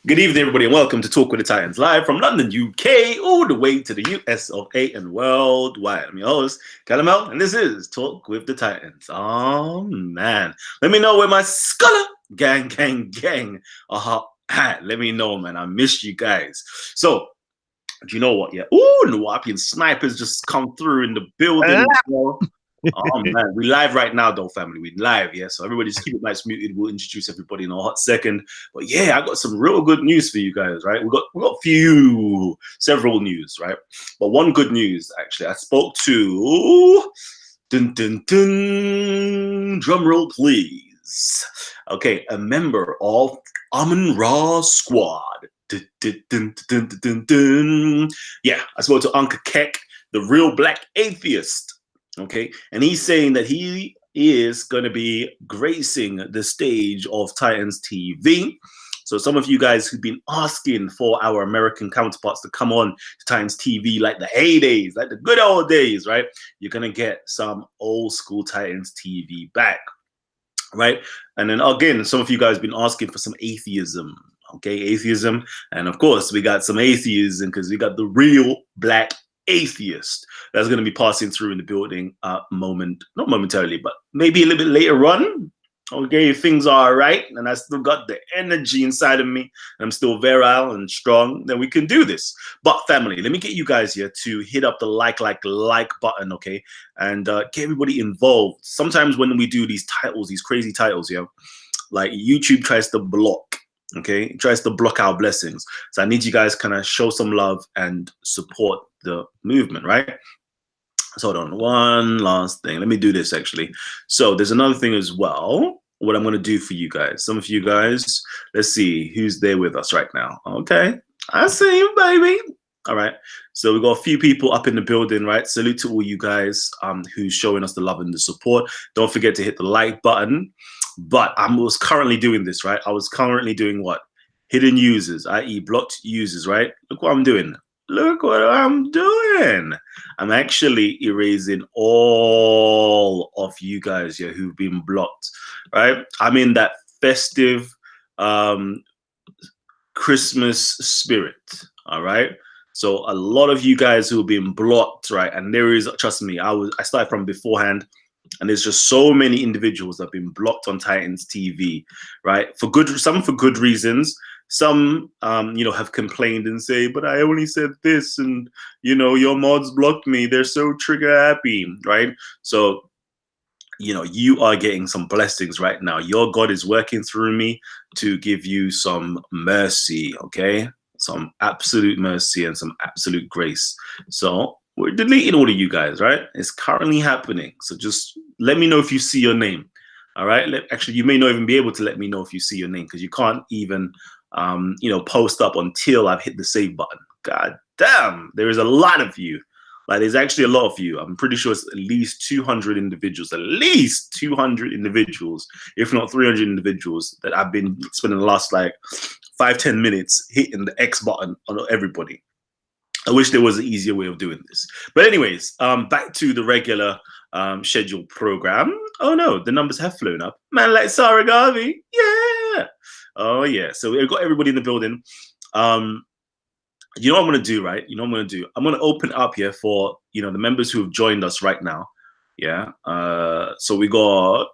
Good evening, everybody, and welcome to Talk with the Titans, live from London, UK, all the way to the US of A and worldwide. I'm your host, Kalam, and this is Talk with the Titans. Oh, man. Let me know where my scholar gang are at. Let me know, man. I miss you guys. So, do you know what? Yeah. Ooh, Nuwapian snipers just come through in the building. Oh man, we live right now though, family. We live, yeah. So everybody just keep it nice muted. We'll introduce everybody in a hot second. But yeah, I got some real good news for you guys, right? We got several news, right? But one good news, actually. I spoke to drum roll, please. Okay, a member of Amun-Ra Squad. Yeah, I spoke to Uncle Keck, the real black atheist. Okay, and he's saying that he is going to be gracing the stage of Titans TV. So some of you guys who've been asking for our American counterparts to come on to Titans TV like the heydays, like the good old days, right? You're going to get some old school Titans TV back, right? And then again, some of you guys have been asking for some atheism. Okay, atheism. And of course, we got some atheism because we got the real black atheist that's going to be passing through in the building not momentarily, but maybe a little bit later on. Okay, if things are all right and I still got the energy inside of me and I'm still virile and strong, then we can do this. But family, let me get you guys here to hit up the like button, okay, and get everybody involved. Sometimes when we do these titles, these crazy titles, yeah, like YouTube tries to block. Okay, it tries to block our blessings. So I need you guys kind of show some love and support the movement, right? So hold on, one last thing. Let me do this actually. So there's another thing as well. What I'm going to do for you guys. Some of you guys, let's see who's there with us right now. Okay, I see you, baby. All right. So we've got a few people up in the building, right? Salute to all you guys who's showing us the love and the support. Don't forget to hit the like button. But I was currently doing this, right? I was currently doing what? Hidden users, i.e. blocked users, right? Look what I'm doing. Look what I'm doing. I'm actually erasing all of you guys here who've been blocked, right? I'm in that festive Christmas spirit, all right? So a lot of you guys who have been blocked, right? And there is, trust me, I started from beforehand. And there's just so many individuals that have been blocked on Titans TV, right? Some for good reasons. Some, have complained and say, but I only said this and, your mods blocked me. They're so trigger happy, right? So, you are getting some blessings right now. Your God is working through me to give you some mercy, okay? Some absolute mercy and some absolute grace. So we're deleting all of you guys, right? It's currently happening. So just let me know if you see your name. All right. Actually, you may not even be able to let me know if you see your name because you can't even, post up until I've hit the save button. God damn, there is a lot of you. Like, there's actually a lot of you. I'm pretty sure it's at least 200 individuals, if not 300 individuals that I've been spending the last 5-10 minutes hitting the X button on everybody. I wish there was an easier way of doing this. But anyways, back to the regular scheduled program. Oh no, the numbers have flown up. Man like Sarah Garvey. Yeah. Oh yeah. So we've got everybody in the building. You know what I'm going to do, right? You know what I'm going to do? I'm going to open up here for, the members who have joined us right now. Yeah. So we got,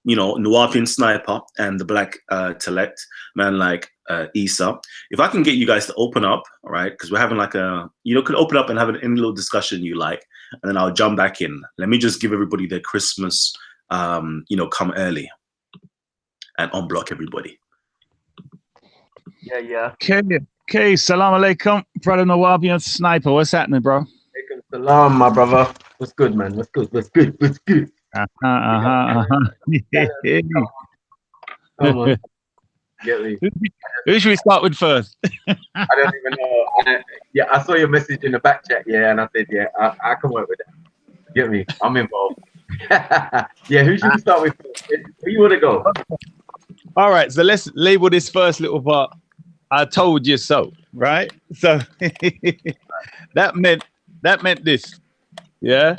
Nuwapian Sniper and the Black Telect, man like Isa. If I can get you guys to open up, all right, because we're having could open up and have any little discussion you like, and then I'll jump back in. Let me just give everybody their Christmas, come early and unblock everybody. Yeah. Okay, salam alaikum, brother Nuwapian Sniper. What's happening, bro? Alaikum salam, my brother. What's good, man? What's good? Come on. Get me. Who should we start with first? I don't even know. I saw your message in the back chat, and I said, I can work with that. Get me? I'm involved. Who should we start with first? Where you want to go? All right, so let's label this first little part. I told you so, right? So that meant this, yeah?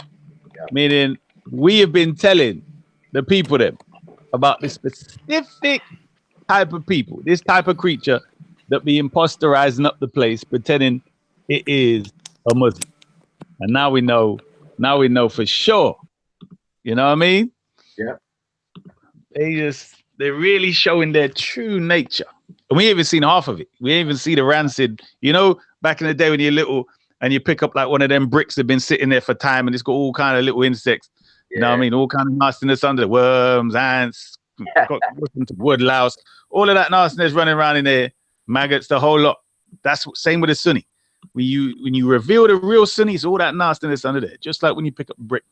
Meaning we have been telling the people about this specific type of people, this type of creature that be imposterizing up the place, pretending it is a Muslim. And now we know for sure. You know what I mean? Yeah. They're really showing their true nature. And we ain't even seen half of it. We ain't even see the rancid. You know, back in the day when you're little and you pick up like one of them bricks that have been sitting there for time and it's got all kind of little insects. Yeah. You know what I mean? All kind of nastiness under it. Worms, ants, wood louse, all of that nastiness running around in there. Maggots, the whole lot. That's same with the Sunni. When you reveal the real Sunni, it's all that nastiness under there. Just like when you pick up a brick,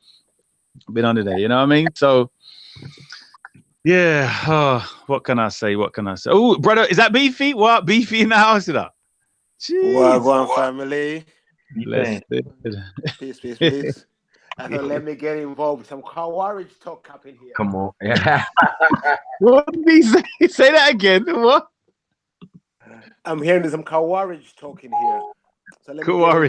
been under there. You know what I mean? So yeah. Oh, what can I say? Oh, brother, is that Beefy? What? Beefy in the house, you know? Wagwan family. Bless it. Peace. I thought, let me get involved. Some Khawarij talk up in here. Come on. Yeah. What did he say? Say that again. What? I'm hearing some Khawarij talk in here. So let me Khawarij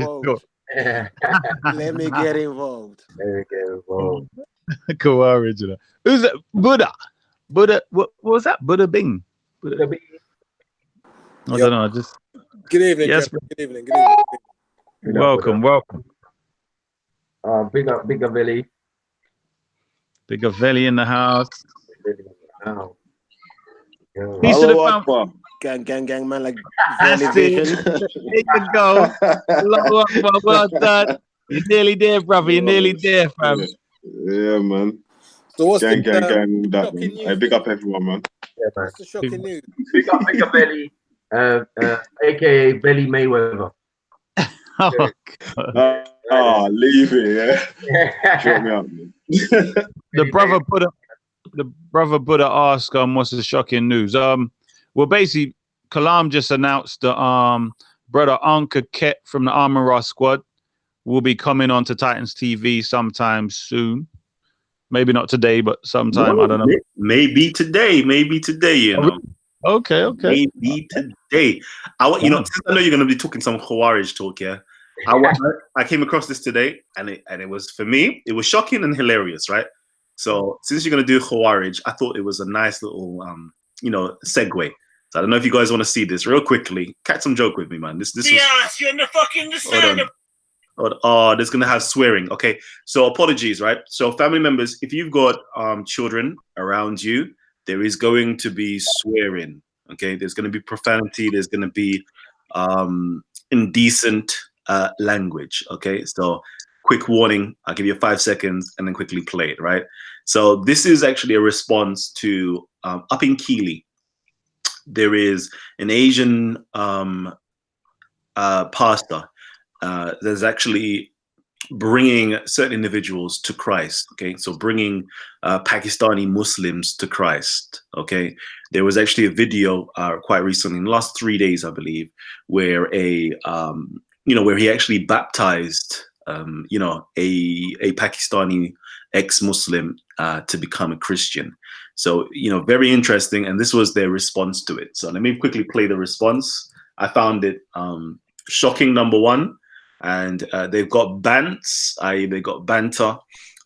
get involved. Let me get involved. Khawarij, you know. Who's that? Buddha, what was that? Buddha Bing. Buddha Bing. I don't know. Just good evening. Yes. Good evening. Welcome. Bigger Billy. Bigger Valley in the house. Oh. Peace to the family. Gang, man, like That's Vision. There you go. Well done. You're nearly there, brother. You're nearly there, fam. Yeah, man. So what's gang, the that, shocking man. I news? big up everyone, man. Yeah, man. What's the shocking news? Bigger Belly, aka Belly Mayweather. Oh, God. Leave it, yeah. Shut me up, man. The brother put a ask what's the shocking news. Well, basically, Kalam just announced that brother Anka Ket from the Armor Squad will be coming on to Titans TV sometime soon. Maybe not today, but sometime. No, I don't know. Maybe today, you know. Okay. Maybe today. Since I know you're going to be talking some Khawarij talk, yeah. I came across this today, and it was, for me, it was shocking and hilarious, right? So since you're going to do Khawarij, I thought it was a nice little, segue. So I don't know if you guys want to see this real quickly. Catch some joke with me, man. This was. Yes, you're in the fucking slander. Oh, there's gonna have swearing. Okay, so apologies, right? So family members, if you've got children around you, there is going to be swearing. Okay, there's going to be profanity. There's going to be indecent language. Okay, so quick warning. I'll give you 5 seconds and then quickly play it. Right. So this is actually a response to up in Keeley. There is an Asian pastor. There's actually bringing certain individuals to Christ. Okay, so bringing Pakistani Muslims to Christ. Okay, there was actually a video quite recently, in the last 3 days, I believe, where where he actually baptized a Pakistani ex-Muslim to become a Christian. So very interesting, and this was their response to it. So let me quickly play the response. I found it shocking, number one. And they've got bants, i.e. they got banter,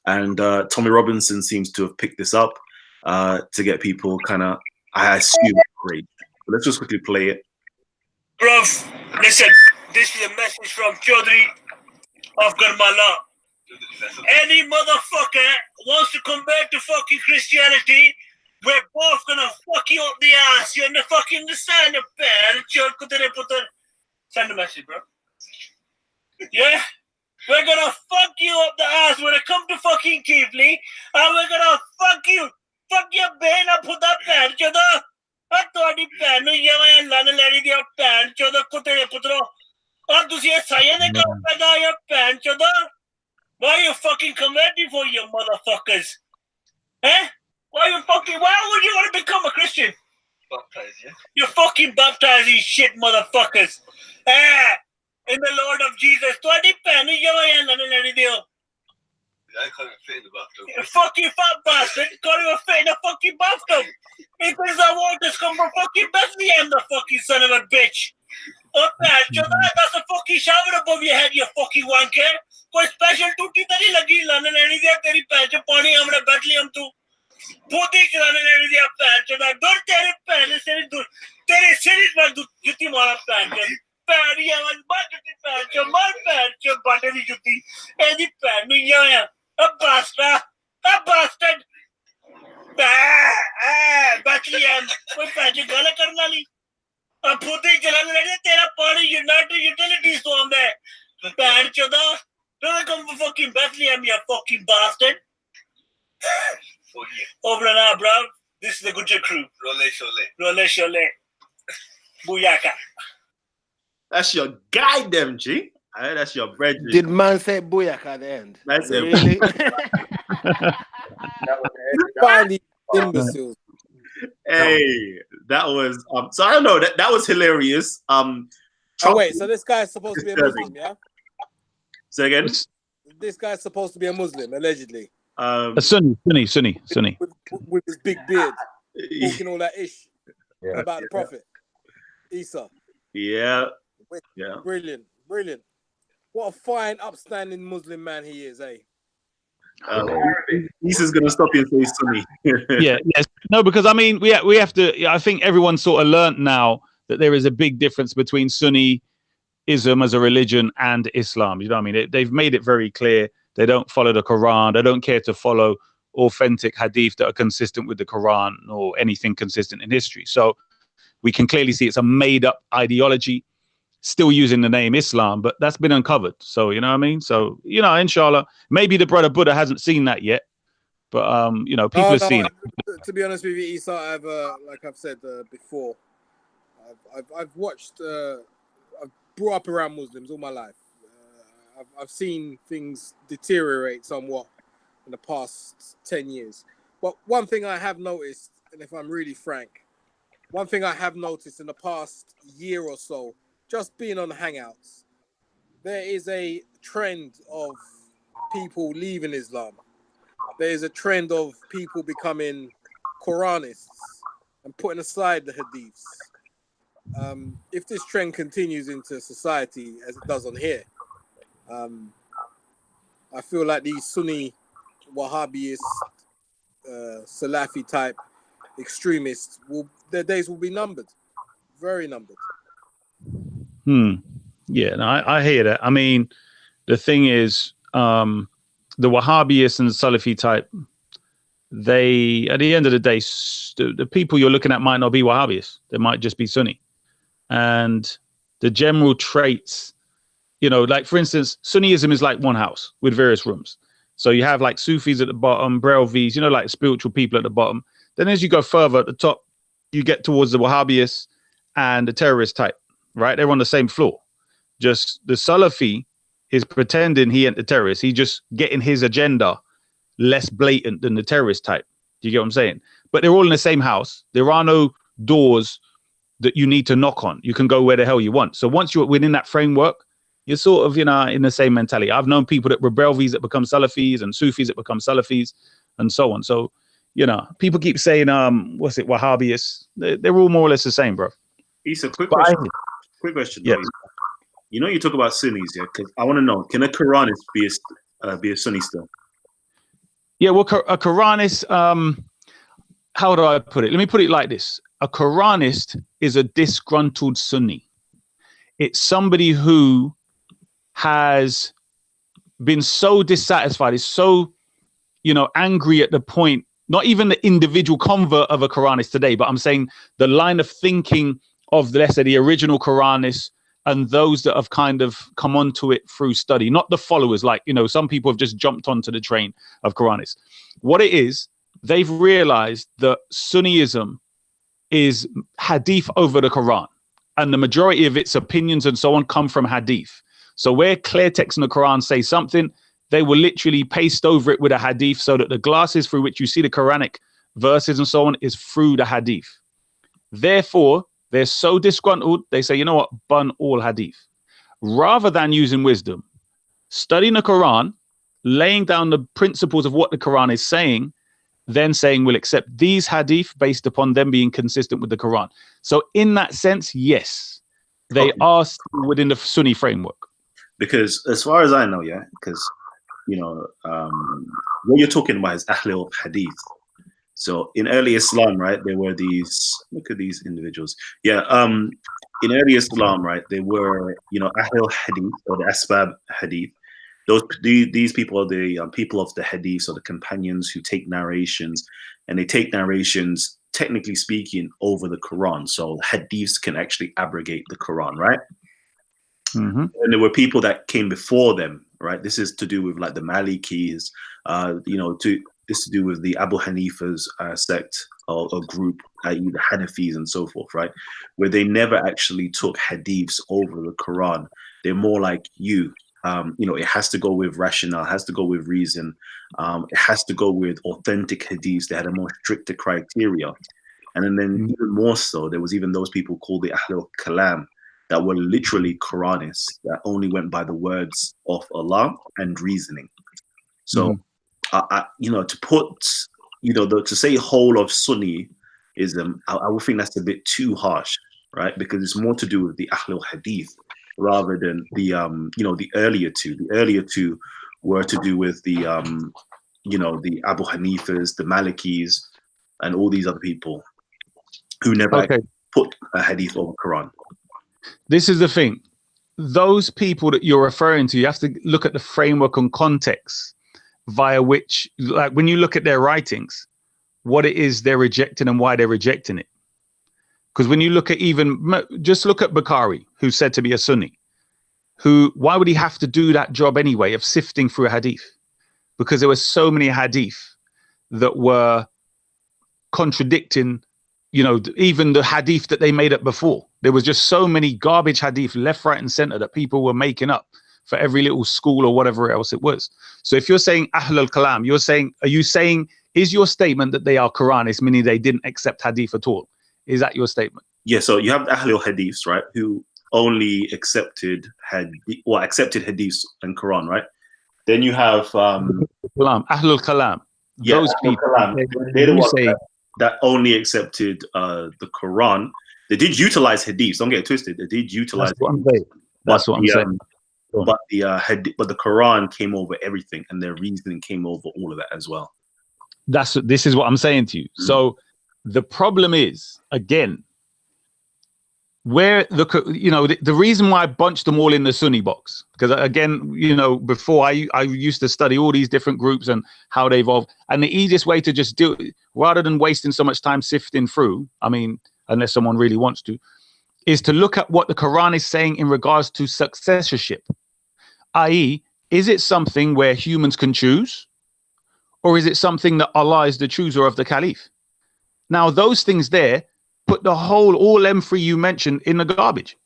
and Tommy Robinson seems to have picked this up to get people kind of, I assume, great. But let's just quickly play it. Bruv, listen, this is a message from Chaudhry of Garmala. Any motherfucker wants to come back to fucking Christianity, we're both gonna fuck you up the ass. You're in the fucking stand up there. Send a message, bro. Yeah? We're gonna fuck you up the ass when it comes to fucking Keefley, and we're gonna fuck you. Fuck your bane and put that pen, choda. I thought the pen, you and lady your pen, choda, kutere putro. And to see a cyan, your pen, choda. Why are you fucking commenting for you motherfuckers? Eh? Why would you want to become a Christian? Baptize, yeah? You're fucking baptizing shit, motherfuckers. In the Lord of Jesus. I can't even fit in the bathtub. You fucking fat bastard. You can't even fit in a fucking bathtub. It is the waters come from fucking Bethlehem, the fucking son of a bitch. That's a fucking shower above your head, you fucking wanker. कोई special टूटी तरी लगी लाने लेनी दिया तेरी पैर च पानी हमने बैठली हम तू पोती चलाने लेनी दिया पैर च दूर तेरे पैर से दूर तेरे सिर पर जुत्ती मारा पैन चो पैरी आवाज बात जुत्ती पैन चो मार पैन चो बाटे दी जुत्ती एदी पैन नु या अब bastard Bethlehem कोई पैसे गल करना नहीं अब खुद ही चला ले तेरा पानी यूनाइटेड यूटिलिटीज तो आंदा है pan चोदा don't come for fucking Bethlehem you fucking bastard over and out bro this is the good crew Role Shole Booyaka. That's your guy, them G. That's your bread. Did man say booyaka at the end? That's it. Really? Finally, imbeciles. Hey, that was so I don't know that was hilarious. Oh wait, so this guy's supposed to be a Muslim, yeah? Say again. This guy's supposed to be a Muslim, allegedly. A Sunni. With his big beard, talking all that ish about the Prophet Isa. Yeah. Brilliant. What a fine, upstanding Muslim man he is, eh? Isa's gonna stop you and say Sunni. Yes. No, because I mean, we have to. I think everyone sort of learnt now that there is a big difference between Sunniism as a religion and Islam. You know what I mean? They've made it very clear. They don't follow the Quran. They don't care to follow authentic hadith that are consistent with the Quran or anything consistent in history. So we can clearly see it's a made-up ideology, still using the name Islam, but that's been uncovered. So, you know what I mean? So, you know, inshallah, maybe the brother Buddha hasn't seen that yet, but, you know, people have seen it. To be honest with you, Isa, I've, like I've said before, I've watched, I've brought up around Muslims all my life. I've seen things deteriorate somewhat in the past 10 years. But one thing I have noticed, and if I'm really frank, one thing I have noticed in the past year or so, just being on the Hangouts, there is a trend of people leaving Islam. There is a trend of people becoming Quranists and putting aside the hadiths. If this trend continues into society as it does on here, I feel like these Sunni, Wahhabist, Salafi type extremists, their days will be numbered, very numbered. Yeah, no, I hear that. I mean, the thing is, the Wahhabists and the Salafi type, they, at the end of the day, the people you're looking at might not be Wahhabists. They might just be Sunni. And the general traits, you know, like, for instance, Sunniism is like one house with various rooms. So you have like Sufis at the bottom, Brelvis, you know, like spiritual people at the bottom. Then as you go further at the top, you get towards the Wahhabists and the terrorist type, right? They're on the same floor. Just the Salafi is pretending he ain't the terrorist. He's just getting his agenda less blatant than the terrorist type. Do you get what I'm saying? But they're all in the same house. There are no doors that you need to knock on. You can go where the hell you want. So once you're within that framework, you're sort of, you know, in the same mentality. I've known people that were Brelvis that become Salafis and Sufis that become Salafis and so on. So, you know, people keep saying, what's it, Wahhabists? They're all more or less the same, bro. Issa, quick question. Yeah. You know, you talk about Sunnis, yeah? Because I want to know, can a Quranist be a Sunni still? Yeah, well, a Quranist, how do I put it? Let me put it like this. A Quranist is a disgruntled Sunni. It's somebody who has been so dissatisfied, is so, you know, angry at the point, not even the individual convert of a Quranist today, but I'm saying the line of thinking of, let's say, the original Quranists and those that have kind of come onto it through study, not the followers. Like, you know, some people have just jumped onto the train of Quranists. What it is, they've realized that Sunniism is hadith over the Quran, and the majority of its opinions and so on come from hadith. So where clear text in the Quran say something, they will literally paste over it with a hadith so that the glasses through which you see the Quranic verses and so on is through the hadith. Therefore, they're so disgruntled, they say, you know what, bun all hadith. Rather than using wisdom, studying the Quran, laying down the principles of what the Quran is saying, then saying we'll accept these hadith based upon them being consistent with the Quran. So in that sense, yes, they are still within the Sunni framework. Because as far as I know, yeah, because, you know, what you're talking about is Ahl al Hadith. So in early Islam, right, there were these. Look at these individuals. Yeah. In early Islam, right, they were, Ahlul Hadith or the Asbab Hadith. These people are the people of the Hadith, or the companions who take narrations, and they take narrations, technically speaking, over the Quran. So Hadiths can actually abrogate the Quran, right? Mm-hmm. And there were people that came before them, right? This is to do with like the Malikis, this to do with the Abu Hanifa's sect or group, i.e. the Hanafis and so forth, right? Where they never actually took hadiths over the Quran. They're more like you. It has to go with rationale, has to go with reason. It has to go with authentic hadiths. They had a more stricter criteria. And then even more so, there was even those people called the Ahlul Kalam that were literally Quranists that only went by the words of Allah and reasoning. So, to put, to say whole of Sunniism, I would think that's a bit too harsh, right? Because it's more to do with the Ahlul Hadith rather than the, the earlier two. The earlier two were to do with the, the Abu Hanifas, the Malikis, and all these other people who never put a hadith over Quran. This is the thing. Those people that you're referring to, you have to look at the framework and context via which, like when you look at their writings, what it is they're rejecting and why they're rejecting it. Because when you look at just look at Bukhari, who's said to be a Sunni, why would he have to do that job anyway of sifting through a hadith? Because there were so many hadith that were contradicting, even the hadith that they made up before. There was just so many garbage hadith left, right, and center that people were making up for every little school or whatever else it was. So if you're saying Ahlul Kalam, is your statement that they are Quranists, meaning they didn't accept hadith at all? Is that your statement? Yeah, so you have Ahlul Hadiths, right, who only accepted hadiths and Quran, right? Then you have Ahlul Kalam. Yeah, those people. They're the ones that only accepted the Quran. They did utilize hadiths. Don't get it twisted. They did utilize. That's what I'm saying. But the Quran came over everything, and their reasoning came over all of that as well. This is what I'm saying to you. So the problem is, again, where the reason why I bunched them all in the Sunni box, because again, before I used to study all these different groups and how they evolve, and the easiest way to just do it, rather than wasting so much time sifting through, unless someone really wants to, is to look at what the Quran is saying in regards to successorship, i.e., is it something where humans can choose, or is it something that Allah is the chooser of the Caliph? Now, those things there put all them three you mentioned in the garbage.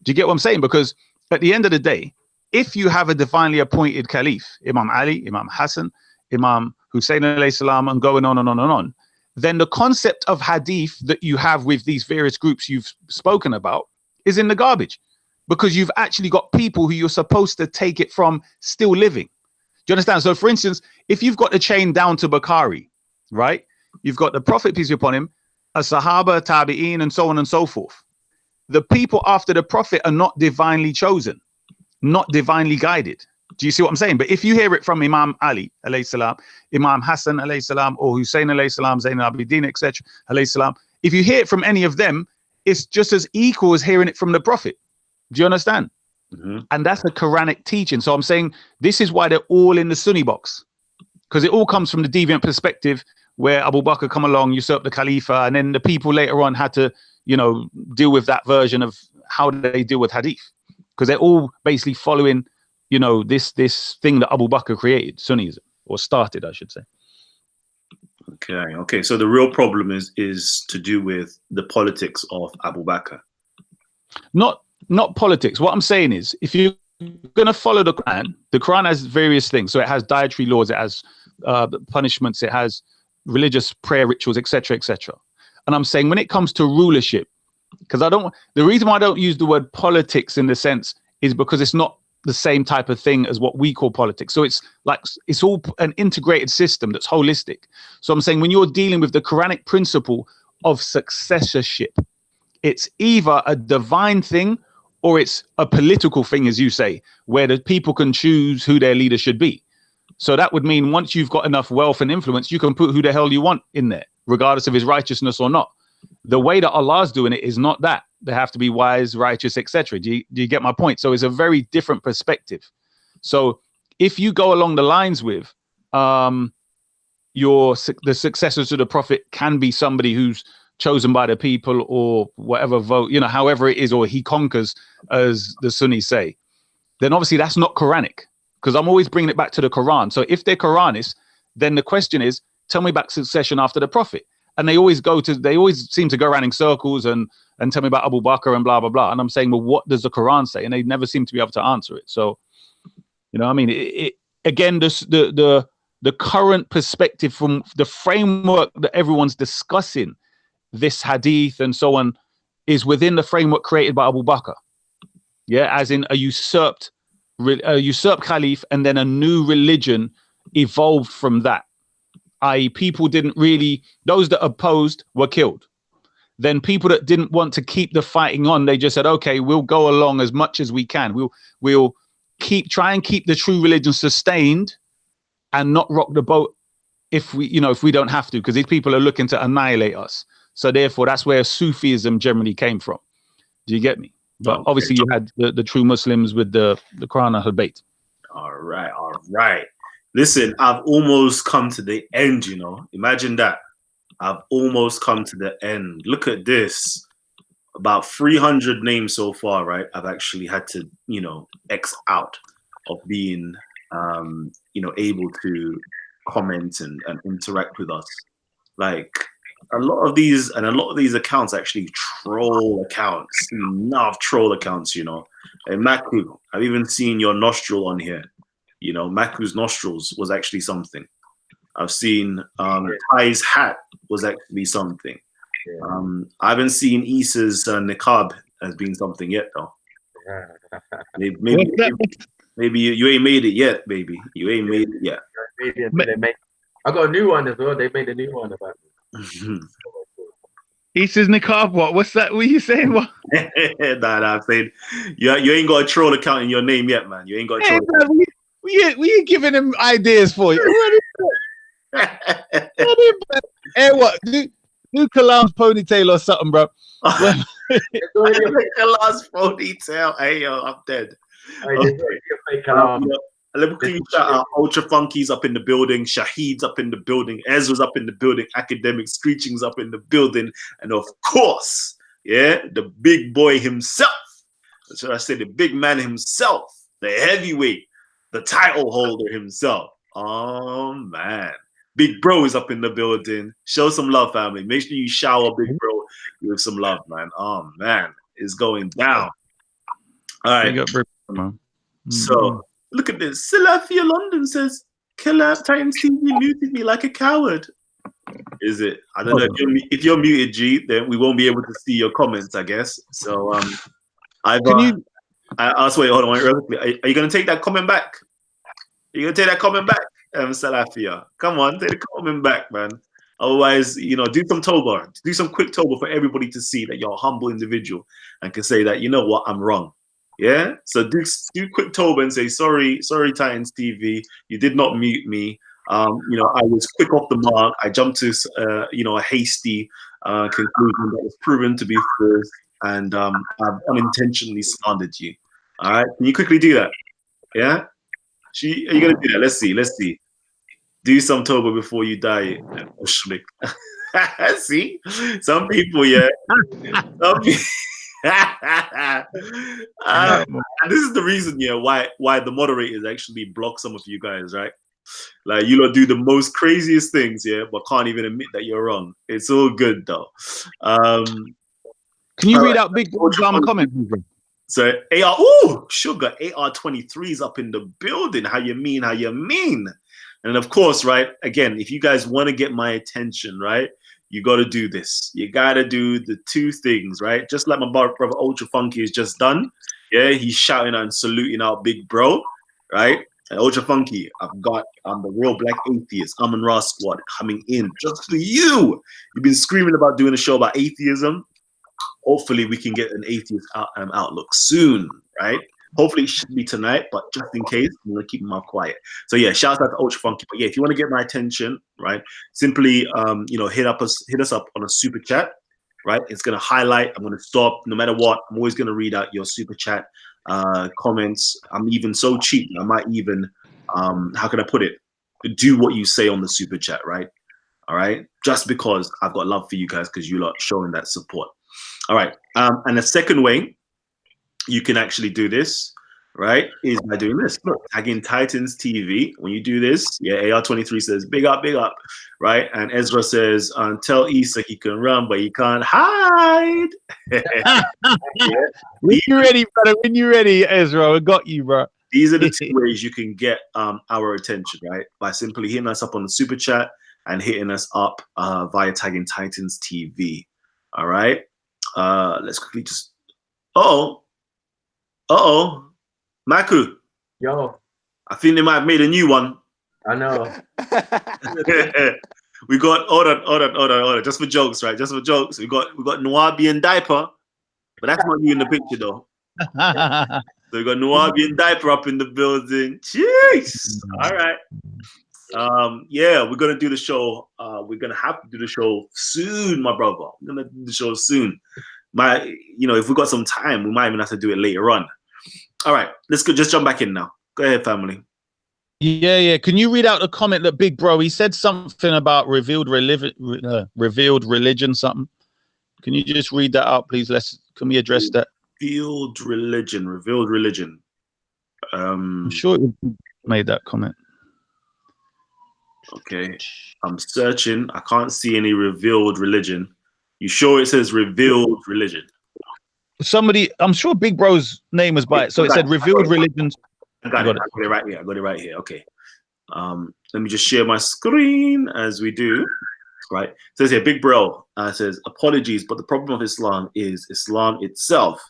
Do you get what I'm saying? Because at the end of the day, if you have a divinely appointed Caliph, Imam Ali, Imam Hassan, Imam Hussein alayhi salam, and going on and on and on, then the concept of hadith that you have with these various groups you've spoken about is in the garbage, because you've actually got people who you're supposed to take it from still living. Do you understand? So for instance, if you've got the chain down to Bukhari, right? You've got the Prophet, peace be upon him, a Sahaba, Tabi'een, and so on and so forth. The people after the Prophet are not divinely chosen, not divinely guided. Do you see what I'm saying? But if you hear it from Imam Ali, alayhi salam, Imam Hassan, alayhi salam, or Hussein, alayhi salam, Zayn al-Abidin, etc., alayhi salam, if you hear it from any of them, it's just as equal as hearing it from the Prophet. Do you understand? And that's a Quranic teaching. So I'm saying this is why they're all in the Sunni box, because it all comes from the deviant perspective where Abu Bakr come along, usurp the Khalifa, and then the people later on had to, deal with that version of how they deal with hadith, because they're all basically following, this thing that Abu Bakr created, Sunnism, or started, I should say. Okay. So the real problem is to do with the politics of Abu Bakr. Not politics. What I'm saying is, if you're going to follow the Quran has various things. So it has dietary laws, it has punishments, it has religious prayer rituals, etc., etc. And I'm saying when it comes to rulership, because the reason why I don't use the word politics in the sense is because it's not the same type of thing as what we call politics. So it's all an integrated system that's holistic. So I'm saying when you're dealing with the Quranic principle of successorship, it's either a divine thing or it's a political thing, as you say, where the people can choose who their leader should be. So that would mean once you've got enough wealth and influence, you can put who the hell you want in there. regardless of his righteousness or not. The way that Allah's doing it is not that. They have to be wise, righteous, etc. Do you get my point? So it's a very different perspective. So if you go along the lines with the successors to the prophet can be somebody who's chosen by the people or whatever vote, you know, however it is, or he conquers, as the Sunnis say, then obviously that's not Quranic, because I'm always bringing it back to the Quran. So if they're Quranists, then the question is, tell me about succession after the prophet. And they always seem to go around in circles and tell me about Abu Bakr and blah, blah, blah. And I'm saying, well, what does the Quran say? And they never seem to be able to answer it. So, you know, I mean, again, the current perspective from the framework that everyone's discussing this hadith and so on is within the framework created by Abu Bakr. Yeah, as in a usurped caliph, and then a new religion evolved from that. I.e., people didn't really, those that opposed were killed. Then people that didn't want to keep the fighting on, they just said, okay, we'll go along as much as we can. We'll try and keep the true religion sustained and not rock the boat if we don't have to, because these people are looking to annihilate us. So therefore, that's where Sufism generally came from. Do you get me? But obviously you had the true Muslims with the Quran and Hadith. All right. Listen, I've almost come to the end, you know. Imagine that. I've almost come to the end. Look at this. About 300 names so far, right? I've actually had to, you know, X out of being, able to comment and interact with us. Like, a lot of these accounts actually troll accounts. Enough troll accounts, you know. And Maku, I've even seen your nostril on here. You know, Maku's nostrils was actually something. I've seen Ty's hat was actually something. I haven't seen Issa's niqab as being something yet, though. Maybe you ain't made it yet, baby. You ain't made it yet. I got a new one as well. They made a new one about me. Issa's niqab, what? What's that? What are you saying? What? Nah, I'm saying you ain't got a troll account in your name yet, man. You ain't got a troll account. We you giving them ideas for you? Hey, what? Do Kalam's ponytail or something, bro. Kalam's ponytail. Hey, yo, I'm dead. Let me quickly shout out Ultra Funky's up in the building, Shahid's up in the building, Ezra's up in the building, Academic Screeching's up in the building, and of course, yeah, the big boy himself. That's what I said, the big man himself, the heavyweight, the title holder himself. Oh man. Big bro is up in the building. Show some love, family. Make sure you shower Big Bro with some love, man. Oh man, it's going down. All right. So look at this. Salafia London says, Kalam Times TV muted me like a coward. Is it? I don't know. If you're muted, G, then we won't be able to see your comments, I guess. So wait, hold on, real quickly. Are you gonna take that comment back? Are you gonna take that comment back? Salafia, come on, take the comment back, man. Otherwise, you know, do some Toba, do some quick Toba for everybody to see that you're a humble individual and can say that, you know what, I'm wrong. Yeah, so do quick Toba and say sorry, Titans TV, you did not mute me. You know, I was quick off the mark. I jumped to a hasty conclusion that was proven to be false, and I've unintentionally slandered you. All right, can you quickly do that? Yeah, are you gonna do that? Let's see. Do some Toba before you die. See, some people, yeah. This is the reason, yeah, why the moderators actually block some of you guys, right? Like, you lot do the most craziest things, yeah, but can't even admit that you're wrong. It's all good though. Can you read out Big Drama comment? So Sugar AR23 is up in the building. How you mean? And of course, right, again, if you guys want to get my attention, right, you got to do this. You got to do the two things, right? Just like my brother Ultra Funky has just done. Yeah, he's shouting and saluting out Big Bro, right? And Ultra Funky, I'm the real black atheist. I'm in Raw Squad coming in just for you. You've been screaming about doing a show about atheism. Hopefully we can get an atheist outlook soon, right? Hopefully it should be tonight, but just in case, I'm gonna keep my mouth quiet. So yeah, shout out to Ultra Funky. But yeah, if you want to get my attention, right, simply hit us up on a super chat, right? It's gonna highlight. I'm gonna stop no matter what. I'm always gonna read out your super chat comments. I'm even so cheap. I might even how can I put it? Do what you say on the super chat, right? All right, just because I've got love for you guys because you lot showing that support. All right, and the second way you can actually do this, right, is by doing this. Look, tagging Titans TV. When you do this, yeah, AR23 says big up, right? And Ezra says, tell Issa he can run, but he can't hide. Yeah. When you ready, brother? When you ready, Ezra? I got you, bro. These are the two ways you can get our attention, right? By simply hitting us up on the super chat and hitting us up via tagging Titans TV. All right. Let's quickly just. Maku. Yo. I think they might have made a new one. I know. We got hold on. Just for jokes, right? Just for jokes. We got Nwabi Diaper, but that's not you in the picture though. So we got Nwabi Diaper up in the building. Jeez. All right. Yeah, we're gonna do the show. We're gonna have to do the show soon, my brother. We're gonna do the show soon. If we got some time, we might even have to do it later on. All right, let's go. Just jump back in now. Go ahead, family. Yeah. Can you read out the comment that Big Bro? He said something about revealed religion. Something. Can you just read that out, please? Can we address that? Revealed religion. I'm sure you made that comment. Okay, I'm searching. I can't see any revealed religion. You sure it says revealed religion? I'm sure Big Bro's name was by it. So it said revealed religions. I got it right here. Okay. Let me just share my screen as we do. Right. It says here, Big Bro says, apologies, but the problem of Islam is Islam itself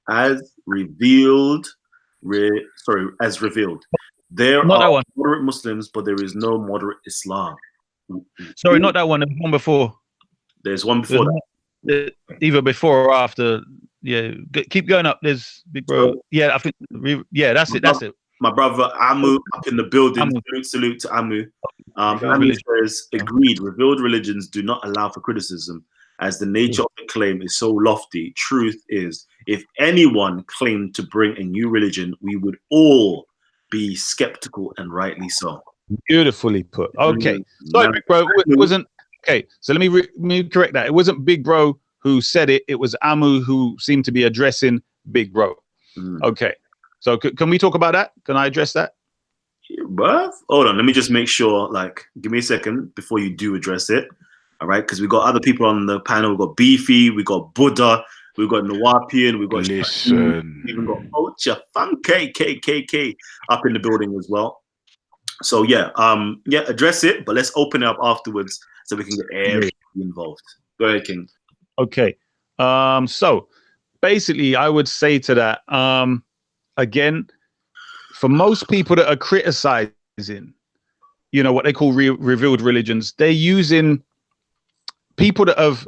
as revealed. As revealed. There are moderate Muslims, but there is no moderate Islam. Sorry, not that one. There's one before. There's one before that. Either before or after. Yeah, keep going up. There's Big Bro. Yeah, I think. Yeah, that's it. That's it. My brother Amu up in the building. Salute to Amu. Amu says, agreed. Revealed religions do not allow for criticism, as the nature of the claim is so lofty. Truth is, if anyone claimed to bring a new religion, we would all be skeptical, and rightly so. Beautifully put. Okay, sorry, Big Bro. It wasn't. Okay, so let me correct that. It wasn't Big Bro who said it. It was Amu who seemed to be addressing Big Bro. Okay, so can we talk about that? Can I address that? But hold on, let me just make sure. Give me a second before you do address it. All right, because we got other people on the panel. We got Beefy, we got Buddha, we got Nawapian, we got Listen. even got Ultra Funky KKK up in the building as well. So yeah, address it, but let's open it up afterwards so we can get everybody involved. Go ahead, King. Okay. So basically I would say to that, again, for most people that are criticizing, what they call revealed religions, they're using people that have,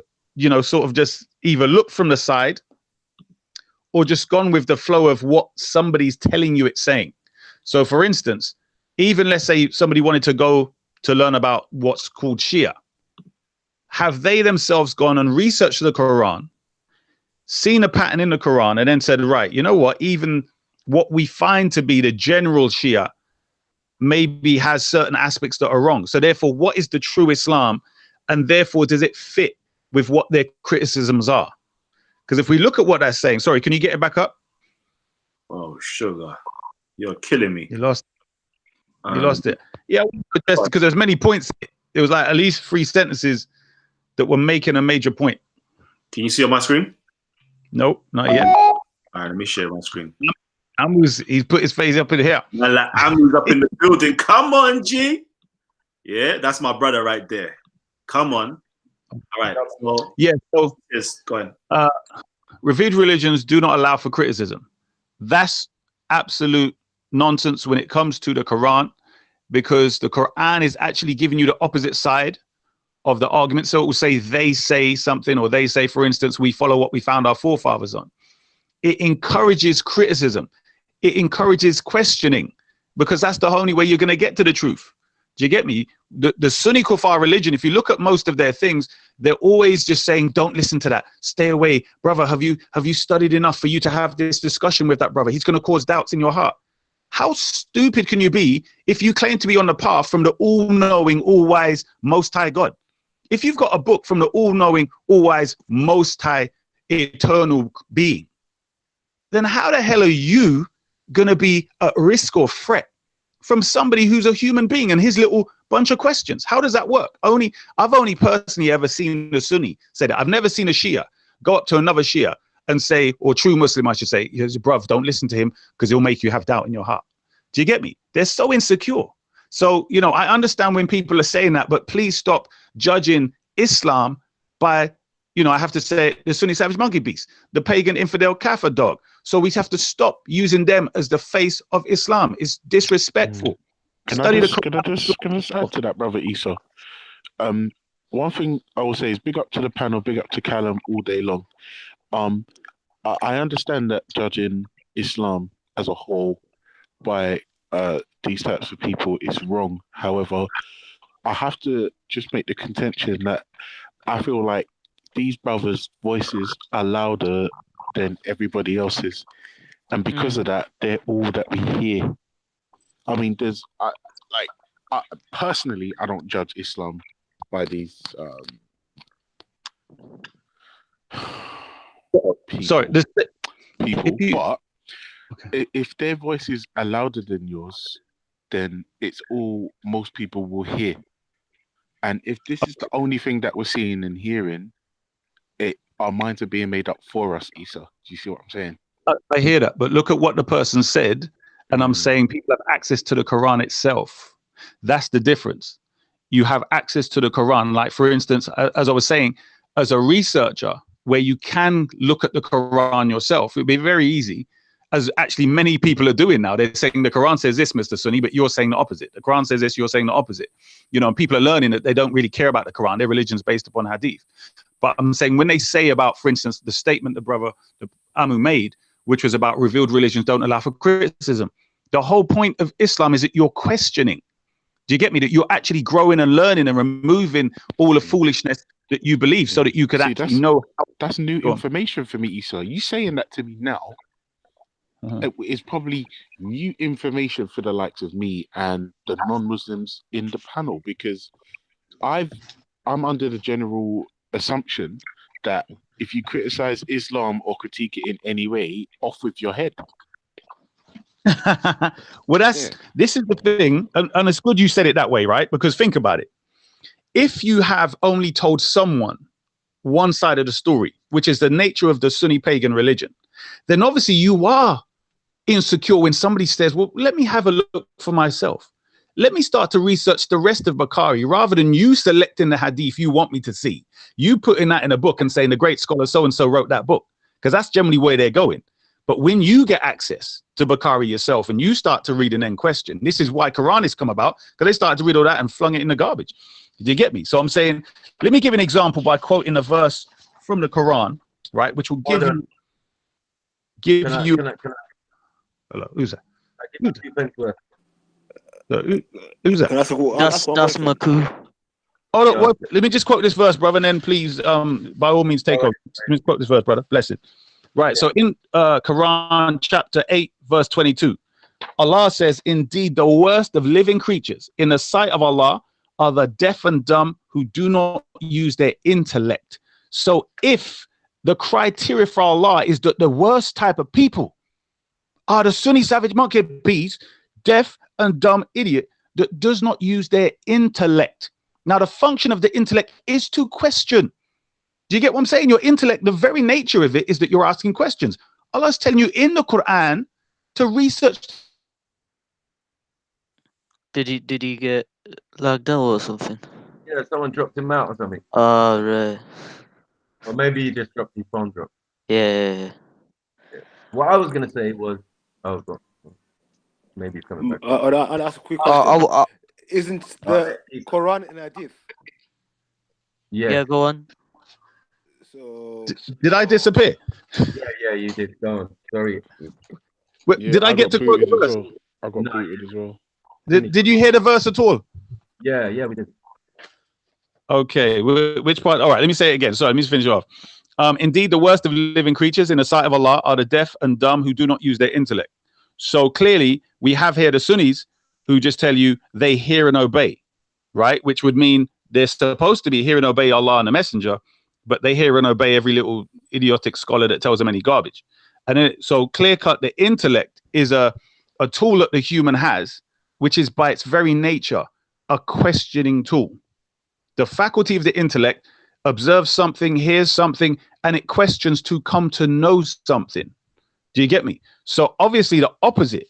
sort of just either looked from the side or just gone with the flow of what somebody's telling you it's saying. So for instance, even let's say somebody wanted to go to learn about what's called Shia. Have they themselves gone and researched the Quran, seen a pattern in the Quran, and then said, right, you know what, even what we find to be the general Shia maybe has certain aspects that are wrong. So therefore, what is the true Islam? And therefore, does it fit with what their criticisms are? Because if we look at what they're saying, sorry, can you get it back up? Oh, sugar. You're killing me. You lost it. Yeah, because there's many points. It was like at least 3 sentences that were making a major point. Can you see on my screen? Nope, not yet. All right, let me share my screen. He's put his face up in here. Amu's up in the building. Come on, G. Yeah, that's my brother right there. Come on. All right. So, yeah. So yes, go ahead. Revealed religions do not allow for criticism. That's absolute nonsense when it comes to the Quran, because the Quran is actually giving you the opposite side of the argument. So it will say they say something, or they say, for instance, we follow what we found our forefathers on. It encourages criticism. it encourages questioning, because that's the only way you're going to get to the truth. Do you get me? The Sunni Kuffar religion, if you look at most of their things, they're always just saying, don't listen to that. Stay away. Brother, have you studied enough for you to have this discussion with that brother? He's going to cause doubts in your heart. How stupid can you be if you claim to be on the path from the all-knowing, all-wise, most high God? If you've got a book from the all-knowing, all-wise, most high, eternal being, then how the hell are you going to be at risk or threat from somebody who's a human being and his little bunch of questions? How does that work? I've only personally ever seen a Sunni say that. I've never seen a Shia go up to another Shia and say, or true Muslim, I should say, bruv, don't listen to him because he'll make you have doubt in your heart. Do you get me? They're so insecure. So, you know, I understand when people are saying that, but please stop judging Islam by, you know, I have to say the Sunni savage monkey beast, the pagan infidel kafir dog. So we have to stop using them as the face of Islam. It's disrespectful. Can I just add to that, brother Isa? One thing I will say is big up to the panel, big up to Kalam all day long. I understand that judging Islam as a whole by these types of people is wrong. However, I have to just make the contention that I feel like these brothers' voices are louder than everybody else's, and because of that, they're all that we hear. I mean, personally, I don't judge Islam by these people. Sorry, But if their voices are louder than yours, then it's all most people will hear. And if this is the only thing that we're seeing and hearing, our minds are being made up for us, Isa. Do you see what I'm saying? I hear that, but look at what the person said, and I'm saying people have access to the Quran itself. That's the difference. You have access to the Quran. Like, for instance, as I was saying, as a researcher, where you can look at the Quran yourself, it'd be very easy, as actually many people are doing now. They're saying the Quran says this, Mr. Sunni, but you're saying the opposite. The Quran says this, you're saying the opposite. You know, and people are learning that they don't really care about the Quran. Their religion's based upon hadith. But I'm saying when they say about, for instance, the statement the brother Amu made, which was about revealed religions don't allow for criticism. The whole point of Islam is that you're questioning. Do you get me? That you're actually growing and learning and removing all the foolishness that you believe so that you could actually know. That's new information for me, Isa. You saying that to me now is probably new information for the likes of me and the non-Muslims in the panel, because I'm under the general assumption that if you criticize Islam or critique it in any way, off with your head. Well, this is the thing, and it's good you said it that way, right? Because think about it. If you have only told someone one side of the story, which is the nature of the Sunni pagan religion, then obviously you are insecure when somebody says, well, let me have a look for myself. Let me start to research the rest of Bukhari, rather than you selecting the hadith you want me to see. You putting that in a book and saying the great scholar so-and-so wrote that book, because that's generally where they're going. But when you get access to Bukhari yourself and you start to read and then question, this is why Quranics come about, because they started to read all that and flung it in the garbage. Did you get me? So I'm saying, let me give an example by quoting a verse from the Quran, right, which will give you... Hello, who's that? Who's that? That's Maku. Oh, look, well, let me just quote this verse, brother, and then please, by all means, take over. Let me quote this verse, brother. Bless it. Right, so in Quran chapter 8, verse 22, Allah says, indeed, the worst of living creatures in the sight of Allah are the deaf and dumb who do not use their intellect. So if the criteria for Allah is that the worst type of people are the Sunni savage monkey beast, deaf and dumb idiot that does not use their intellect. Now, the function of the intellect is to question. Do you get what I'm saying? Your intellect, the very nature of it is that you're asking questions. Allah's telling you in the Quran to research. Did he get lagged out or something? Yeah, someone dropped him out or something. Oh, right. Or maybe he just dropped his phone drop. Yeah. What I was going to say was, maybe it's coming back. I'll ask a quick question. Isn't the Quran an hadith? Yeah, go on. So did I disappear? Yeah, you did. Go on. Sorry. Did I get to quote the verse? well. I got booted as well. Did you hear the verse at all? Yeah, we did. Okay, which part? All right, let me say it again. Sorry, let me just finish off. Indeed, the worst of living creatures in the sight of Allah are the deaf and dumb who do not use their intellect. So clearly, we have here the Sunnis who just tell you they hear and obey, right? Which would mean they're supposed to be hear and obey Allah and the Messenger, but they hear and obey every little idiotic scholar that tells them any garbage. And so clear cut, the intellect is a tool that the human has, which is by its very nature a questioning tool. The faculty of the intellect observes something, hears something, and it questions to come to know something. Do you get me? So obviously the opposite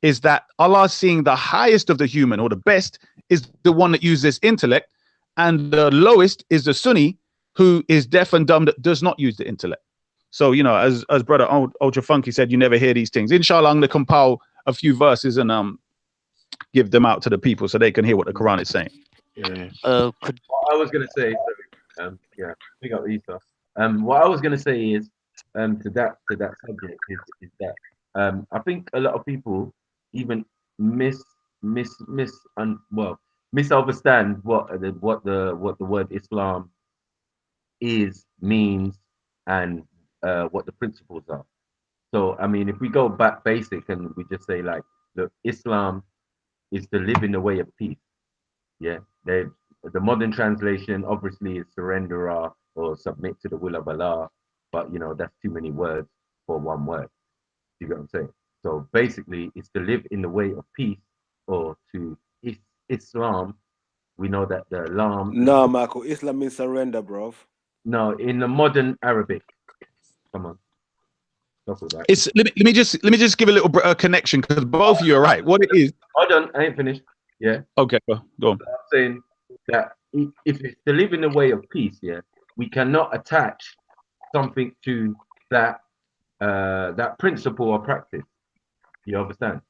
is that Allah seeing the highest of the human, or the best, is the one that uses intellect, and the lowest is the Sunni who is deaf and dumb that does not use the intellect. So, you know, as brother Ultra Funky said, you never hear these things. Inshallah, I'm going to compile a few verses and give them out to the people so they can hear what the Quran is saying. What I was going to say, yeah, pick up Isa. What I was going to say is, to that subject is that I think a lot of people even misunderstand what the word Islam means and what the principles are. So I mean, if we go back basic and we just say like, look, Islam is to live in the way of peace. Yeah, the modern translation obviously is surrender or submit to the will of Allah, but you know that's too many words for one word. You get what I'm saying? So basically, it's to live in the way of peace, or to Islam. We know that the Lam. No, Michael, Islam means surrender, bro. No, in the modern Arabic. Come on. It's let me just give a little connection, because both of you are right. What it is? Hold on, I ain't finished. Yeah. Okay, go on. I'm saying that if it's to live in the way of peace, yeah, we cannot attach something to that principle or practice. You understand?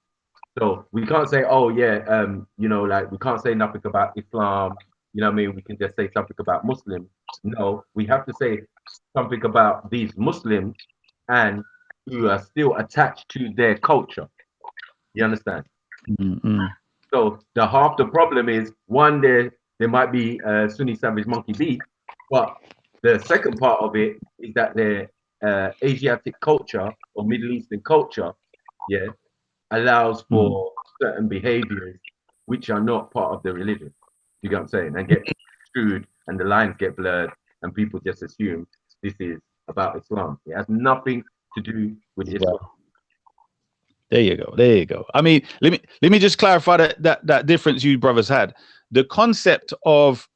So we can't say, oh yeah, you know, like we can't say nothing about Islam. You know what I mean? We can just say something about Muslims. No, we have to say something about these Muslims and who are still attached to their culture. You understand? Mm-hmm. So half the problem is, one, there might be Sunni Savage Monkey beef, but the second part of it is that their Asiatic culture or Middle Eastern culture, yeah, allows for certain behaviors which are not part of the religion. You get what I'm saying? And get screwed, and the lines get blurred, and people just assume this is about Islam. It has nothing to do with Islam. There you go. I mean, let me just clarify that difference you brothers had. The concept of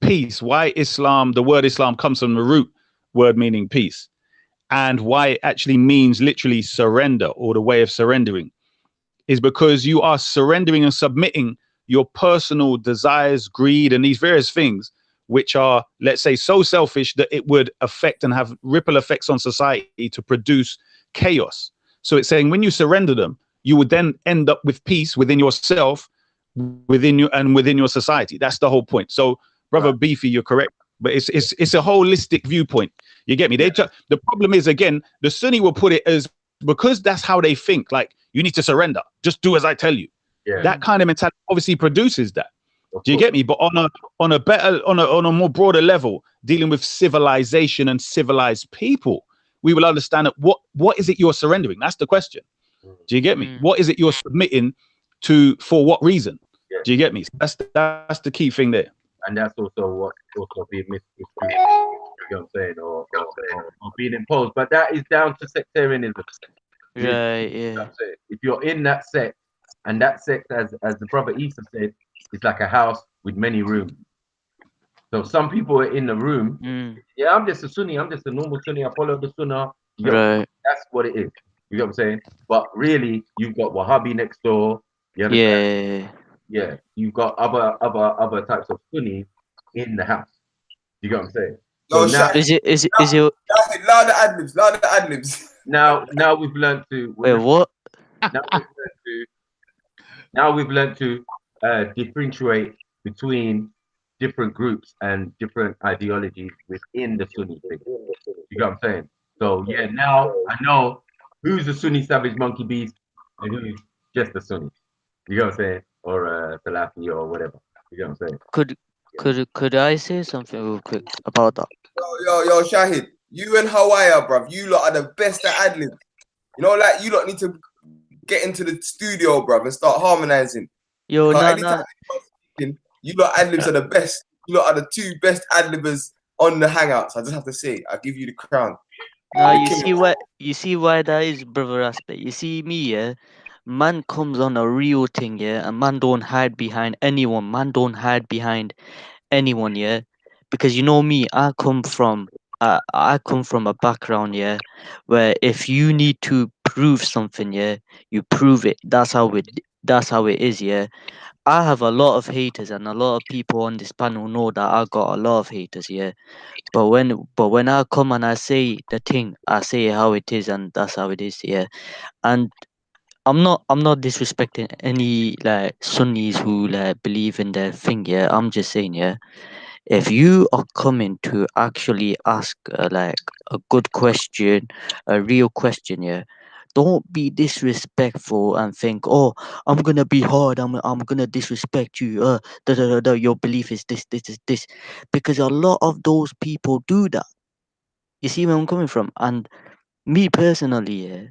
peace, why Islam, the word Islam comes from the root word meaning peace, and why it actually means literally surrender, or the way of surrendering, is because you are surrendering and submitting your personal desires, greed, and these various things which are, let's say, so selfish that it would affect and have ripple effects on society to produce chaos. So it's saying when you surrender them, you would then end up with peace within yourself, within you, and within your society. That's the whole point. So, brother Beefy, you're correct, but it's a holistic viewpoint. You get me? The problem is, again, the Sunni will put it as, because that's how they think. Like, you need to surrender. Just do as I tell you. Yeah. That kind of mentality obviously produces that. Do you get me? But on a more broader level, dealing with civilization and civilized people, we will understand that what is it you're surrendering? That's the question. Do you get me? What is it you're submitting to, for what reason? Yeah. Do you get me? That's the key thing there. And that's also what's also being misconstrued. You know what I'm saying? Or being imposed. But that is down to sectarianism. Right, yeah. You know what I'm saying? If you're in that sect, and that sect, as the brother Isa said, is like a house with many rooms. So some people are in the room. Yeah, I'm just a Sunni. I'm just a normal Sunni. I follow the Sunnah. Right. That's what it is. You know what I'm saying? But really, you've got Wahhabi next door. You understand? Yeah. You've got other types of Sunnis in the house. You know what I'm saying? No, so now, is it louder ad-libs. Now we've learned to. Wait, what? Now we've learned to differentiate between different groups and different ideologies within the Sunni thing. You know what I'm saying? So yeah, now I know who's a Sunni savage monkey beast and who's just a Sunni. You know what I'm saying? Or Salafi or whatever. You know what I'm saying? Could I say something real quick about that? Yo, Shahid, you and Hawaii, bruv, you lot are the best at ad-lib. You know, like, you lot need to get into the studio, bruv, and start harmonizing. Yo, Anytime you lot ad-libs are the best. You lot are the two best ad-libbers on the Hangouts. I just have to say, I give you the crown. Now you see why that is, brother aspect. You see me, yeah. Man comes on a real thing, yeah, and man don't hide behind anyone. Man don't hide behind anyone, yeah, because you know me. I come from a background, yeah, where if you need to prove something, yeah, you prove it. That's how it is, yeah. I have a lot of haters, and a lot of people on this panel know that I got a lot of haters, yeah. But when I come and I say the thing, I say it how it is, and that's how it is, yeah. And I'm not disrespecting any like Sunnis who like believe in their thing, yeah. I'm just saying, yeah. If you are coming to actually ask like a good question, a real question, yeah. Don't be disrespectful and think, oh, I'm gonna be hard. I'm gonna disrespect you. Your belief is this, because a lot of those people do that. You see where I'm coming from? And me personally, yeah,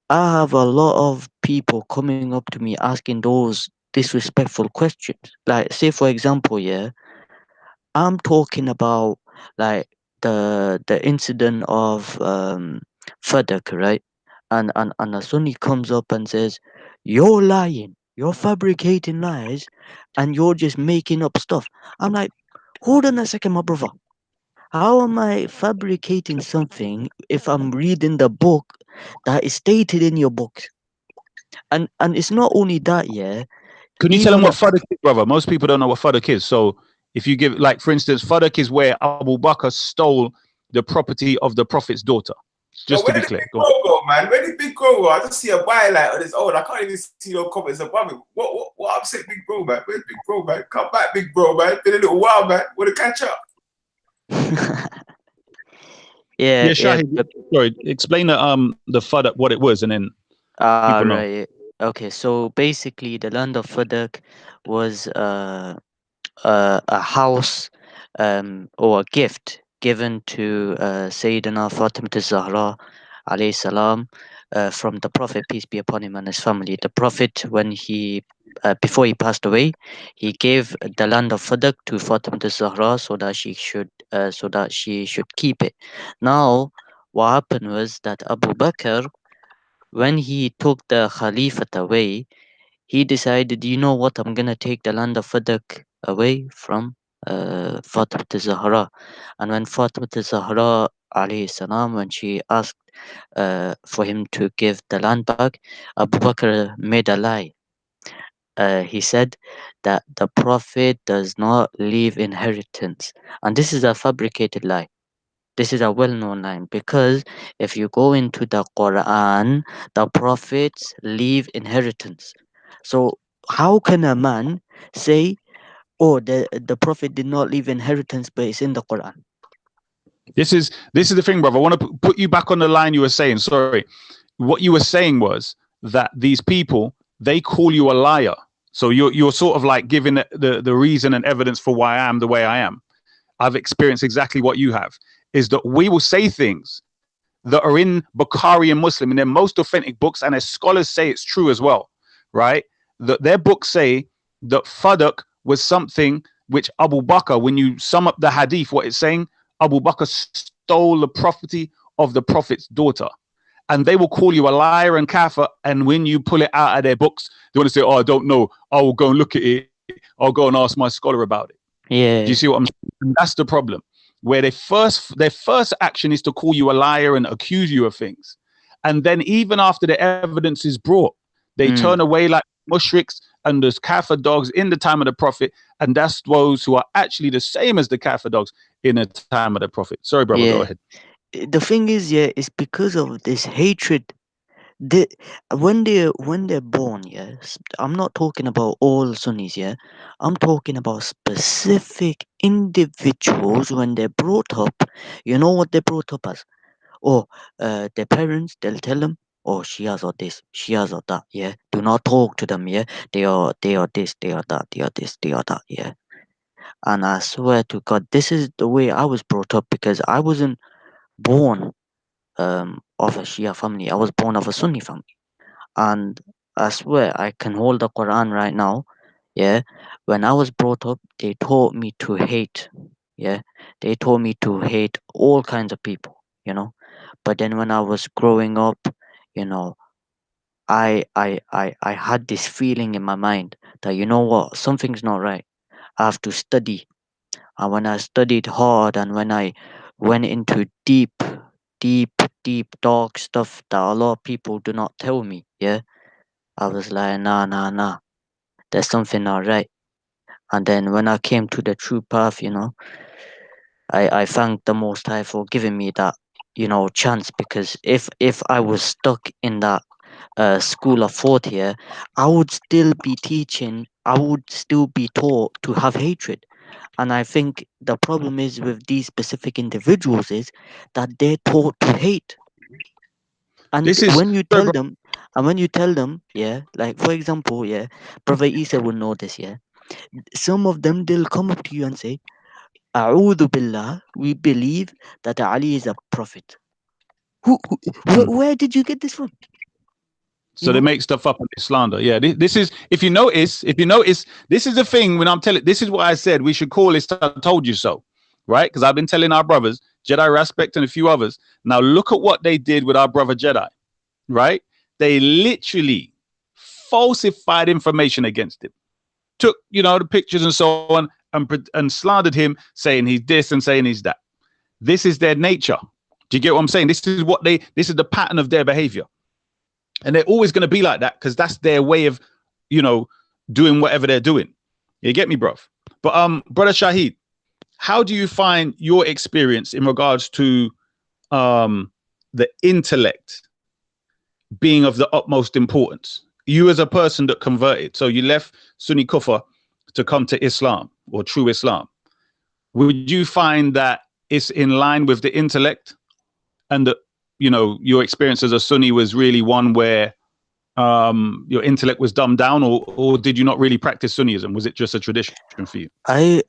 I have a lot of people coming up to me asking those disrespectful questions. Like, say for example, yeah, I'm talking about like the incident of Fadak, right? And a Sunni comes up and says, "You're lying. You're fabricating lies, and you're just making up stuff." I'm like, hold on a second, my brother. How am I fabricating something if I'm reading the book that is stated in your book? And it's not only that, yeah. Can you tell them Even what Fadak is, brother? Most people don't know what Fadak is. So if you give, like, for instance, Fadak is where Abu Bakr stole the property of the Prophet's daughter. Yo, Just to where be did the clear. big Go bro on. go, man? Where did big bro go? I just see a bylight on his own. I can't even see no comments above him. What upset big bro, man? Where's big bro, man? Come back, big bro, man. Been a little while, man. Want to catch up? yeah, Shahid, sorry, explain the Fadak, what it was, and then people know. right. Okay, so basically, the land of Fadak was a house or a gift given to Sayyidina Fatima Zahra alayhi salam from the Prophet, peace be upon him, and his family. The Prophet, when he before he passed away, he gave the land of Fadak to Fatima Zahra so that she should keep it. Now, what happened was that Abu Bakr, when he took the Khalifate away, he decided, you know what, I'm gonna take the land of Fadak away from Fatima Zahra. And when Fatima Zahra alayhi salam, when she asked for him to give the land back, Abu Bakr made a lie. He said that the Prophet does not leave inheritance. And this is a fabricated lie. This is a well-known line, because if you go into the Quran, the prophets leave inheritance. So how can a man say, "Oh, the prophet did not leave inheritance, but it's in the Quran"? This is the thing, brother. I want to put you back on the line you were saying. Sorry. What you were saying was that these people, they call you a liar. So you're sort of like giving the reason and evidence for why I am the way I am. I've experienced exactly what you have, is that we will say things that are in Bukhari and Muslim, in their most authentic books, and as scholars say it's true as well, right? That their books say that Fadak was something which Abu Bakr, when you sum up the hadith, what it's saying, Abu Bakr stole the property of the Prophet's daughter. And they will call you a liar and kafir, and when you pull it out of their books, they want to say, "Oh, I don't know. I will go and look at it. I'll go and ask my scholar about it." Yeah. Do you see what I'm saying? And that's the problem. Where their first action is to call you a liar and accuse you of things. And then even after the evidence is brought, they turn away like mushriks and those kafir dogs in the time of the Prophet. And that's those who are actually the same as the kafir dogs in the time of the Prophet. Sorry, brother, go ahead. The thing is, yeah, it's because of this hatred. When they're born, yeah, I'm not talking about all Sunnis, yeah. I'm talking about specific individuals when they're brought up. You know what they're brought up as? Or their parents, they'll tell them, oh, Shias are this, Shias are that, yeah. Do not talk to them, yeah. They are this, they are that, they are this, they are that, yeah. And I swear to God, this is the way I was brought up, because I wasn't born of a Shia family. I was born of a Sunni family. And I swear I can hold the Quran right now. Yeah. When I was brought up, they taught me to hate. Yeah. They taught me to hate all kinds of people, you know. But then when I was growing up, you know, I had this feeling in my mind that, you know what, something's not right. I have to study. And when I studied hard, and when I went into deep, deep, deep, dark stuff that a lot of people do not tell me, yeah, I was like, nah, there's something not right. And then when I came to the true path, you know, I thank the Most High for giving me that, you know, chance. Because if I was stuck in that school of thought here, I would still be teaching, I would still be taught to have hatred. And I think the problem is with these specific individuals is that they're taught to hate. And This is when you tell them, yeah, like for example, yeah, Brother Isa will know this, yeah. Some of them, they'll come up to you and say, A'udhu Billah, we believe that Ali is a prophet. Where did you get this from? So they make stuff up and they slander. Yeah, this is, if you notice, this is the thing. When I'm telling, this is what I said. We should call this "I told you so," right? Because I've been telling our brothers, Jedi Respect and a few others. Now look at what they did with our brother Jedi, right? They literally falsified information against him, took, you know, the pictures and so on, and slandered him, saying he's this and saying he's that. This is their nature. Do you get what I'm saying? This is the pattern of their behavior. And they're always going to be like that, because that's their way of, you know, doing whatever they're doing. You get me, bruv? But Brother Shahid, how do you find your experience in regards to the intellect being of the utmost importance? You as a person that converted, so you left Sunni Kufr to come to Islam, or true Islam. Would you find that it's in line with the intellect, and that, you know, your experience as a Sunni was really one where your intellect was dumbed down, or did you not really practice Sunnism? Was it just a tradition for you? I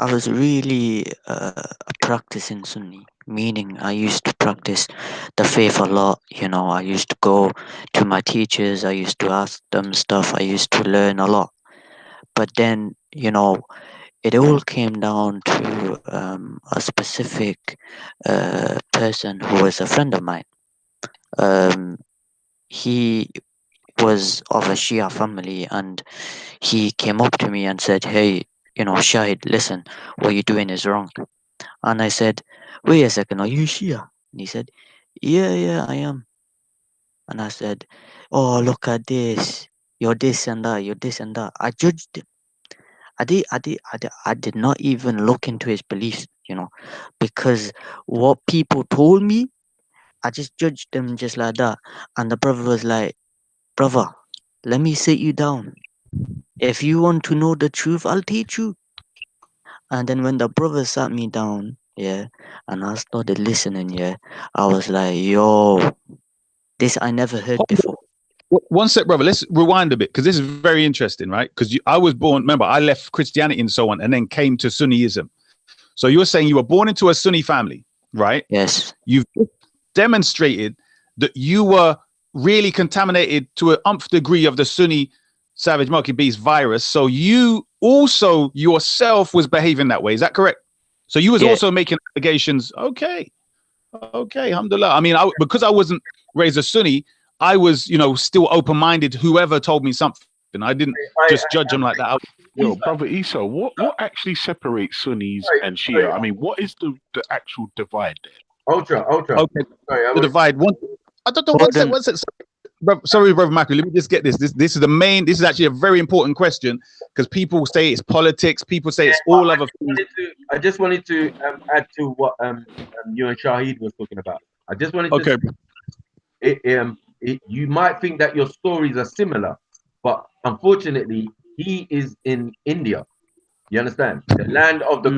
was really practicing Sunni, meaning I used to practice the faith a lot. You know, I used to go to my teachers, I used to ask them stuff, I used to learn a lot. But then, you know, it all came down to a specific person who was a friend of mine. He was of a Shia family, and he came up to me and said, "Hey, you know, Shahid, listen, what you're doing is wrong." And I said, "Wait a second, are you Shia?" And he said, Yeah, I am." And I said, "Oh, look at this. You're this and that, you're this and that." I judged him. I did not even look into his beliefs, you know, because what people told me, I just judged them just like that. And the brother was like, "Brother, let me sit you down. If you want to know the truth, I'll teach you." And then when the brother sat me down, yeah, and I started listening, yeah, I was like, yo, this I never heard before. One sec, brother. Let's rewind a bit, because this is very interesting, right? Because I was born, remember, I left Christianity and so on, and then came to Sunniism. So you're saying you were born into a Sunni family, right? Yes. You've demonstrated that you were really contaminated to an umph degree of the Sunni savage monkey beast virus. So you also yourself was behaving that way. Is that correct? So you was also making allegations. Okay, alhamdulillah. I mean, because I wasn't raised a Sunni, I was, you know, still open-minded. Whoever told me something, I didn't just judge them like that. Yo, brother Isa, what actually separates Sunnis and Shia? I mean, what is the actual divide there? Ultra. Okay, the divide. I don't know. What's it? Sorry, brother Michael. Let me just get this. This is the main. This is actually a very important question, because people say it's politics. People say it's all other things. I just wanted to add to what you and Shahid was talking about. I just wanted to say, you might think that your stories are similar, but unfortunately, he is in India. You understand? The land of the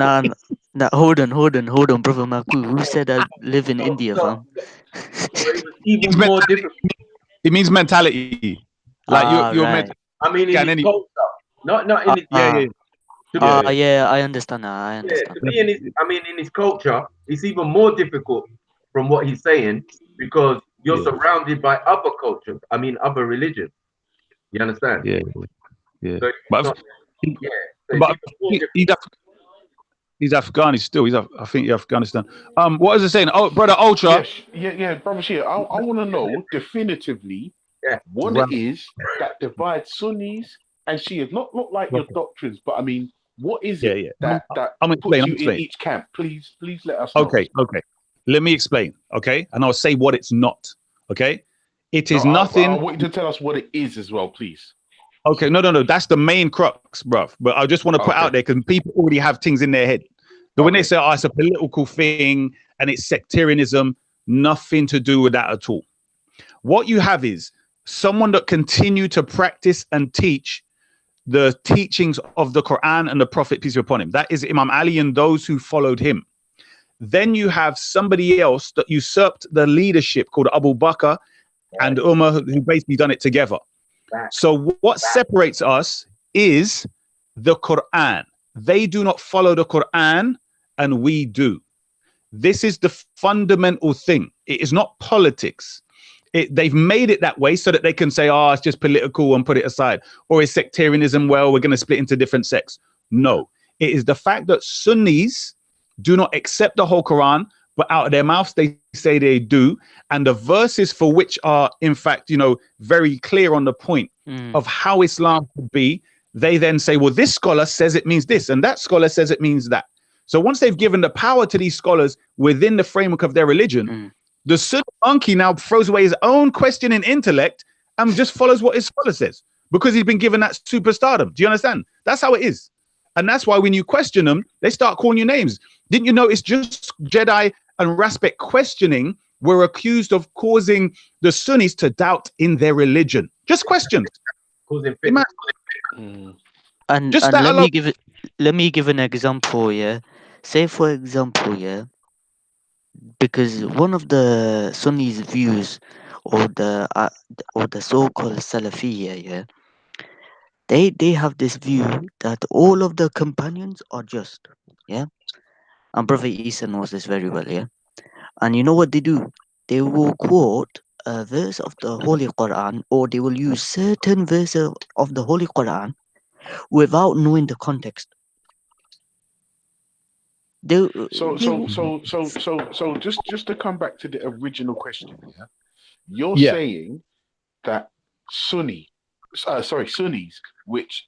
Now, hold on, brother Maku. Who said I live in India, fam? So it was even more difficult. It means mentality. Like you're Right. meant. I mean, in his culture, not in his. Yeah. Yeah, I understand that. I Yeah, understand. to me, in his culture, it's even more difficult from what he's saying because you're surrounded by other cultures. I mean, other religions. You understand? Yeah. So it's But not, yeah. So but it's even more difficult. he's Afghani still. I think he's Afghanistan. What was I saying? Oh, brother Ultra. Yeah, brother Shia. I want to know definitively what it is that divides Sunnis and Shias. Not like your doctrines, but I mean, what is it that I'm puts explain. you in each camp? Please let us know. Okay. Let me explain. Okay, and I'll say what it's not. Okay, it is nothing. I want you to tell us what it is as well, please. Okay, no. That's the main crux, bruv. But I just want to put out there because people already have things in their head. But when they say, it's a political thing and it's sectarianism, nothing to do with that at all. What you have is someone that continue to practice and teach the teachings of the Quran and the Prophet, peace be upon him. That is Imam Ali and those who followed him. Then you have somebody else that usurped the leadership called Abu Bakr and Umar, who basically done it together. So what separates us is the Quran. They do not follow the Quran and we do. This is the fundamental thing. It is not politics. They've made it that way so that they can say, it's just political and put it aside. Or is sectarianism, well, we're going to split into different sects. No, it is the fact that Sunnis do not accept the whole Quran, but out of their mouths, they say they do. And the verses for which are, in fact, very clear on the point of how Islam could be, they then say, well, this scholar says it means this, and that scholar says it means that. So once they've given the power to these scholars within the framework of their religion, the Sunni monkey now throws away his own questioning intellect and just follows what his scholar says because he's been given that superstardom. Do you understand? That's how it is. And that's why when you question them, they start calling you names. Didn't you notice just Jedi and Raspek questioning were accused of causing the Sunnis to doubt in their religion? Just questions. And just let me give an example. Yeah, say for example, because one of the Sunnis' views, or the so-called Salafiyya, they have this view that all of the companions are just, and Brother Isa knows this very well, and you know what they do? They will quote a verse of the Holy Quran, or they will use certain verses of the Holy Quran without knowing the context. So just to come back to the original question, you're saying that Sunnis, which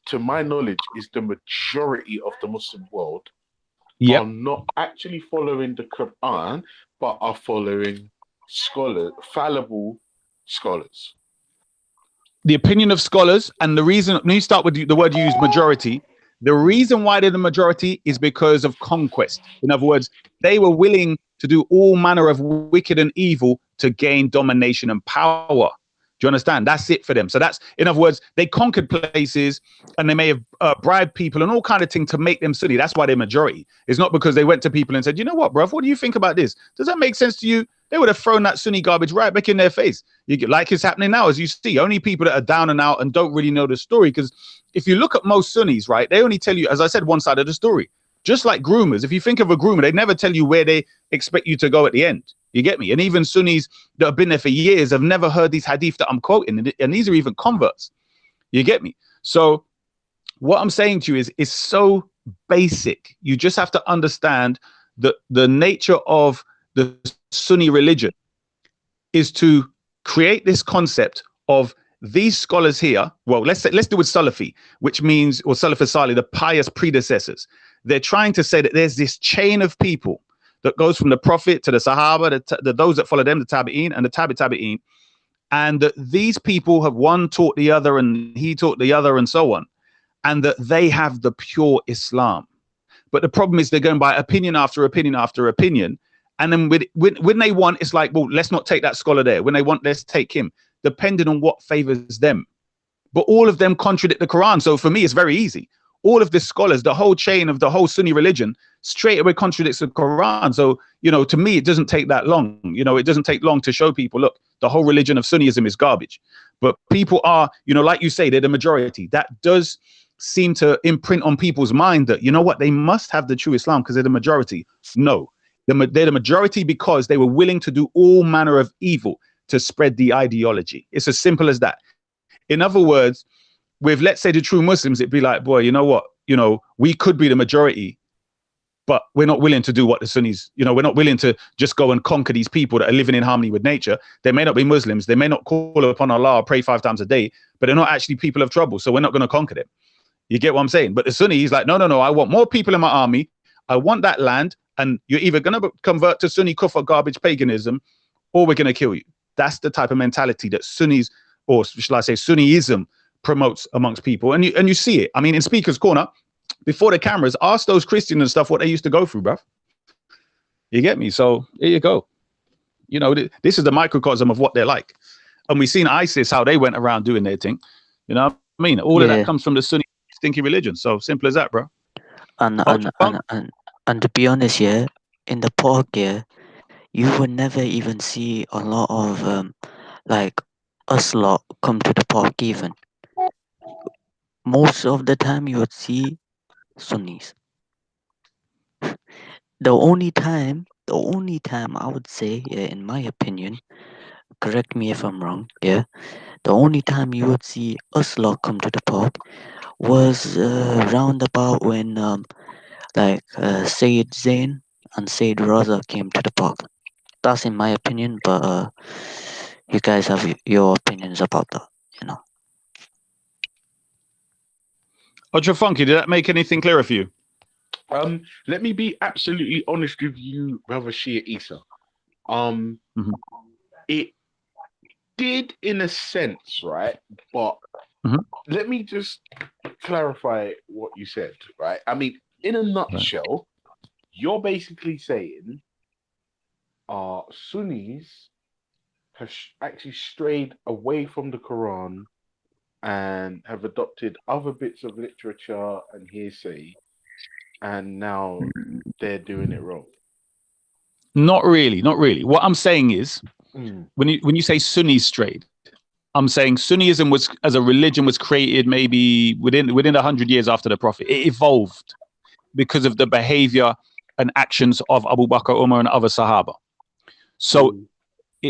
to my knowledge is the majority of the Muslim world, are not actually following the Quran, but are following fallible scholars. The opinion of scholars, and the reason, let me start with the word you use, majority. The reason why they're the majority is because of conquest. In other words, they were willing to do all manner of wicked and evil to gain domination and power. Do you understand? That's it for them. So that's, in other words, they conquered places and they may have bribed people and all kind of things to make them Sunni. That's why they're majority. It's not because they went to people and said, you know what, bruv, what do you think about this? Does that make sense to you? They would have thrown that Sunni garbage right back in their face. Like it's happening now, as you see. Only people that are down and out and don't really know the story. Because if you look at most Sunnis, right, they only tell you, as I said, one side of the story. Just like groomers. If you think of a groomer, they never tell you where they expect you to go at the end. You get me? And even Sunnis that have been there for years have never heard these hadith that I'm quoting. And these are even converts. You get me? So what I'm saying to you is it's so basic. You just have to understand that the nature of the Sunni religion is to create this concept of these scholars here. Well, let's do with Salafi, which means, or Salaf as-Salih, the pious predecessors. They're trying to say that there's this chain of people that goes from the Prophet to the Sahaba, those that follow them, the Tabi'een and the Tabi'een, and that these people have one taught the other and he taught the other and so on, and that they have the pure Islam. But the problem is they're going by opinion after opinion after opinion. And then when they want, it's like, well, let's not take that scholar there. When they want, let's take him, depending on what favors them. But all of them contradict the Quran. So for me, it's very easy. All of the scholars, the whole chain of the whole Sunni religion straight away contradicts the Quran. So, you know, to me, it doesn't take that long. You know, it doesn't take long to show people, look, the whole religion of Sunnism is garbage. But people are, you know, like you say, they're the majority. That does seem to imprint on people's mind that, you know what, they must have the true Islam because they're the majority. No, they're the majority because they were willing to do all manner of evil to spread the ideology. It's as simple as that. In other words, with, let's say, the true Muslims, it'd be like, boy, you know what, you know, we could be the majority, but we're not willing to do what the Sunnis, you know, we're not willing to just go and conquer these people that are living in harmony with nature. They may not be Muslims, they may not call upon Allah or pray 5 times a day, but they're not actually people of trouble, so we're not going to conquer them. You get what I'm saying? But the Sunni, he's like, no, I want more people in my army. I want that land, and you're either going to convert to Sunni kufr, garbage, paganism, or we're going to kill you. That's the type of mentality that Sunnis, or shall I say Sunniism, promotes amongst people. And you see it. I mean, in Speaker's Corner, before the cameras, ask those Christians and stuff what they used to go through, bruv. You get me? So there you go. You know, this is the microcosm of what they're like. And we've seen ISIS, how they went around doing their thing. You know what I mean? All of that comes from the Sunni stinky religion. So simple as that, bro. And to be honest, yeah, in the park, yeah, you would never even see a lot of like us lot come to the park even. Most of the time you would see Sunnis. The only time I would say, yeah, in my opinion, correct me if I'm wrong, yeah, the only time you would see us lot come to the park was round about when Sayyid Zain and Sayyid Raza came to the park. That's in my opinion, but you guys have your opinions about that, you know. Ultra Funky, did that make anything clearer for you? Let me be absolutely honest with you, brother Shia Isa. It did in a sense, right? But let me just clarify what you said, right? I mean, in a nutshell, you're basically saying Sunnis have actually strayed away from the Quran and have adopted other bits of literature and hearsay, and now they're doing it wrong. Not really. What I'm saying is, when you say Sunni strayed, I'm saying Sunnism was, as a religion, was created maybe within 100 years after the Prophet. It evolved because of the behavior and actions of Abu Bakr, Umar, and other Sahaba. So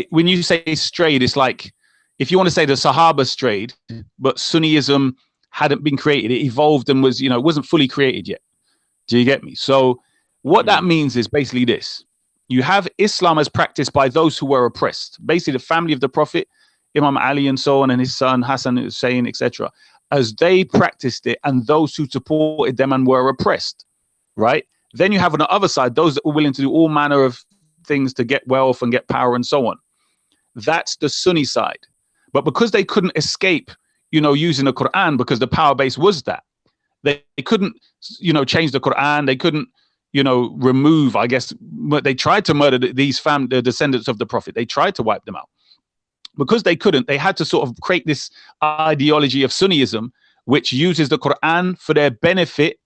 when you say strayed, it's like, if you want to say the Sahaba strayed, but Sunnism hadn't been created, it evolved and was, you know, it wasn't fully created yet. Do you get me? So what that means is basically this. You have Islam as practiced by those who were oppressed, basically the family of the Prophet, Imam Ali and so on, and his son Hassan, Hussein, etc., as they practiced it, and those who supported them and were oppressed, right? Then you have on the other side those that were willing to do all manner of things to get wealth and get power and so on. That's the Sunni side. But because they couldn't escape, you know, using the Quran, because the power base was that, they couldn't, you know, change the Quran. They couldn't, you know, remove, I guess, they tried to murder the descendants of the Prophet. They tried to wipe them out. Because they couldn't, they had to sort of create this ideology of Sunnism, which uses the Quran for their benefit,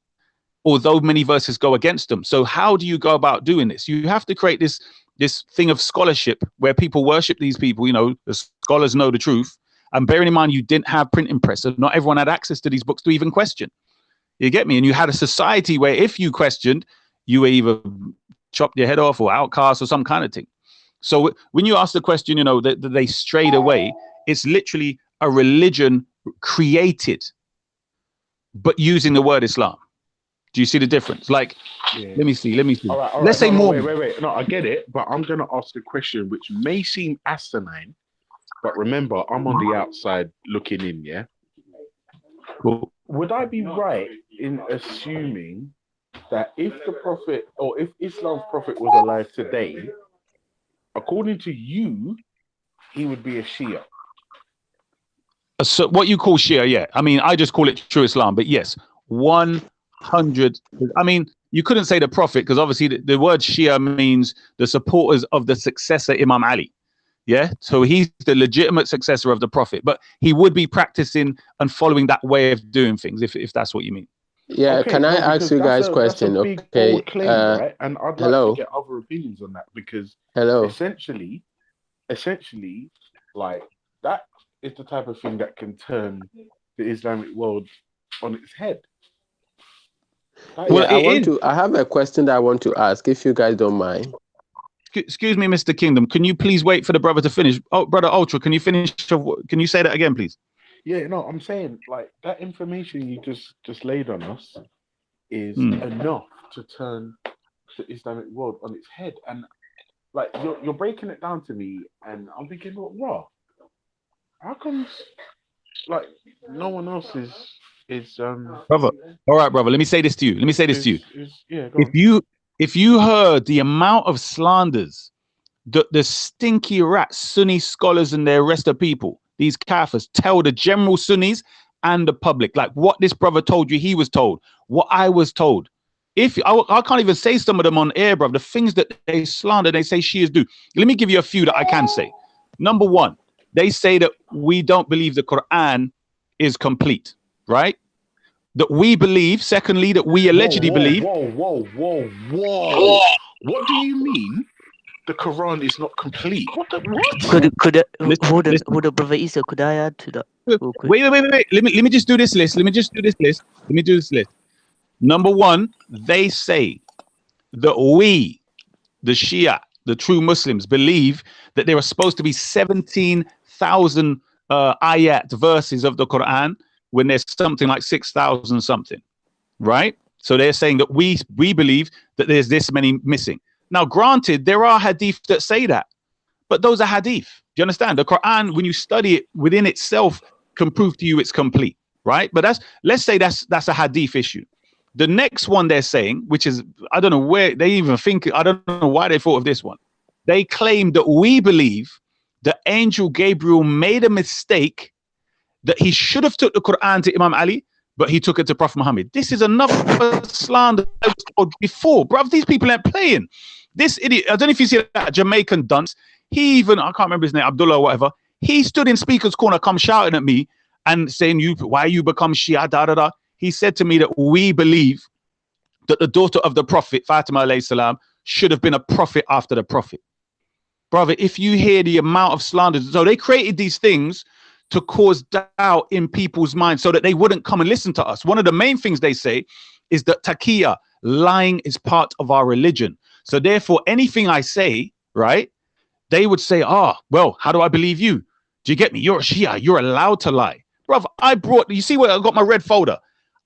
although many verses go against them. So how do you go about doing this? You have to create this thing of scholarship where people worship these people, you know, the scholars know the truth. And bearing in mind, you didn't have printing press, so not everyone had access to these books to even question. You get me? And you had a society where if you questioned, you were either chopped your head off or outcast or some kind of thing. So when you ask the question, you know, that they strayed away, it's literally a religion created, but using the word Islam. Do you see the difference? Like, let me see. All right, Let's say more. Wait. No, I get it, but I'm going to ask a question which may seem asinine, but remember, I'm on the outside looking in, yeah? Cool. Would I be right in assuming that if the Prophet, or if Islam's Prophet was alive today, according to you, he would be a Shia? So what you call Shia, yeah. I mean, I just call it true Islam, but yes, 100. I mean, you couldn't say the Prophet, because obviously the word Shia means the supporters of the successor Imam Ali. Yeah, so he's the legitimate successor of the Prophet, but he would be practicing and following that way of doing things, if that's what you mean. Yeah, Okay, can I no, ask because you guys a that's a question? big Okay, bold claim, right? And I'd like to hello, get other opinions on that because hello. essentially, like that is the type of thing that can turn the Islamic world on its head. That Well, is- I have a question that I want to ask, if you guys don't mind. Excuse me, Mr. Kingdom. Can you please wait for the brother to finish? Oh, brother Ultra, can you finish? Can you say that again, please? Yeah, no, I'm saying like that information you just laid on us is enough to turn the Islamic world on its head. And like you're breaking it down to me, and I'm thinking, well, raw. How comes like no one else is Brother. All right, brother. Let me say this to you. Yeah, go on. If you heard the amount of slanders the stinky rat Sunni scholars and the rest of people, these kafirs, tell the general Sunnis and the public, like what this brother told you, he was told, what I was told. If I can't even say some of them on air, bro, the things that they slander, they say Shias do. Let me give you a few that I can say. Number one, they say that we don't believe the Quran is complete, right? That we believe, secondly, that we allegedly believe. Whoa. What do you mean? The Quran is not complete. What? Hold on, brother Isa, could I add to that? Real quick? Wait. Let me just do this list. Number one, they say that we, the Shia, the true Muslims, believe that there are supposed to be 17,000 ayat verses of the Quran when there's something like 6,000 something, right? So they're saying that we believe that there's this many missing. Now, granted, there are hadith that say that, but those are hadith. Do you understand? The Quran, when you study it within itself, can prove to you it's complete, right? But let's say that's a hadith issue. The next one they're saying, which is, I don't know where they even think, I don't know why they thought of this one. They claim that we believe the angel Gabriel made a mistake, that he should have took the Quran to Imam Ali, but he took it to Prophet Muhammad. This is another slander I was told before. Bruv, these people ain't playing. This idiot, I don't know if you see that Jamaican dunce. He even, I can't remember his name, Abdullah or whatever. He stood in Speaker's Corner, come shouting at me and saying, why you become Shia, da da da. He said to me that we believe that the daughter of the Prophet, Fatima alayhi salam, should have been a prophet after the Prophet. Brother, if you hear the amount of slander, so they created these things to cause doubt in people's minds so that they wouldn't come and listen to us. One of the main things they say is that taqiyya, lying, is part of our religion. So therefore, anything I say, right, they would say, well, how do I believe you? Do you get me? You're a Shia. You're allowed to lie. Brother, you see where I got my red folder?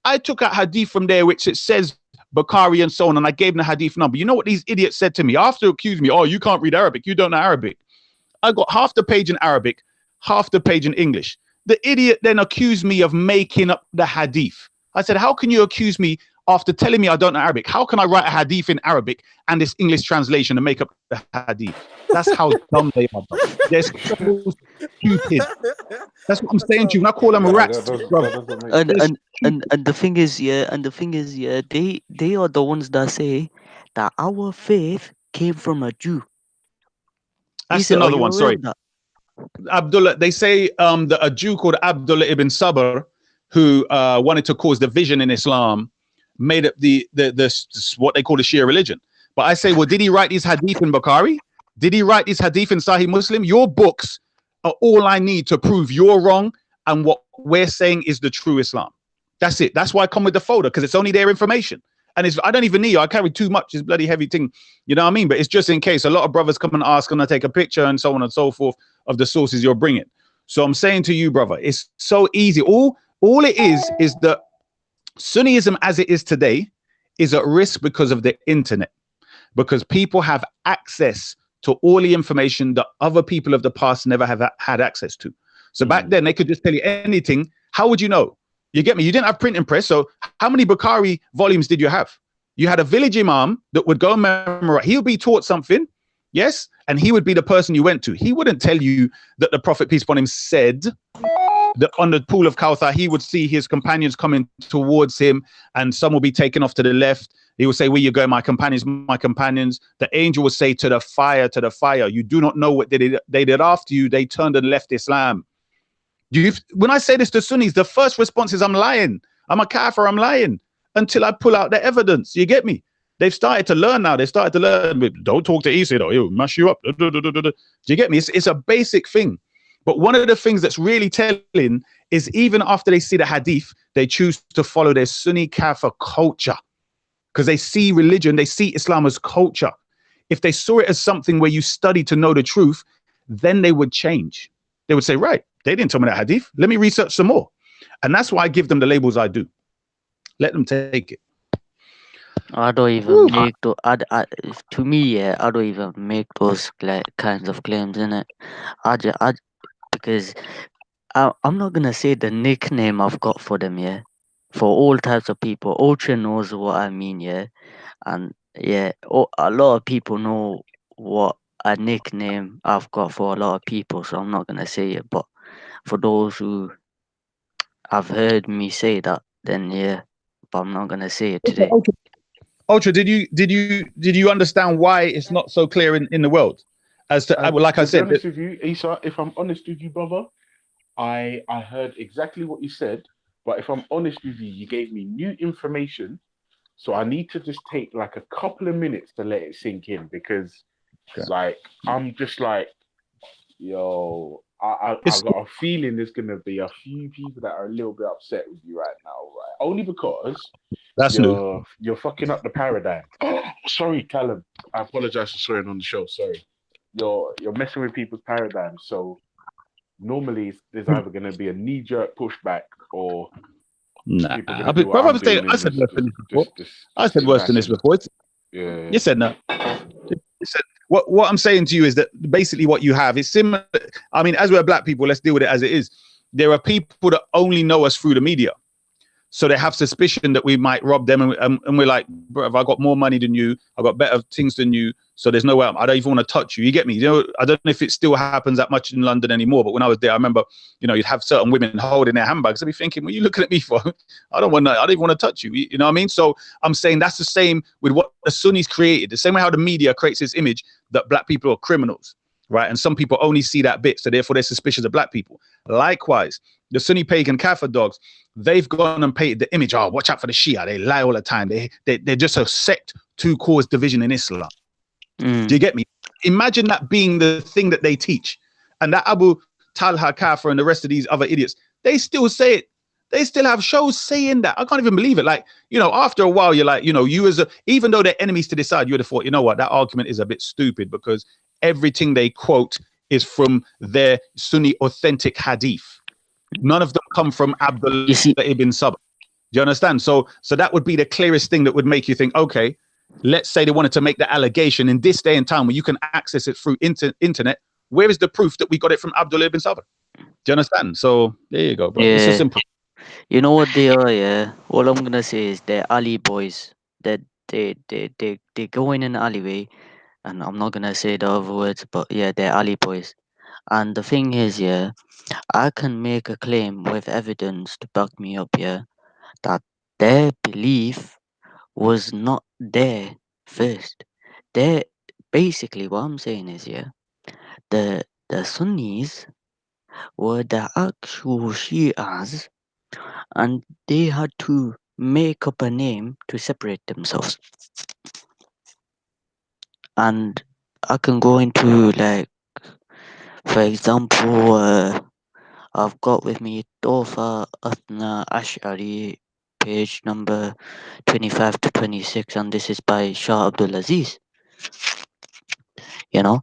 I took out hadith from there, which it says Bukhari and so on, and I gave them the hadith number. You know what these idiots said to me? After accusing me, you can't read Arabic. You don't know Arabic. I got half the page in Arabic, half the page in English. The idiot then accused me of making up the hadith. I said, how can you accuse me after telling me I don't know Arabic? How can I write a hadith in Arabic and this English translation and make up the hadith? That's how dumb they are. They're so stupid. That's what I'm saying to you. I call them rats. And the thing is, they are the ones that say that our faith came from a Jew. That's another one. Sorry. Abdullah, they say that a Jew called Abdullah ibn Sabr, who wanted to cause division in Islam, made up the what they call the Shia religion. But I say, well, did he write these hadith in Bukhari? Did he write these hadith in Sahih Muslim? Your books are all I need to prove you're wrong and what we're saying is the true Islam. That's it. That's why I come with the folder, because it's only their information. And I don't even need I carry too much. It's bloody heavy thing. You know what I mean? But it's just in case. A lot of brothers come and ask, and I take a picture and so on and so forth of the sources you're bringing. So I'm saying to you, brother, it's so easy. All it is that Sunniism as it is today is at risk because of the internet, because people have access to all the information that other people of the past never have had access to. So back then they could just tell you anything. How would you know? You get me? You didn't have printing press. So how many Bukhari volumes did you have? You had a village imam that would go and memorize. He'll be taught something. Yes. And he would be the person you went to. He wouldn't tell you that the Prophet, peace upon him, said that on the pool of Kawthar, he would see his companions coming towards him and some will be taken off to the left. He will say, where you go, my companions, my companions. The angel will say to the fire, you do not know what they did after you. They turned and left Islam. When I say this to Sunnis, the first response is, I'm lying. I'm a kafir, I'm lying. until I pull out the evidence. You get me? They've started to learn now. They started to learn. Don't talk to Isa, though. He'll mash you up. Do you get me? It's a basic thing. But one of the things that's really telling is even after they see the hadith, they choose to follow their Sunni Kafir culture because they see religion, they see Islam as culture. If they saw it as something where you study to know the truth, then they would change. They would say, right, they didn't tell me that hadith. Let me research some more. And that's why I give them the labels I do. Let them take it. I don't even make to me, yeah, I don't even make those kinds of claims, innit? Because I'm not gonna say the nickname I've got for them, yeah. For all types of people, Ultra knows what I mean, yeah, and yeah, a lot of people know what a nickname I've got for a lot of people, so I'm not gonna say it. But for those who have heard me say that, then yeah, but I'm not gonna say it today. Ultra, did you understand why it's not so clear in the world? As to like I said, be honest with you, Isa, if I'm honest with you, brother, I heard exactly what you said, but if I'm honest with you, you gave me new information, so I need to just take like a couple of minutes to let it sink in because, like, I'm just like, yo, I got a feeling there's gonna be a few people that are a little bit upset with you right now, right? Only because you're fucking up the paradigm. Oh, sorry, Kalam. I apologize for swearing on the show. Sorry. You're messing with people's paradigms. So normally there's either gonna be a knee-jerk pushback or people gonna do what I'm doing. I said worse than this before. I said worse than this before. Yeah. You said no. You said, what I'm saying to you is that basically what you have is similar. I mean, as we're black people, let's deal with it as it is. There are people that only know us through the media. So they have suspicion that we might rob them. And we're like, bro, if I got more money than you, I got better things than you. So there's no way I don't even want to touch you. You get me? You know, I don't know if it still happens that much in London anymore. But when I was there, I remember, you know, you'd have certain women holding their handbags. I'd be thinking, what are you looking at me for? I don't even want to touch you. You know what I mean? So I'm saying that's the same with what the Sunnis created. The same way how the media creates this image that black people are criminals. Right. And some people only see that bit. So therefore, they're suspicious of black people. Likewise, the Sunni pagan Kafir dogs, they've gone and painted the image. Oh, watch out for the Shia. They lie all the time. They're just a sect to cause division in Islam. Do you get me? Imagine that being the thing that they teach. And that Abu Talha Kafir and the rest of these other idiots, they still say it. They still have shows saying that. I can't even believe it. Like, you know, after a while, you're like, you know, even though they're enemies to the side, you would have thought, you know what, that argument is a bit stupid because everything they quote is from their Sunni authentic hadith. None of them come from Abdullah ibn Sabah. Do you understand? So that would be the clearest thing that would make you think, okay, let's say they wanted to make the allegation in this day and time where you can access it through internet. Where is the proof that we got it from Abdullah ibn Sabah? Do you understand? So there you go, bro. Yeah. It's so simple. You know what they are, yeah? All I'm gonna say is they're alley boys. That they go in an alleyway, and I'm not gonna say the other words, but yeah, they're alley boys. And the thing is, yeah, I can make a claim with evidence to back me up, yeah, that their belief was not there first. They basically what I'm saying is, yeah, the Sunnis were the actual Shias, and they had to make up a name to separate themselves. And I can go into, like, for example, I've got with me Tofa Athna Ash'ari, page number 25 to 26, and this is by Shah Abdul Aziz. You know,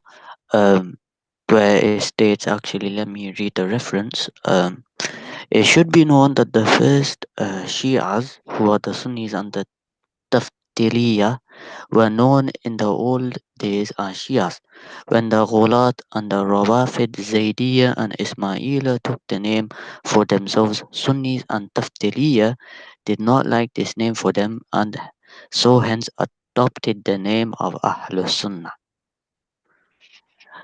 where it states, actually, let me read the reference. It should be known that the first Shias, who are the Sunnis and the Taftiliyah, were known in the old days as Shias. When the Ghulat and the Rawafid, Zaydiyah and Ismaila took the name for themselves, Sunnis and Taftiliyah did not like this name for them, and so hence adopted the name of Ahlus Sunnah.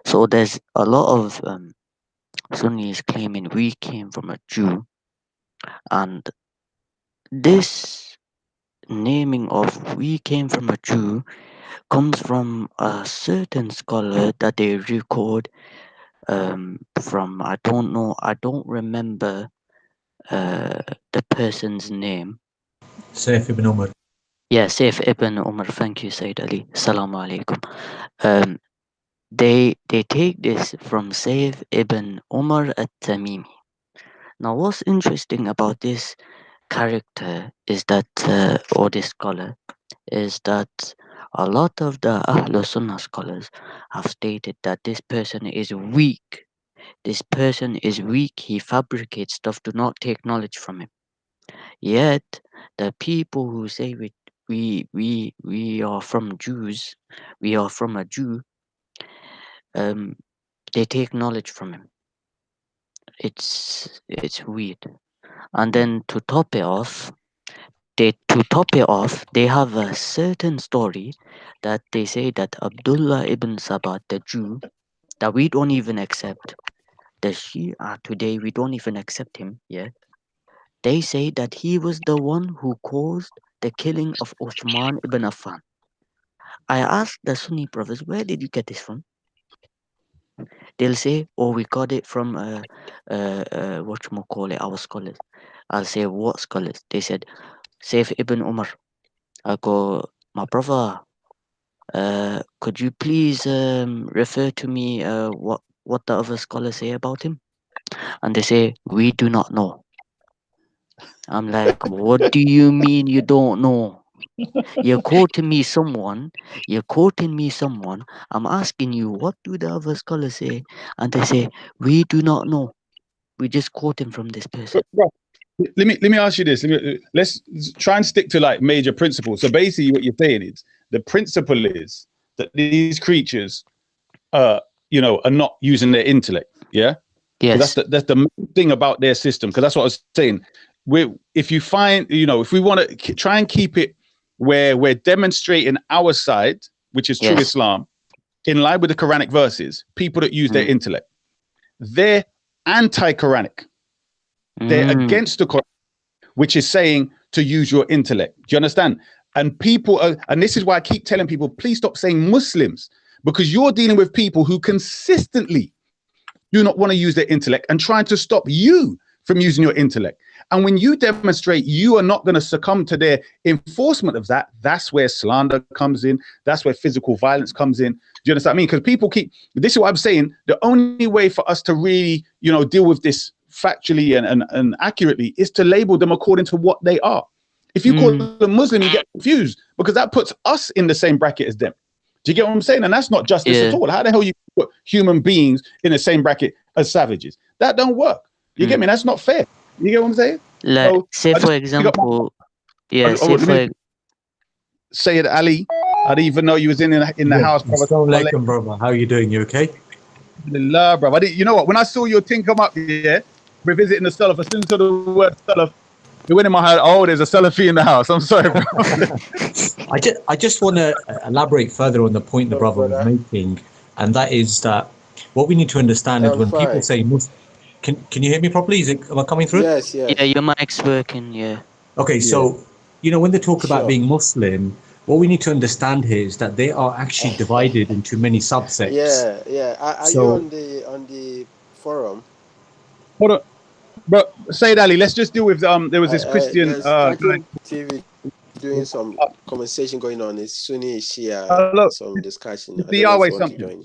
So there's a lot of Sunnis claiming we came from a Jew, and this naming of we came from a Jew comes from a certain scholar that they record from, I don't remember the person's name, Saif ibn Umar. Yeah, Saif ibn Umar. Thank you, Sayyid Ali. Assalamu alaikum. They take this from Saif ibn Umar at-Tamimi. Now, what's interesting about this character is that, or this scholar, is that a lot of the Ahlul Sunnah scholars have stated that this person is weak. This person is weak. He fabricates stuff. Do not take knowledge from him. Yet, the people who say we are from Jews, we are from a Jew, they take knowledge from him. It's weird. And then to top it off, they have a certain story that they say that Abdullah ibn Sabat, the Jew, that we don't even accept, the Shia today, we don't even accept him, yeah. They say that he was the one who caused the killing of Uthman ibn Affan. I asked the Sunni brothers, where did you get this from? They'll say, oh, we got it from whatchamacallit, our scholars. I'll say, what scholars? They said, Saif ibn Umar. I go, my brother, could you please refer to me what the other scholars say about him? And they say, we do not know. I'm like, what do you mean you don't know? You're quoting me someone. I'm asking you, what do the other scholars say? And they say, we do not know. We just quote him from this person. Bro, let me ask you this. Let's try and stick to like major principles. So basically, what you're saying is the principle is that these creatures, are not using their intellect. Yeah. Yes. That's the main thing about their system. Because that's what I was saying. If you find, if we want to try and keep it where we're demonstrating our side, which is true Islam, in line with the Quranic verses, people that use their intellect, they're anti-Quranic. They're against the Quran, which is saying to use your intellect. Do you understand? And people are, and this is why I keep telling people, please stop saying Muslims, because you're dealing with people who consistently do not want to use their intellect and trying to stop you from using your intellect. And when you demonstrate you are not going to succumb to their enforcement of that, that's where slander comes in. That's where physical violence comes in. Do you understand what I mean? Because people this is what I'm saying. The only way for us to really, deal with this factually and accurately is to label them according to what they are. If you call them Muslim, you get confused because that puts us in the same bracket as them. Do you get what I'm saying? And that's not justice at all. How the hell you put human beings in the same bracket as savages? That don't work. You get me? That's not fair. You get what I'm saying? Like, so say for example, Sayyid Ali, I didn't even know you was in the house, brother. Assalamu alaikum, brother. How are you doing? You okay? Alhamdulillah, bro. You know what? When I saw your thing come up, revisiting the Salaf, as soon as I saw the word Salaf, it went in my head, oh, there's a Salafi in the house. I'm sorry, bro. I just want to elaborate further on the point the brother was making, and that is that what we need to understand is when people say Muslim. Can you hear me properly? Am I coming through? Yes. Yeah, your mic's working, Okay, so, when they talk about being Muslim, what we need to understand here is that they are actually divided into many subsects. Yeah. Are you on the forum? Hold on. But Sayyid Ali, let's just deal with, there was this Christian... TV doing some conversation going on. It's Sunni, Shia, some discussion. The Yahweh something.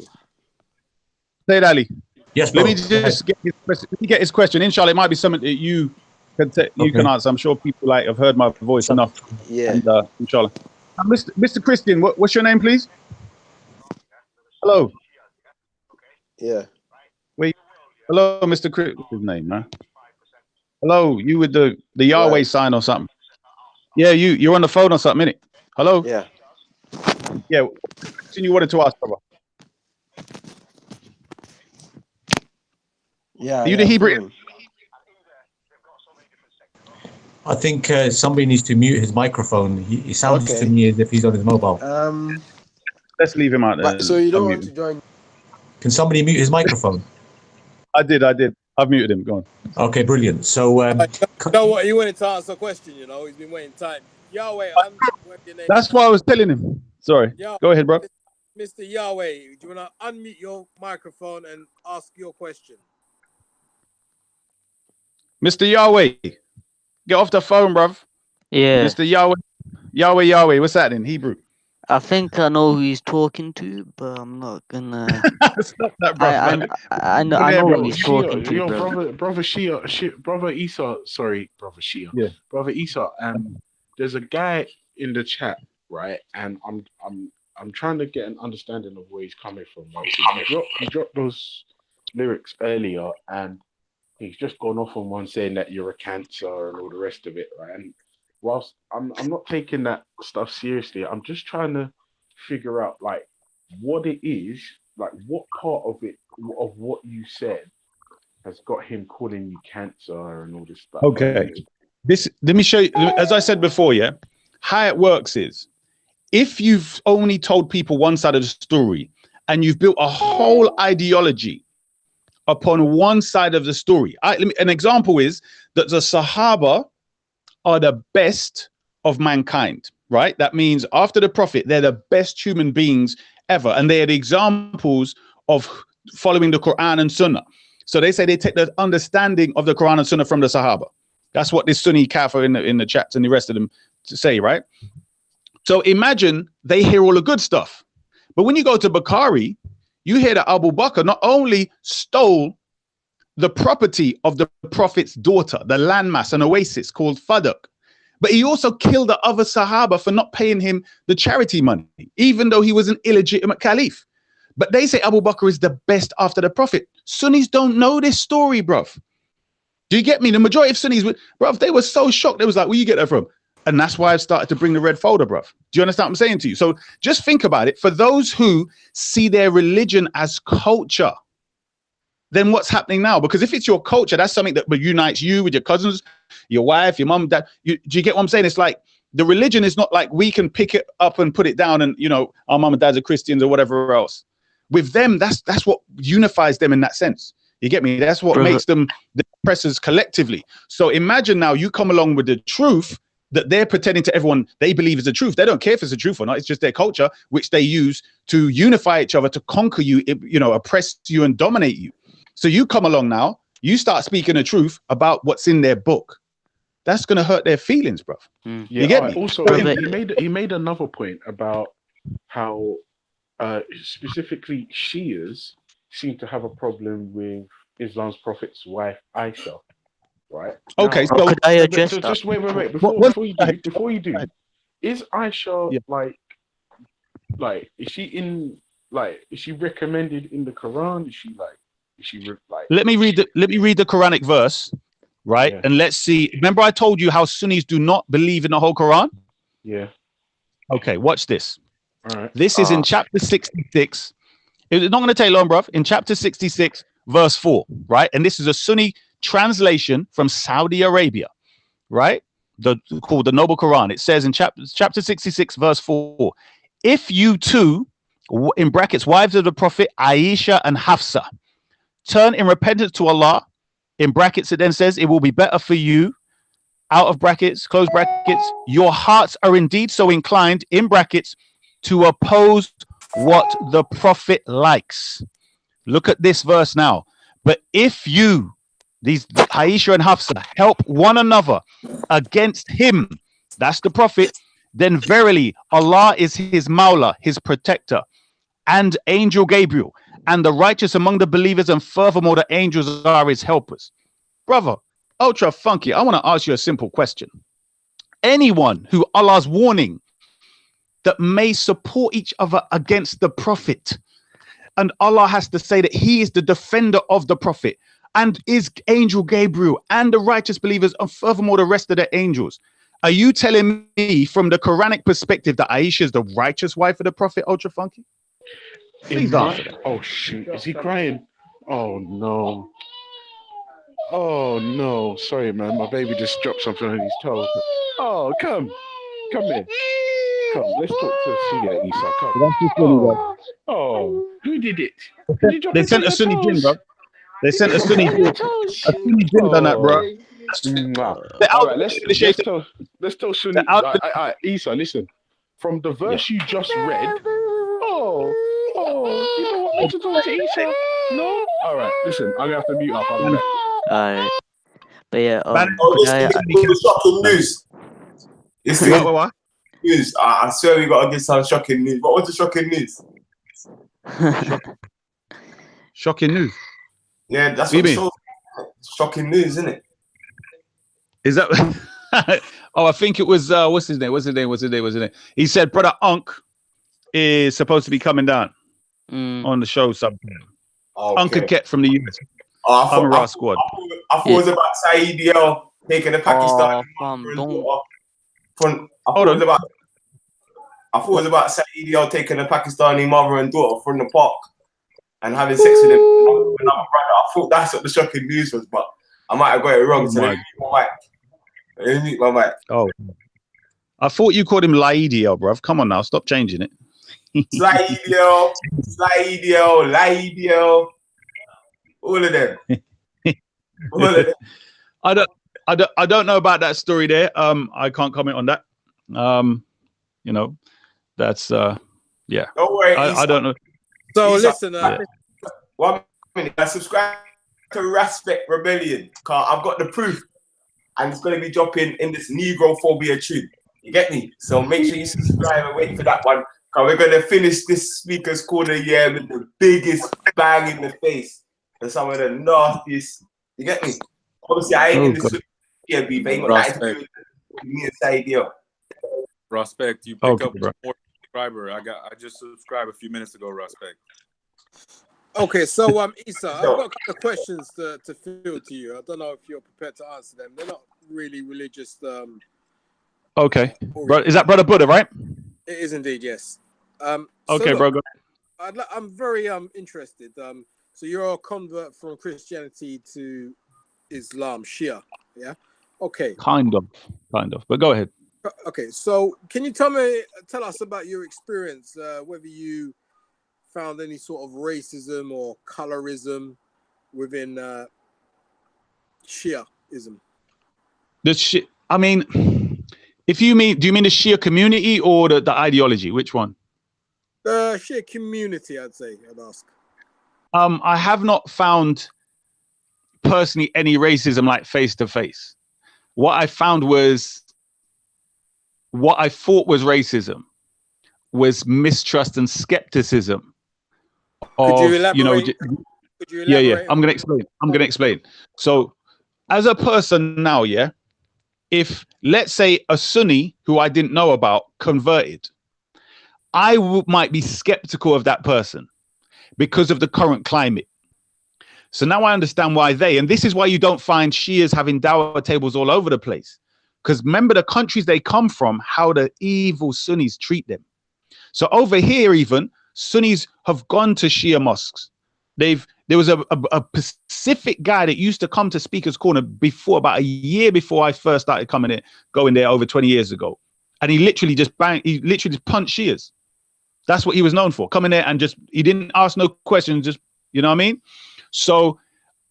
Sayyid Ali. Yes, bro. Let me just get his question. Inshallah, it might be something that you can answer. I'm sure people have heard my voice enough. Yeah. And, inshallah. Mr. Christian, what's your name, please? Hello. Yeah. Wait. Hello, Mr. Christian. What's his name, man? Hello, you with the Yahweh sign or something? Yeah, you're on the phone or something, innit? Hello. Yeah. Yeah. What question you wanted to ask, brother? Yeah. Are you the Hebrew? I think somebody needs to mute his microphone. He sounds to me as if he's on his mobile. Let's leave him out there. So you don't want to join? Can somebody mute his microphone? I did. I've muted him. Go on. Okay, brilliant. So, you know what? He wanted to answer a question. He's been waiting time. Yahweh, that's why I was telling him. Sorry. Go ahead, bro. Mr. Yahweh, do you want to unmute your microphone and ask your question? Mr. Yahweh, get off the phone, bruv. Yeah. Mr. Yahweh, what's that in Hebrew? I think I know who he's talking to, but I'm not gonna. Stop that, bro. I know who he's talking to, bro. brother Shia, brother Esau. Sorry, brother Shia. Yeah. Brother Esau. There's a guy in the chat, right? And I'm trying to get an understanding of where he's coming from. Right? He dropped those lyrics earlier, and he's just gone off on one saying that you're a cancer and all the rest of it, right? And whilst I'm not taking that stuff seriously, I'm just trying to figure out like what it is, like what part of it of what you said has got him calling you cancer and all this stuff. Okay. Let me show you, as I said before, yeah, how it works is if you've only told people one side of the story and you've built a whole ideology upon one side of the story. An example is that the Sahaba are the best of mankind, right? That means after the Prophet, they're the best human beings ever. And they are the examples of following the Quran and Sunnah. So they say they take the understanding of the Quran and Sunnah from the Sahaba. That's what this Sunni Kafir in the chats and the rest of them to say, right? So imagine they hear all the good stuff. But when you go to Bukhari, you hear that Abu Bakr not only stole the property of the Prophet's daughter, the landmass, an oasis called Fadak, but he also killed the other Sahaba for not paying him the charity money, even though he was an illegitimate caliph. But they say Abu Bakr is the best after the Prophet. Sunnis don't know this story, bruv. Do you get me? The majority of Sunnis, bruv, they were so shocked. They was like, where you get that from? And that's why I've started to bring the red folder, bruv. Do you understand what I'm saying to you? So just think about it. For those who see their religion as culture, then what's happening now? Because if it's your culture, that's something that unites you with your cousins, your wife, your mom, dad. Do you get what I'm saying? It's like the religion is not like we can pick it up and put it down and, you know, our mom and dads are Christians or whatever else. With them, that's what unifies them in that sense. You get me? That's what makes them the oppressors collectively. So imagine now you come along with the truth that they're pretending to everyone they believe is the truth. They don't care if it's the truth or not. It's just their culture, which they use to unify each other, to conquer you, you know, oppress you and dominate you. So you come along now, you start speaking the truth about what's in their book. That's going to hurt their feelings, bro. Yeah, you get me? Also, he made another point about how specifically Shias seem to have a problem with Islam's prophet's wife, Aisha. Right. Okay. Now, So could I address that? Just wait. Before you do, is Aisha like is she recommended in the Quran? Let me read the Quranic verse, right? Yeah. And let's see. Remember, I told you how Sunnis do not believe in the whole Quran. Yeah. Okay. Watch this. All right. This is in chapter 66. It's not going to take long, bruv. In chapter 66, verse 4, right? And this is a Sunni translation from Saudi Arabia, right? Called the Noble Quran. It says in chapter 66, verse 4, if you two, in brackets, wives of the Prophet Aisha and Hafsa, turn in repentance to Allah, in brackets, it then says it will be better for you, out of brackets, close brackets, your hearts are indeed so inclined, in brackets, to oppose what the Prophet likes. Look at this verse now. But if you, these Aisha and Hafsa, help one another against him, that's the Prophet, then verily Allah is his Mawla, his protector, and angel Gabriel, and the righteous among the believers, and furthermore the angels are his helpers. Brother, Ultra Funky, I want to ask you a simple question. Anyone who Allah's warning that may support each other against the Prophet, and Allah has to say that he is the defender of the Prophet, and is angel Gabriel and the righteous believers, and furthermore the rest of the angels. Are you telling me from the Quranic perspective that Aisha is the righteous wife of the Prophet, Ultra Funky? Please answer that. Oh shoot, is he crying? Oh no. Oh no, sorry man, my baby just dropped something on his toe. Oh, come here. Come, let's talk to Shia, Isa. Come. Oh, who did it? They sent a Sunni jinn, bro. They sent a Sunni jinn. A Sunni jinn done that, bro. All right, let's tell Sunni. Isa, listen. From the verse you just read. Oh, you don't want me to talk to Isa? No. All right, listen. I'm gonna have to mute up. Alright. But yeah, shocking news. This What? news. I swear we gotta get some shocking news. What was the shocking news? Shocking news. Yeah, that's What what do you the mean? show's shocking news, isn't it? Is that? Oh, I think it was. What's his name? He said, "Brother Unk is supposed to be coming down on the show sometime." Okay. Uncle Ket from the US. I Amara squad. thought it was about Saidi taking the Pakistan. Fam, I don't. thought it was about Saidi taking the Pakistani mother and daughter from the park and having sex with him. I thought that's what the shocking news was, but I might have got it wrong. So let me mute my mic. Oh, I thought you called him Laidio, bruv. Come on now, stop changing it. Slidio, all of them. All of them. I don't know about that story there. I can't comment on that. You know, that's yeah. Don't worry. I don't know. So listen, 1 minute. I subscribe to Respect Rebellion because I've got the proof, and it's going to be dropping in this Negrophobia tune. You get me? So make sure you subscribe and wait for that one. Because we're going to finish this Speaker's Corner year with the biggest bang in the face and some of the nastiest. You get me? Obviously, I ain't in this beef. I ain't got nothing to do with me and Saidio. Respect, you pick up more subscriber. I just subscribed a few minutes ago. Respect. Okay, so Issa, I've got a couple of questions to field to you. I don't know if you're prepared to answer them. They're not really religious. Okay, is that Brother Buddha, right? It is indeed, yes. Okay, bro. Go. I'm very interested. So you're a convert from Christianity to Islam, Shia, yeah? Okay. Kind of. But go ahead. Okay, so can you tell us about your experience, whether you found any sort of racism or colorism within Shiaism? I mean, do you mean the Shia community or the ideology? Which one? The Shia community, I'd ask. I have not found personally any racism like face to face. What I found was what I thought was racism was mistrust and skepticism. Could you elaborate? Yeah. I'm gonna explain. So, as a person now, yeah, if let's say a Sunni who I didn't know about converted, I might be skeptical of that person because of the current climate. So now I understand why and this is why you don't find Shias having dawah tables all over the place. Because remember the countries they come from, how the evil Sunnis treat them. So over here, even Sunnis have gone to Shia mosques. There was a Pacific guy that used to come to Speaker's Corner about a year before I first started going there over 20 years ago. And he literally just punched Shias. That's what he was known for. Coming there and he didn't ask no questions, just, you know what I mean? So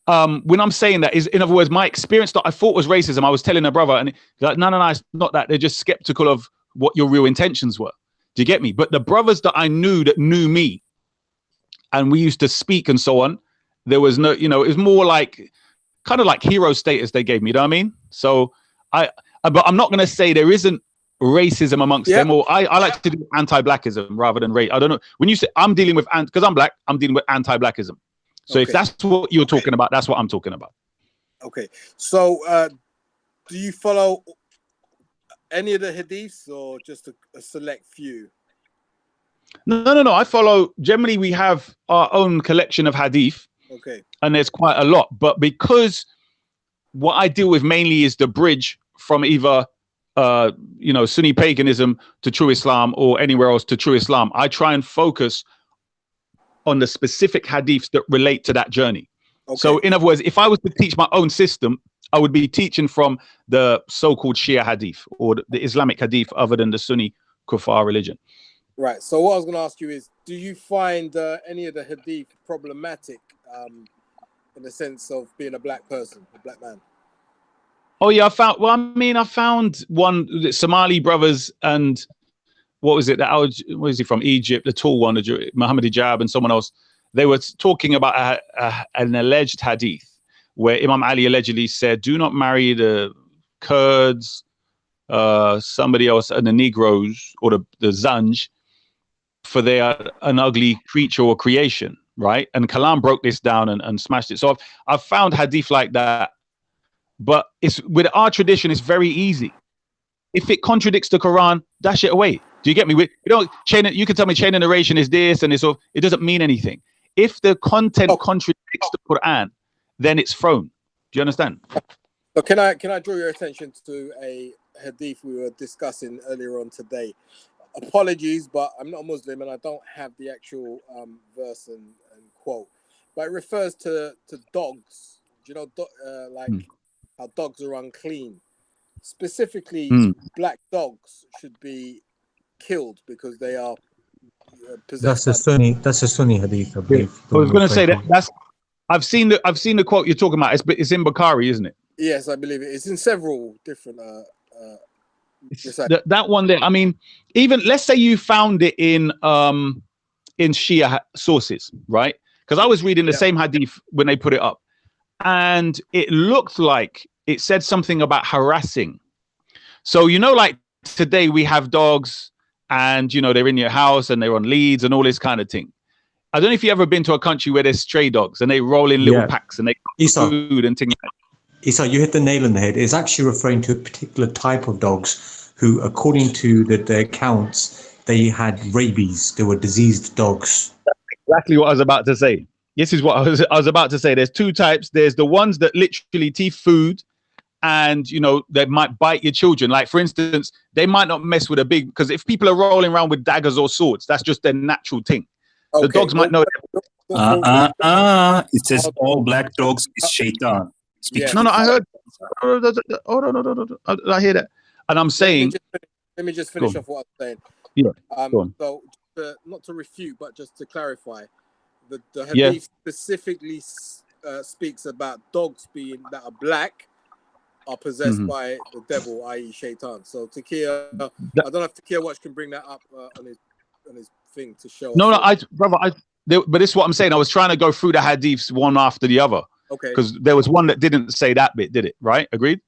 when I'm saying that is, in other words, my experience that I thought was racism, I was telling a brother and he's like, no, it's not that. They're just skeptical of what your real intentions were. Do you get me? But the brothers that I knew that knew me and we used to speak and so on, there was no, it was more like kind of like hero status they gave me. You know what I mean? So but I'm not going to say there isn't racism amongst them, or I like to do anti-blackism rather than race. I don't know. When you say I'm dealing with, because I'm black, I'm dealing with anti-blackism. So if that's what you're talking about, that's what I'm talking about. Okay. So do you follow any of the hadiths or just a select few? No. I follow, generally we have our own collection of hadith. Okay. And there's quite a lot. But because what I deal with mainly is the bridge from either Sunni paganism to true Islam or anywhere else to true Islam, I try and focus on the specific hadiths that relate to that journey. Okay. So in other words, if I was to teach my own system, I would be teaching from the so-called Shia hadith or the Islamic hadith other than the Sunni kuffar religion. Right. So what I was going to ask you is, do you find any of the hadith problematic in the sense of being a black person, a black man? Oh yeah, I found one, the Somali brothers and what was it? Where is he from? Egypt, the tall one, Muhammad Hijab and someone else. They were talking about an alleged hadith where Imam Ali allegedly said, do not marry the Kurds somebody else, and the Negroes or the Zanj, for they are an ugly creature or creation, right? And Kalam broke this down and smashed it. So I've found hadith like that, but it's with our tradition, it's very easy. If it contradicts the Quran, dash it away. Do you get me? You can tell me chain of narration is this and this, or it doesn't mean anything. If the content contradicts the Quran, then it's thrown. Do you understand? So can I draw your attention to a hadith we were discussing earlier on today? Apologies, but I'm not a Muslim and I don't have the actual verse and quote. But it refers to dogs. Do you know, like how dogs are unclean? Specifically, black dogs should be killed because they are possessed. That's a Sunni hadith, I believe. I was going to say that I've seen the quote you're talking about. It's in Bukhari, isn't it? Yes, I believe it. It's in several different. That one there. I mean, even let's say you found it in Shia sources, right? Because I was reading the same hadith when they put it up, and it looked like it said something about harassing. So like today we have dogs, and they're in your house and they're on leads and all this kind of thing. I don't know if you've ever been to a country where there's stray dogs and they roll in little packs and they food and things like that. Isa, you hit the nail on the head. It's actually referring to a particular type of dogs who, according to the accounts, they had rabies. They were diseased dogs. That's exactly what I was about to say. This is what I was about to say. There's two types. There's the ones that literally teeth food, and they might bite your children. Like, for instance, they might not mess with because if people are rolling around with daggers or swords, that's just their natural thing. Okay. The dogs might know. It says all black dogs is shaitan. No, I heard. No. I hear that, and I'm saying. Let me just finish off what I'm saying. Yeah. Go on. So, not to refute, but just to clarify, the hadith specifically speaks about dogs that are black are possessed by the devil, i.e., shaitan. So Takia, I don't know if Takia Watch can bring that up on his thing to show. But this is what I'm saying. I was trying to go through the hadiths one after the other. Okay. Because there was one that didn't say that bit, did it? Right? Agreed?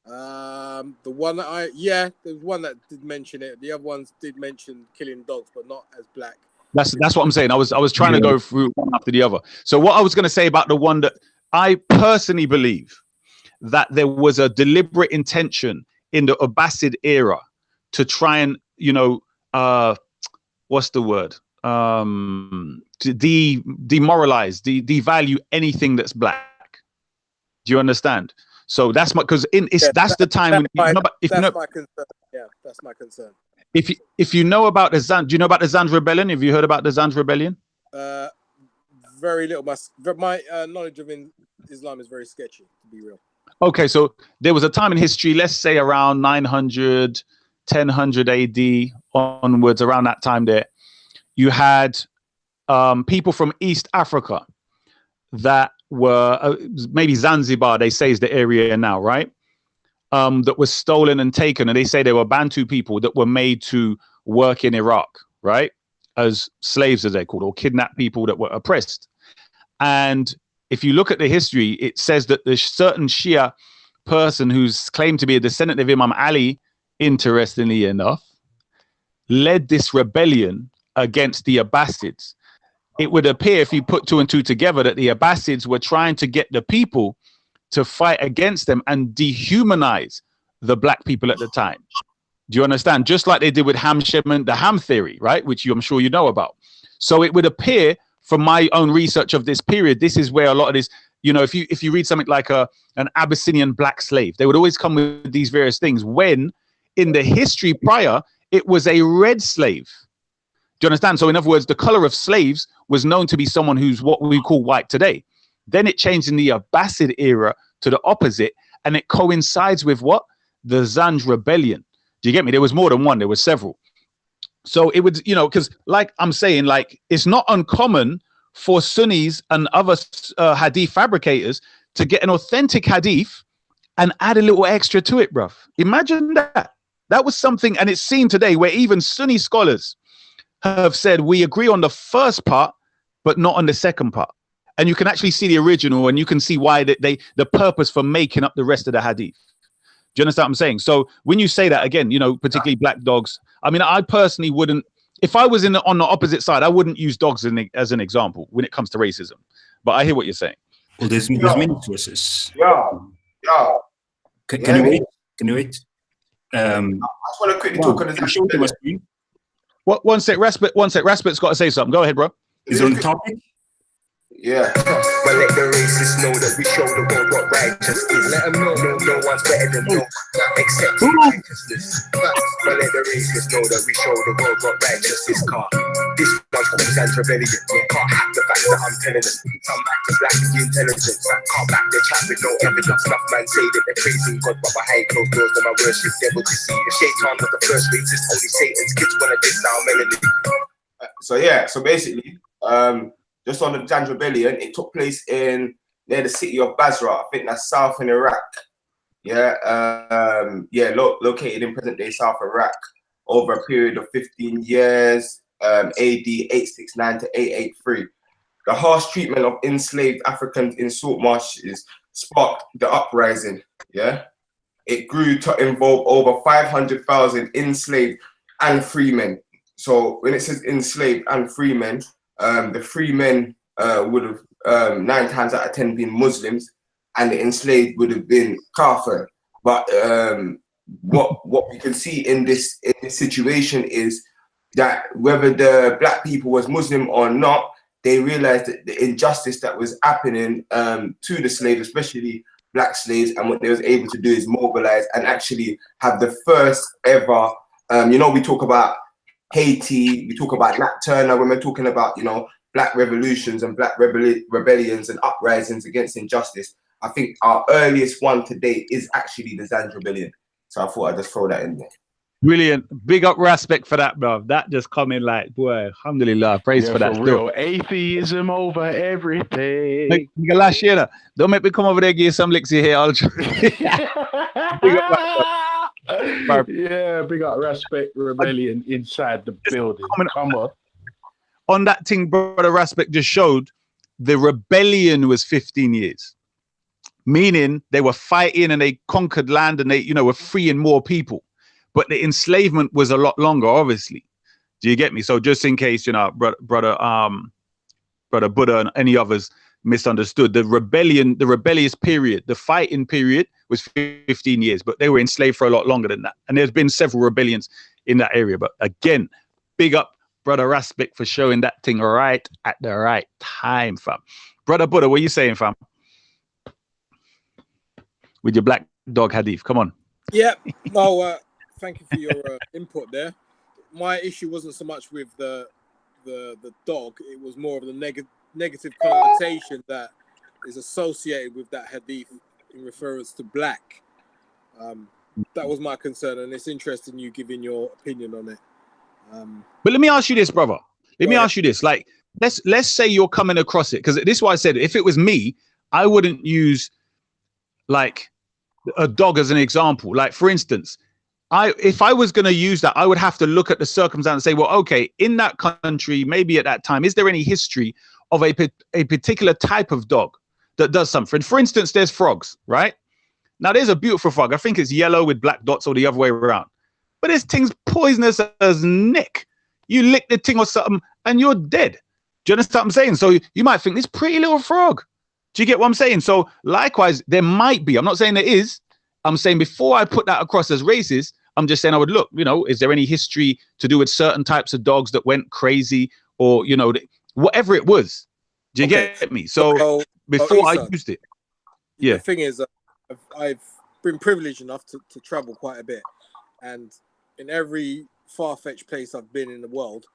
The one that there was one that did mention it. The other ones did mention killing dogs, but not as black. That's what I'm saying. I was trying to go through one after the other. So what I was going to say about the one that I personally believe that there was a deliberate intention in the Abbasid era to try and, what's the word? To demoralize, devalue anything that's black. Do you understand? So that's because that's the time. My concern. Yeah, that's my concern. If you know about the Zanj, do you know about the Zanj rebellion? Have you heard about the Zanj rebellion? Very little. My knowledge of Islam is very sketchy, to be real. Okay, so there was a time in history, let's say around 900, 1000 AD onwards, around that time there, you had people from East Africa that were maybe Zanzibar, they say is the area now, right? That was stolen and taken. And they say they were Bantu people that were made to work in Iraq, right? As slaves, as they're called, or kidnapped people that were oppressed. And if you look at the history, it says that the certain Shia person who's claimed to be a descendant of Imam Ali, interestingly enough, led this rebellion against the Abbasids. It would appear, if you put two and two together, that the Abbasids were trying to get the people to fight against them and dehumanize the black people at the time. Do you understand? Just like they did with Ham Shipman, the Ham theory, right? Which I'm sure you know about. So it would appear, from my own research of this period, this is where a lot of this, if you read something like an Abyssinian black slave, they would always come with these various things, when in the history prior, it was a red slave. Do you understand? So in other words, the color of slaves was known to be someone who's what we call white today. Then it changed in the Abbasid era to the opposite, and it coincides with what? The Zanj rebellion. Do you get me? There was more than one, there were several. So it would, because like I'm saying, like, it's not uncommon for Sunnis and other hadith fabricators to get an authentic hadith and add a little extra to it, bruv. Imagine that. That was something, and it's seen today where even Sunni scholars have said, we agree on the first part, but not on the second part. And you can actually see the original, and you can see why the purpose for making up the rest of the hadith. you understand what I'm saying? So when you say that again, you know, particularly black dogs, I mean, I personally wouldn't, if I was on the opposite side, I wouldn't use dogs as an example when it comes to racism. But I hear what you're saying. Well, there's many sources. Yeah. Can you wait? Can you wait? I just want to quickly talk on this. Show it to my screen. What? One sec, Respect. Respect's got to say something. Go ahead, bro. Is it on the topic? Yeah. But let the racists know that we show the world what righteous is. Let them know no one's better than no, except righteousness. But let the racists know that we show the world what righteous is. This one's called Sandra Bellion. Can't hack the facts that I'm telling them. Come back to black intelligence. Can't back the chat with no evidence. Enough man say that they're praising God, but behind closed doors, them I worship devil to see. The Shaitan was the first racist. Only Satan's kids wanna diss our melody. So basically, just on the Jan Rebellion, it took place near the city of Basra. I think that's south in Iraq. Located in present-day South Iraq over a period of 15 years, AD 869 to 883. The harsh treatment of enslaved Africans in salt marshes sparked the uprising. It grew to involve over 500,000 enslaved and free men. So when it says enslaved and free men, the free men would have 9 times out of 10 been Muslims, and the enslaved would have been Kafir. But what we can see in this situation is that whether the black people was Muslim or not, they realized that the injustice that was happening to the slaves, especially black slaves, and what they was able to do is mobilize and actually have the first ever. We talk about Haiti, we talk about Nat Turner when we're talking about, black revolutions and black rebellions and uprisings against injustice. I think our earliest one today is actually the Zand Rebellion. So I thought I'd just throw that in there. Brilliant. Big up respect for that, bro. That just come in like, boy, alhamdulillah. Praise for that. For real. Atheism over everything. Last year, don't make me come over there and give you some licks here. I'll big up, yeah, big up Respect Rebellion inside the building. Come on. On that thing, brother Respect just showed the rebellion was 15 years. Meaning they were fighting and they conquered land and they, were freeing more people. But the enslavement was a lot longer, obviously. Do you get me? So just in case, brother Buddha and any others misunderstood, the rebellious period, the fighting period was 15 years, but they were enslaved for a lot longer than that. And there's been several rebellions in that area. But again, big up brother Respect for showing that thing right at the right time, fam. Brother Buddha, what are you saying, fam? With your black dog hadith, come on. Yeah, no, thank you for your input there. My issue wasn't so much with the dog; it was more of the negative connotation that is associated with that hadith in reference to black. That was my concern, and it's interesting you giving your opinion on it. But let me ask you this, brother. Let me ask you this. Like, let's say you're coming across it, because this is why I said if it was me, I wouldn't use like a dog as an example. Like, for instance, if I was going to use that, I would have to look at the circumstance and say, well, okay, in that country, maybe at that time, is there any history of a particular type of dog that does something? For instance, there's frogs, right? Now, there's a beautiful frog. I think it's yellow with black dots or the other way around. But this thing's poisonous as nick. You lick the thing or something and you're dead. Do you understand what I'm saying? So you might think this pretty little frog. Do you get what I'm saying? So likewise, there might be. I'm not saying there is. I'm saying before I put that across as racist, I'm just saying I would look, is there any history to do with certain types of dogs that went crazy or, whatever it was. Do you get me? So before I used it. Yeah. The thing is, I've been privileged enough to travel quite a bit. And in every far-fetched place I've been in the world,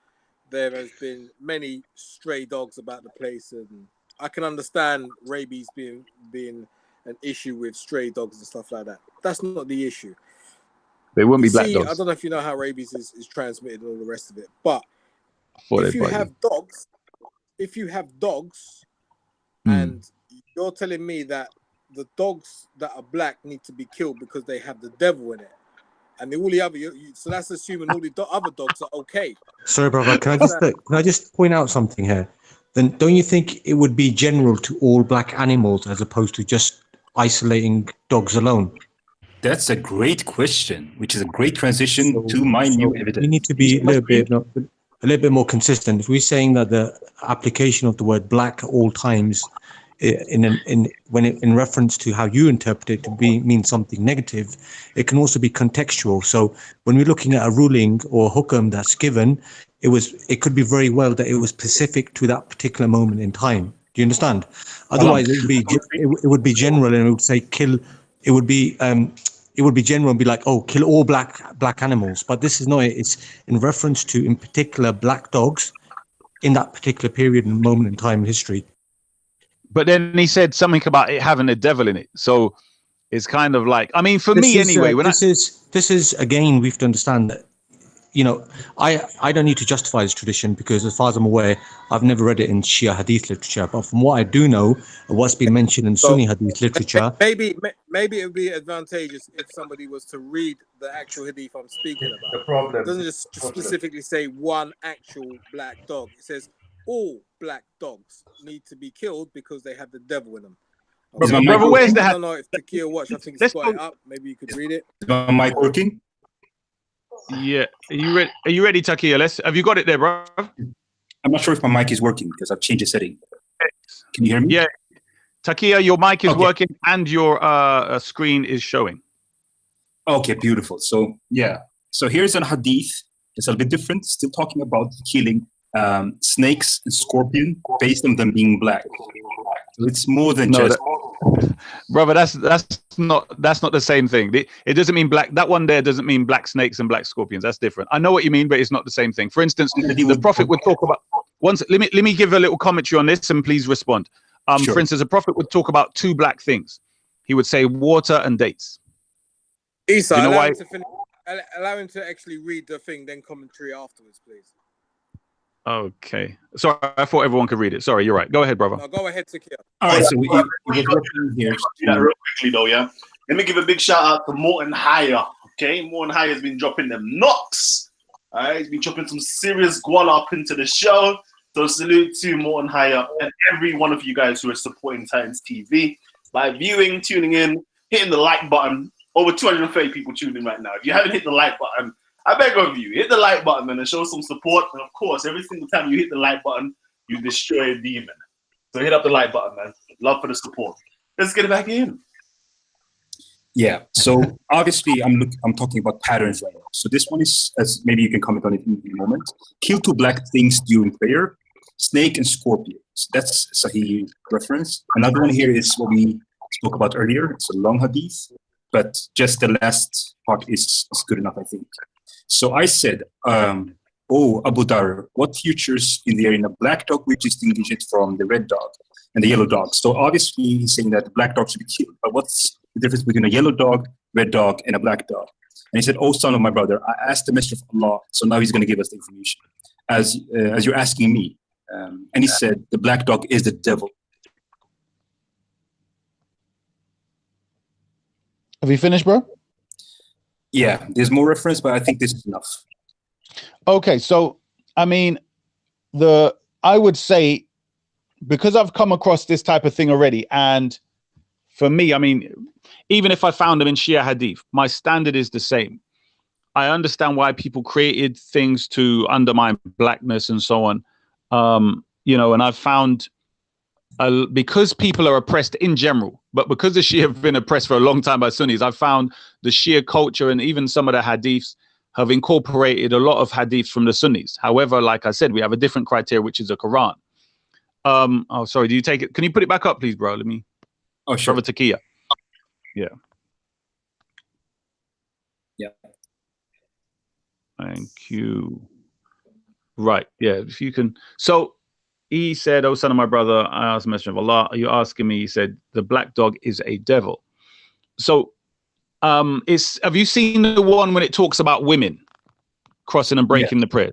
there has been many stray dogs about the place. And I can understand rabies being an issue with stray dogs and stuff like that. That's not the issue. They wouldn't be black dogs. I don't know if you know how rabies is transmitted and all the rest of it, but if you have dogs, and you're telling me that the dogs that are black need to be killed because they have the devil in it, and all the other, so that's assuming all the other dogs are okay. Sorry, brother. Can I just point out something here? Then don't you think it would be general to all black animals as opposed to just isolating dogs alone? That's a great question, which is a great transition to my new evidence. We need to be a little bit more consistent. If we're saying that the application of the word black at all times, in reference to how you interpret it to mean something negative, it can also be contextual. So when we're looking at a ruling or hukum that's given, it could be very well that it was specific to that particular moment in time. Do you understand? Otherwise, it would be general, and it would say kill. It would be general and be like, oh, kill all black animals. But this is not. It's in reference to, in particular, black dogs in that particular period and moment in time in history. But then he said something about it having a devil in it. So it's kind of like, I mean, for me anyway. This is again, we have to understand that, you know, I don't need to justify this tradition because, as far as I'm aware, I've never read it in Shia Hadith literature. But from what I do know, what's been mentioned in Sunni Hadith literature, maybe it would be advantageous if somebody was to read the actual Hadith I'm speaking about. The problem. It doesn't just specifically say one actual black dog. It says all black dogs need to be killed because they have the devil in them. Brother, where's the? I don't know if Takia watched. I think it's got it up. Maybe you could read it. Is my mic working? Yeah. Are you ready, Takia? Have you got it there, bro? I'm not sure if my mic is working because I've changed the setting. Can you hear me? Yeah. Takia, your mic is working and your screen is showing. Okay, beautiful. So yeah. So here's an hadith. It's a little bit different. Still talking about killing snakes and scorpion based on them being black. So it's more than just. Brother, that's not the same thing. It doesn't mean black. That one there doesn't mean black snakes and black scorpions. That's different. I know what you mean, but it's not the same thing. For instance, the Prophet would talk about once. Let me give a little commentary on this, and please respond. Sure. For instance, the Prophet would talk about two black things. He would say water and dates. Isa, you know why? Allow him to actually read the thing, then commentary afterwards, please. Okay. Sorry, I thought everyone could read it. Sorry, you're right. Go ahead, brother. No, go ahead, Takia. All right, so we do that real quickly though, yeah. Let me give a big shout out to Morton Hire. Okay, Morton Hire has been dropping them knocks. All right, he's been dropping some serious guala up into the show. So salute to Morton Hire and every one of you guys who are supporting Titans TV by viewing, tuning in, hitting the like button. Over 230 people tuning in right now. If you haven't hit the like button, I beg of you, hit the like button, man, and show some support. And of course, every single time you hit the like button, you destroy a demon. So hit up the like button, man. Love for the support. Let's get it back in. Yeah. So obviously, I'm talking about patterns right now. So this one is, as maybe you can comment on it in a moment. Kill two black things during prayer: snake and scorpion. So that's Sahih reference. Another one here is what we spoke about earlier. It's a long hadith, but just the last part is good enough, I think. So I said, oh, Abu Dar, what features in there in a black dog which distinguish it from the red dog and the yellow dog? So obviously he's saying that the black dog should be killed, but what's the difference between a yellow dog, red dog, and a black dog? And he said, oh, son of my brother, I asked the Messenger of Allah, so now he's going to give us the information, as you're asking me. And he said, the black dog is the devil. Have you finished, bro? Yeah, there's more reference, but I think this is enough. Okay, so I mean, I would say, because I've come across this type of thing already, and for me, I mean, even if I found them in Shia Hadith, my standard is the same. I understand why people created things to undermine blackness and so on, you know, and I've found because people are oppressed in general, but because the Shia have been oppressed for a long time by Sunnis, I've found the Shia culture and even some of the hadiths have incorporated a lot of hadiths from the Sunnis. However, like I said, we have a different criteria, which is the Quran. Oh, sorry, do you take it? Can you put it back up, please, bro? Let me. Oh, sure. Brother Takia. Yeah. Yeah. Thank you. Right. Yeah. If you can. So he said, oh, son of my brother, I asked the Messenger of Allah, are you asking me? He said, the black dog is a devil. So have you seen the one when it talks about women crossing and breaking the prayer?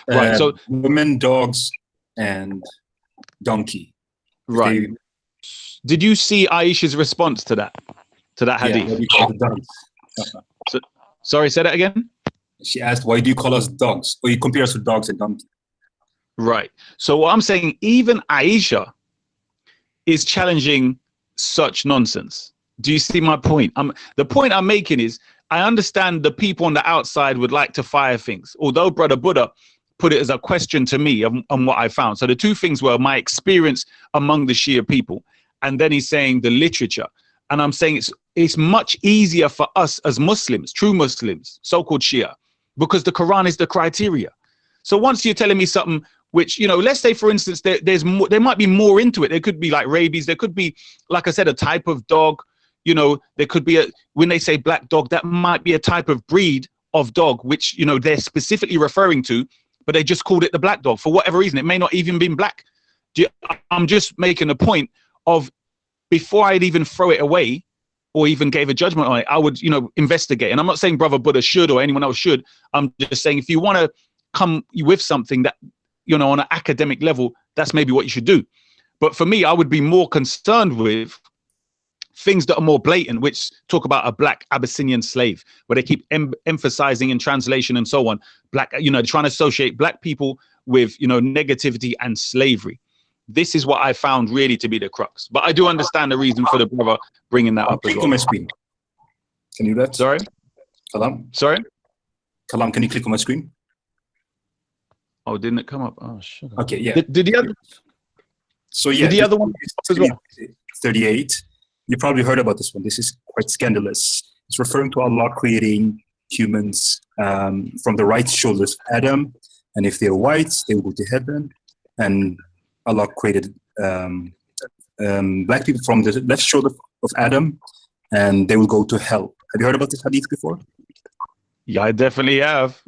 Right. So women, dogs, and donkey. Right. Did you see Aisha's response to that hadith? So, sorry, say that again. She asked, why do you call us dogs? Or you compare us to dogs and donkeys? Right. So what I'm saying, even Aisha is challenging such nonsense. Do you see my point? The point I'm making is I understand the people on the outside would like to fire things, although Brother Buddha put it as a question to me on what I found. So the two things were my experience among the Shia people, and then he's saying the literature. And I'm saying it's much easier for us as Muslims, true Muslims, so-called Shia, because the Quran is the criteria. So once you're telling me something which, you know, let's say, for instance, there might be more into it. There could be like rabies. There could be, like I said, a type of dog. You know, there could be when they say black dog, that might be a type of breed of dog, which, you know, they're specifically referring to, but they just called it the black dog for whatever reason. It may not even been black. I'm just making a point of, before I'd even throw it away or even gave a judgment on it, I would, you know, investigate. And I'm not saying Brother Buddha should or anyone else should. I'm just saying, if you want to come with something that, you know, on an academic level, that's maybe what you should do. But for me, I would be more concerned with things that are more blatant, which talk about a black Abyssinian slave, where they keep emphasizing in translation and so on, black, you know, trying to associate black people with, you know, negativity and slavery. This is what I found really to be the crux. But I do understand the reason for the brother bringing that up as well. On my screen. Can you do that? Sorry? Kalam? Sorry? Kalam, can you click on my screen? Oh, didn't it come up? Oh, shit. Okay, yeah. Did the other? So yeah, did the other one as well? 38. You probably heard about this one. This is quite scandalous. It's referring to Allah creating humans from the right shoulders of Adam, and if they're white, they will go to heaven. And Allah created black people from the left shoulder of Adam, and they will go to hell. Have you heard about this hadith before? Yeah, I definitely have.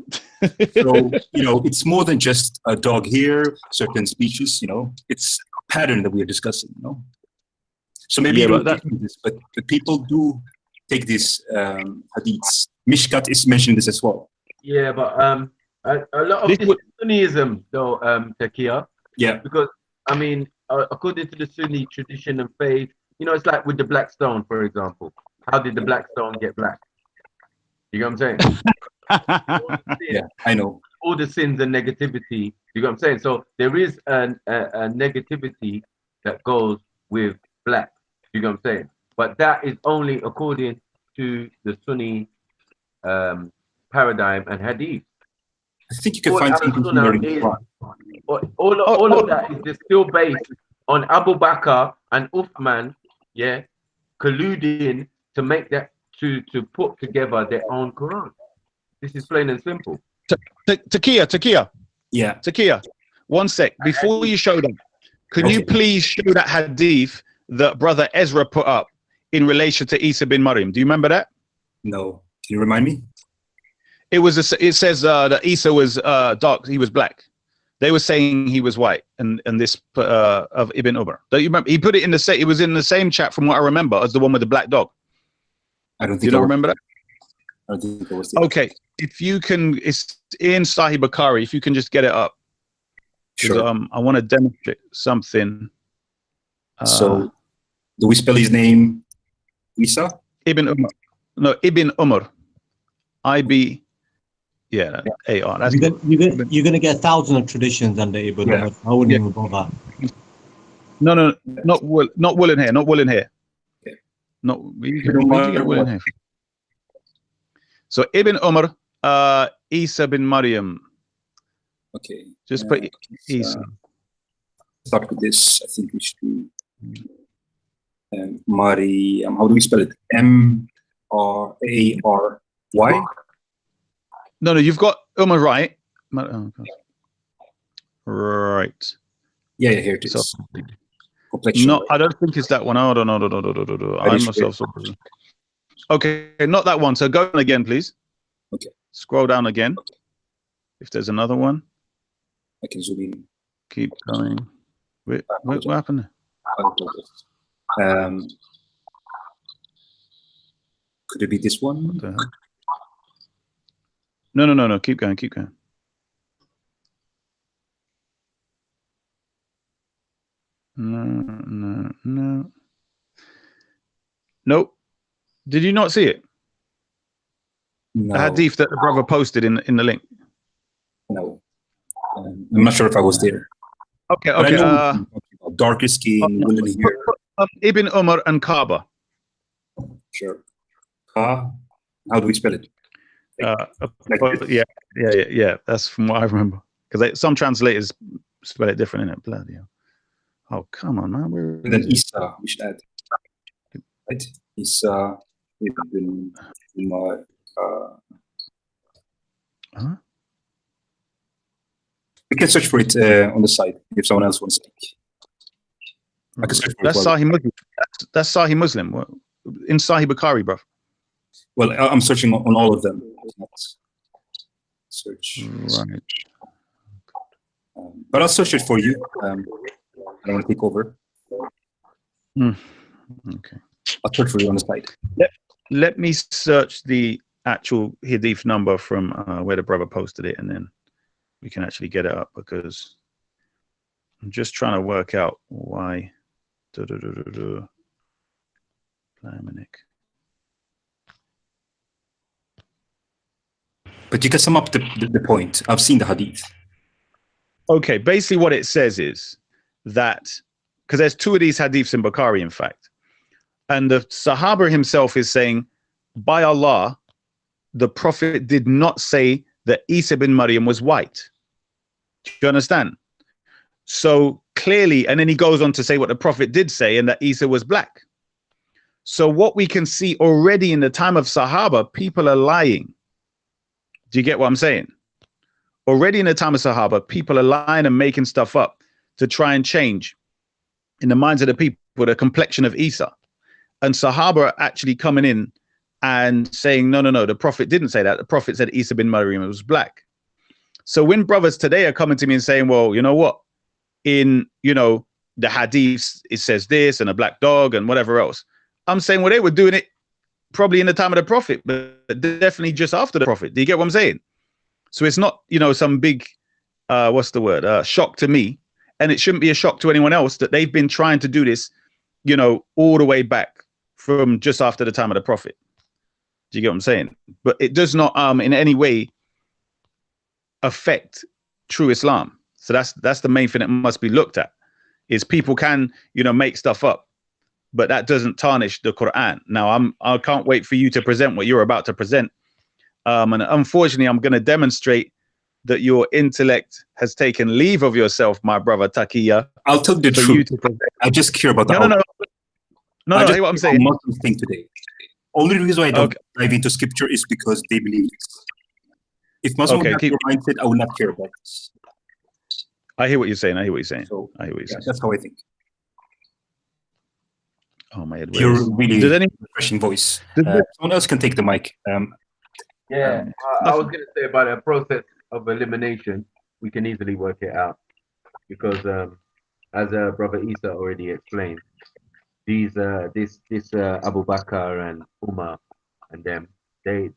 So, you know, it's more than just a dog here, certain species, you know, it's a pattern that we are discussing, you know. So maybe you don't think this, but people do take these hadiths. Mishkat is mentioning this as well. Yeah, but a lot of this is Sunnism, though, Takia. Yeah. Because, I mean, according to the Sunni tradition and faith, you know, it's like with the black stone, for example. How did the black stone get black? You know what I'm saying? Yeah, I know. All the sins and negativity, you know what I'm saying? So there is a negativity that goes with black, you know what I'm saying? But that is only according to the Sunni paradigm and hadith. I think you can find something similar in Quran. All of that is just still based on Abu Bakr and Uthman, yeah, colluding to make that, to put together their own Quran. This is plain and simple. Takia. Yeah. Takia, one sec. Before you show them, can you please show that hadith that Brother Ezra put up in relation to Isa bin Maryam? Do you remember that? No. Can you remind me? It says that Isa was dark. He was black. They were saying he was white, and this of Ibn Umar. Don't you remember? He put it in the same. It was in the same chat from what I remember as the one with the black dog. I don't think you don't remember that. I don't think it was there. Okay, if you can, it's in Sahih Bukhari. If you can just get it up, sure. I want to demonstrate something. So, do we spell his name? Isa? Ibn Umar. No, Ibn Umar. IB. Yeah, AR. That's you're gonna get thousands of traditions under Ibn Umar. I wouldn't even bother. No, not wool in here. Not wool in here. Okay. Not you can get wool in here. So Ibn Umar, Isa bin Maryam. Okay. Just put Isa. Start with this. I think we should do Maryam. How do we spell it? M-R-A-R-Y? No, you've got Umar right. Right. Yeah, here it is. So, no, I don't think it's that one. Oh, no. I myself. Okay, not that one. So go on again, please. Okay. Scroll down again. Okay. If there's another one. I can zoom in. Keep going. Wait, what happened? Could it be this one? No. Keep going. No. Nope. Did you not see it? No. The hadith that the brother posted in the link. No. I'm not sure if I was there. Okay. Darker skin, woolen hair. Ibn Umar and Kaaba. Sure. How do we spell it? Yeah. That's from what I remember. Because some translators spell it different, innit? Bloody hell. Oh, come on, man. And then Isa, we should add. Right? Isa ibn Umar. We can search for it on the side if someone else wants to speak. I can search for That's it. Sahih Muslim. That's Sahih Muslim. In Sahih Bukhari, bro. Well, I'm searching on all of them. Search. Right. But I'll search it for you. I don't want to take over. Okay. I'll search for you on the side. Let me search the actual hadith number from where the brother posted it, and then we can actually get it up, because I'm just trying to work out why. But you can sum up the point. I've seen the hadith. Okay, basically what it says is that, because there's two of these hadiths in Bukhari, in fact, and the Sahaba himself is saying, by Allah, the Prophet did not say that Isa bin Maryam was white. Do you understand? So clearly, and then he goes on to say what the Prophet did say, and that Isa was black. So what we can see already in the time of Sahaba, people are lying. Do you get what I'm saying? Already in the time of Sahaba, people are lying and making stuff up to try and change in the minds of the people the complexion of Isa. And Sahaba are actually coming in and saying, no, the Prophet didn't say that. The Prophet said Isa bin Maryam was black. So when brothers today are coming to me and saying, well, you know what? In, the hadiths, it says this, and a black dog and whatever else. I'm saying, well, they were doing it probably in the time of the Prophet, but definitely just after the Prophet. Do you get what I'm saying? So it's not, some big, shock to me. And it shouldn't be a shock to anyone else that they've been trying to do this, all the way back from just after the time of the Prophet. Do you get what I'm saying? But it does not in any way affect true Islam. So that's the main thing that must be looked at, is people can, make stuff up, but that doesn't tarnish the Quran. Now I can't wait for you to present what you're about to present. And unfortunately, I'm going to demonstrate that your intellect has taken leave of yourself, my brother Taqiyya. I'll tell the truth. I just care about the No, hear what I'm saying. Muslim thing today. Only reason why I don't dive into scripture is because they believe it. If Muslim have your mindset, I will not care about this. I hear what you're saying. So, that's how I think. Oh my God. You're really refreshing voice. Someone else can take the mic. I was going to say about a process of elimination, we can easily work it out, because as Brother Isa already explained, these this Abu Bakr and Umar and them, they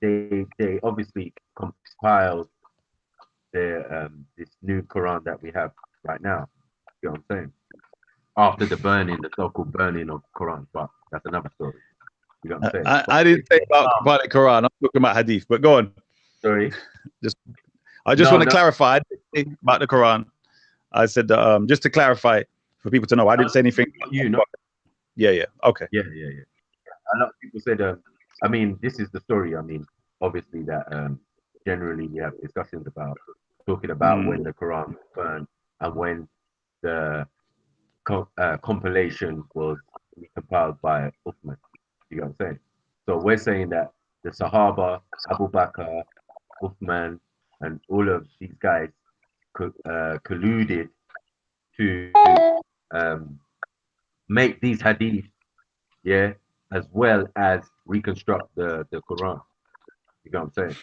obviously compiled their this new Quran that we have right now. You know what I'm saying? After the so-called burning of Quran, but that's another story. You know what I'm saying? I didn't say about the Quran. I'm talking about Hadith. But go on. Sorry. I just want to clarify about the Quran. I said just to clarify for people to know, I didn't say anything. Yeah. Okay. Yeah. A lot of people said, I mean, this is the story. I mean, obviously that generally we have discussions about talking about when the Quran was burned and when the compilation was compiled by Uthman. You know what I'm saying? So we're saying that the Sahaba, Abu Bakr, Uthman, and all of these guys colluded to make these hadiths, as well as reconstruct the Quran. You know what I'm saying?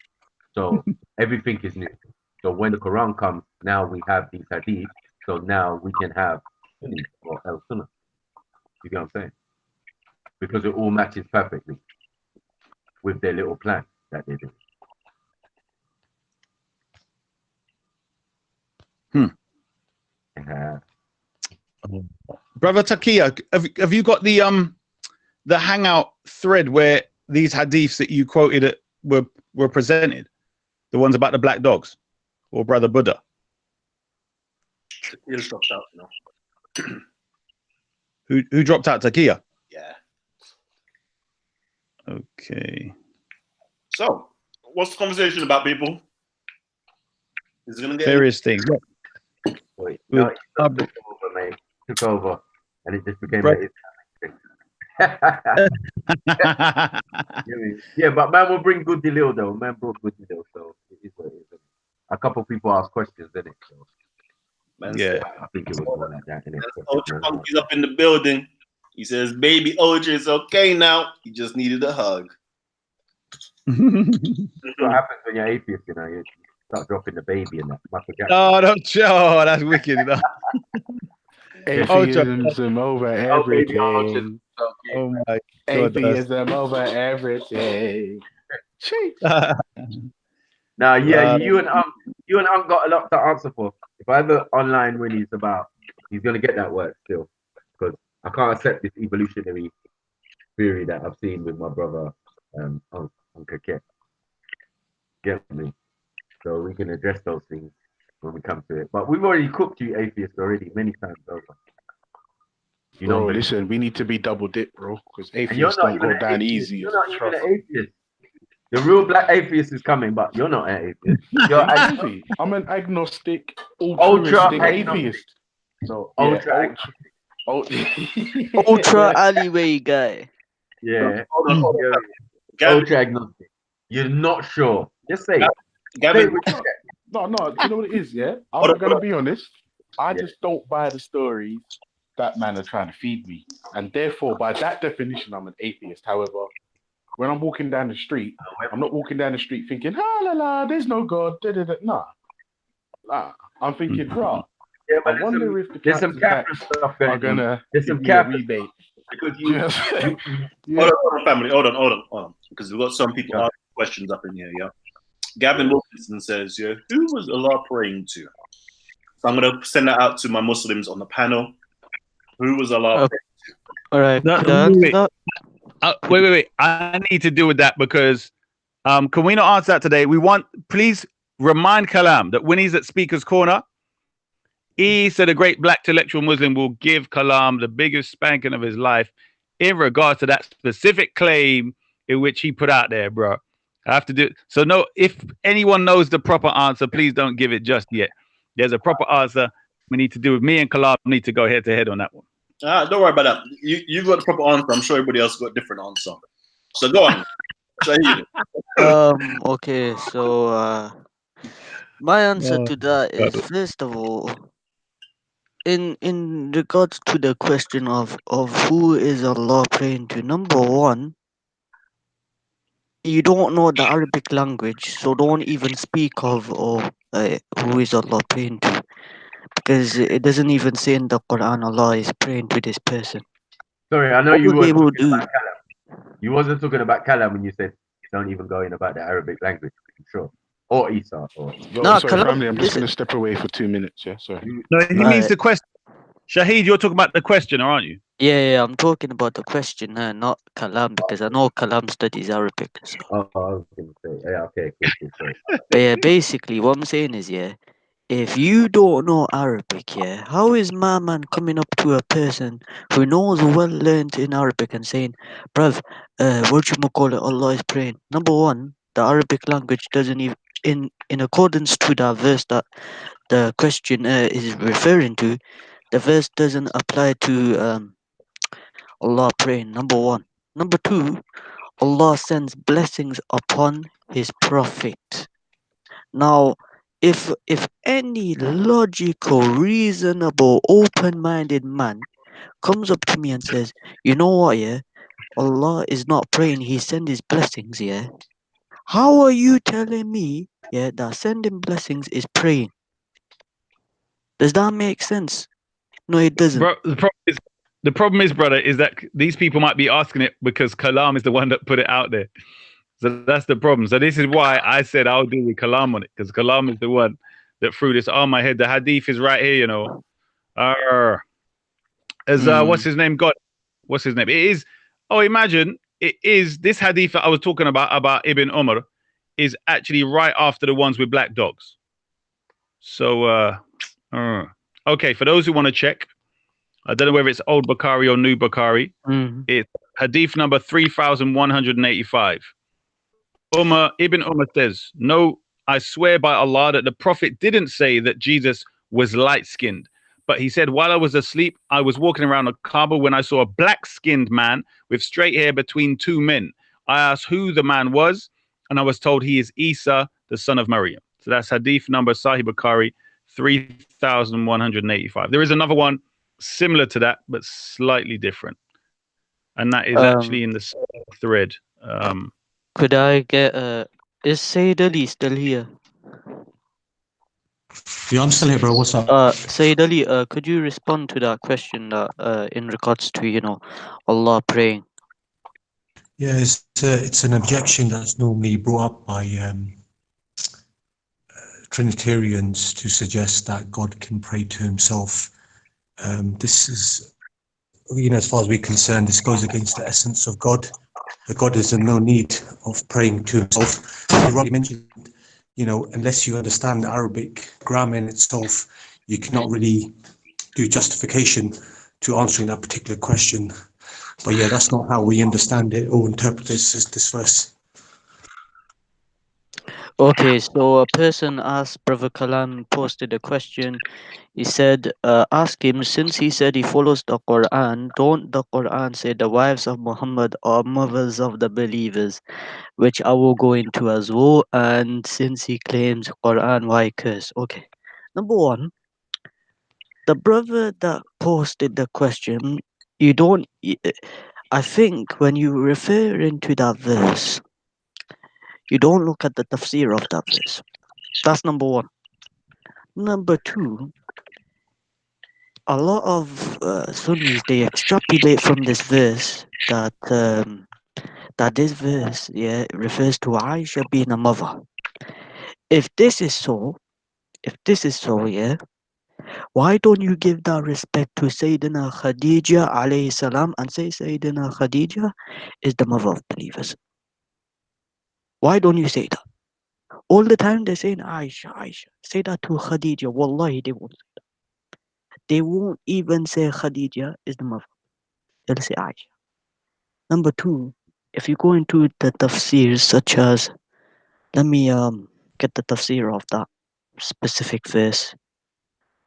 So everything is new. So when the Quran comes, now we have these hadiths. So now we can have Sunni or El Sunnah. You know what I'm saying? Because it all matches perfectly with their little plan that they do. Brother Taqiyya, have you got the Hangout thread where these hadiths that you quoted were presented? The ones about the black dogs, or Brother Buddha? Taqiyya's dropped out now. Who dropped out? Taqiyya? Yeah. Okay. So, what's the conversation about, people? Is it gonna get various things? Wait, no, it took over, mate. Took over, and it just became a yeah, but man will bring good deal though. Man brought good deal, so it is what it is. A couple people asked questions, didn't it? So, yeah, I think it was more like that. Ultra Funky's up in the building. He says, "Baby Ultra, it's okay now. He just needed a hug." What happens when you're atheist? You know, you start dropping the baby and that. Oh, don't show. That's wicked enough. Atheism over everything. Oh my God. Atheism over everything. Now, yeah, you and Unc got a lot to answer for. If I ever online when he's about, he's gonna get that work still, because I can't accept this evolutionary theory that I've seen with my brother, Uncle Ket. Get me? So we can address those things when we come to it. But we've already cooked you atheists already many times over. You bro, know, listen, we need to be double dip, bro, because and you're atheists not don't even go an down atheist. easy. You're not even an atheist. The real black atheist is coming, but you're not an atheist. You're Exactly. I'm an agnostic, ultra altruistic agnostic. atheist. So Ultra Ultra alleyway guy. Yeah. Hold on. Ultra agnostic. You're not sure. Just say it. Gavin. No, you know what it is, yeah? I'm going to be honest. I just don't buy the stories that man are trying to feed me. And therefore, by that definition, I'm an atheist. However, when I'm walking down the street, I'm not walking down the street thinking, la la, there's no God. Nah. I'm thinking, bro, yeah, I wonder if there's some Catholic stuff are going to there's give some me a Catholic rebate. Because you, Hold on, family. Hold on. Because we've got some people asking questions up in here, yeah? Gavin Wilkinson says, yeah, who was Allah praying to? So I'm going to send that out to my Muslims on the panel. Who was Allah praying to? All right. Wait. I need to deal with that because can we not answer that today? Please remind Kalam that when he's at Speaker's Corner, he said a great black intellectual Muslim will give Kalam the biggest spanking of his life in regards to that specific claim in which he put out there, bro. I have to do so. No, if anyone knows the proper answer, please don't give it just yet. There's a proper answer. We need to do with me and Kalam need to go head to head on that one. Don't worry about that. You got the proper answer. I'm sure everybody else got a different answer. So go on. Okay, so my answer to that is, first of all, in regards to the question of who is Allah praying to, number one, you don't know the Arabic language, so don't even speak of who is Allah praying to, because it doesn't even say in the Quran Allah is praying to this person. Sorry, I know What you were they will talking do. about Kalam. You wasn't talking about Kalam when you said don't even go in about the Arabic language, I'm sure. Or Isa. Or... No, sorry, family, I'm just going to step away for 2 minutes, yeah? Sorry. No, he means the question. Shahid, you're talking about the question, aren't you? Yeah, I'm talking about the question, not Kalam, because I know Kalam studies Arabic. So. I was going to say, yeah, okay, cool. But yeah, basically, what I'm saying is, yeah, if you don't know Arabic, yeah, how is my man coming up to a person who knows well learned in Arabic and saying, bruv, what you call it, Allah is praying? Number one, the Arabic language doesn't even, in accordance to that verse that the questioner is referring to, the verse doesn't apply to Allah praying, number one. Number two, Allah sends blessings upon His Prophet. Now, if any logical, reasonable, open-minded man comes up to me and says, you know what, yeah, Allah is not praying, He sends His blessings, yeah? How are you telling me, yeah, that sending blessings is praying? Does that make sense? No, it doesn't. Bro, the problem is, brother, is that these people might be asking it because Kalam is the one that put it out there. So that's the problem. So this is why I said I'll deal with Kalam on it, because Kalam is the one that threw this on my head. The hadith is right here, you know. What's his name? What's his name? It is. Oh, imagine it is this hadith that I was talking about Ibn Umar is actually right after the ones with black dogs. So okay, for those who want to check, I don't know whether it's old Bukhari or new Bukhari. Mm. It's hadith number 3185. Ibn Umar says, "No, I swear by Allah that the Prophet didn't say that Jesus was light-skinned, but he said, while I was asleep, I was walking around the Kaaba when I saw a black-skinned man with straight hair between two men. I asked who the man was, and I was told he is Isa, the son of Maryam." So that's hadith number Sahih Bukhari 3185. There is another one similar to that, but slightly different, and that is actually in the same thread. Could I get is Sayyid Ali still here? Yeah, I'm still here, bro. What's up? Sayyid Ali, could you respond to that question that in regards to, you know, Allah praying? Yeah, it's an objection that's normally brought up by Trinitarians to suggest that God can pray to himself. This is, you know, as far as we're concerned, this goes against the essence of God. That God is in no need of praying to himself. You already mentioned, you know, unless you understand Arabic grammar in itself, you cannot really do justification to answering that particular question. But yeah, that's not how we understand it or interpret this verse. Okay, so a person asked Brother Kalam, posted a question. He said, ask him, since he said he follows the Quran, don't the Quran say the wives of Muhammad are mothers of the believers, which I will go into as well. And since he claims Quran, why curse? Okay, number one, the brother that posted the question, you don't, I think when you refer into that verse, you don't look at the tafsir of that verse. That's number one. Number two, a lot of Sunnis, they extrapolate from this verse that that this verse, yeah, refers to Aisha being a mother. If this is so, yeah, why don't you give that respect to Sayyidina Khadija alayhi salam and say Sayyidina Khadija is the mother of believers? Why don't you say that? All the time they're saying Aisha, Aisha. Say that to Khadija. Wallahi, they won't say that. They won't even say Khadija is the mother. They'll say Aisha. Number two, if you go into the tafsirs such as, let me get the tafsir of that specific verse.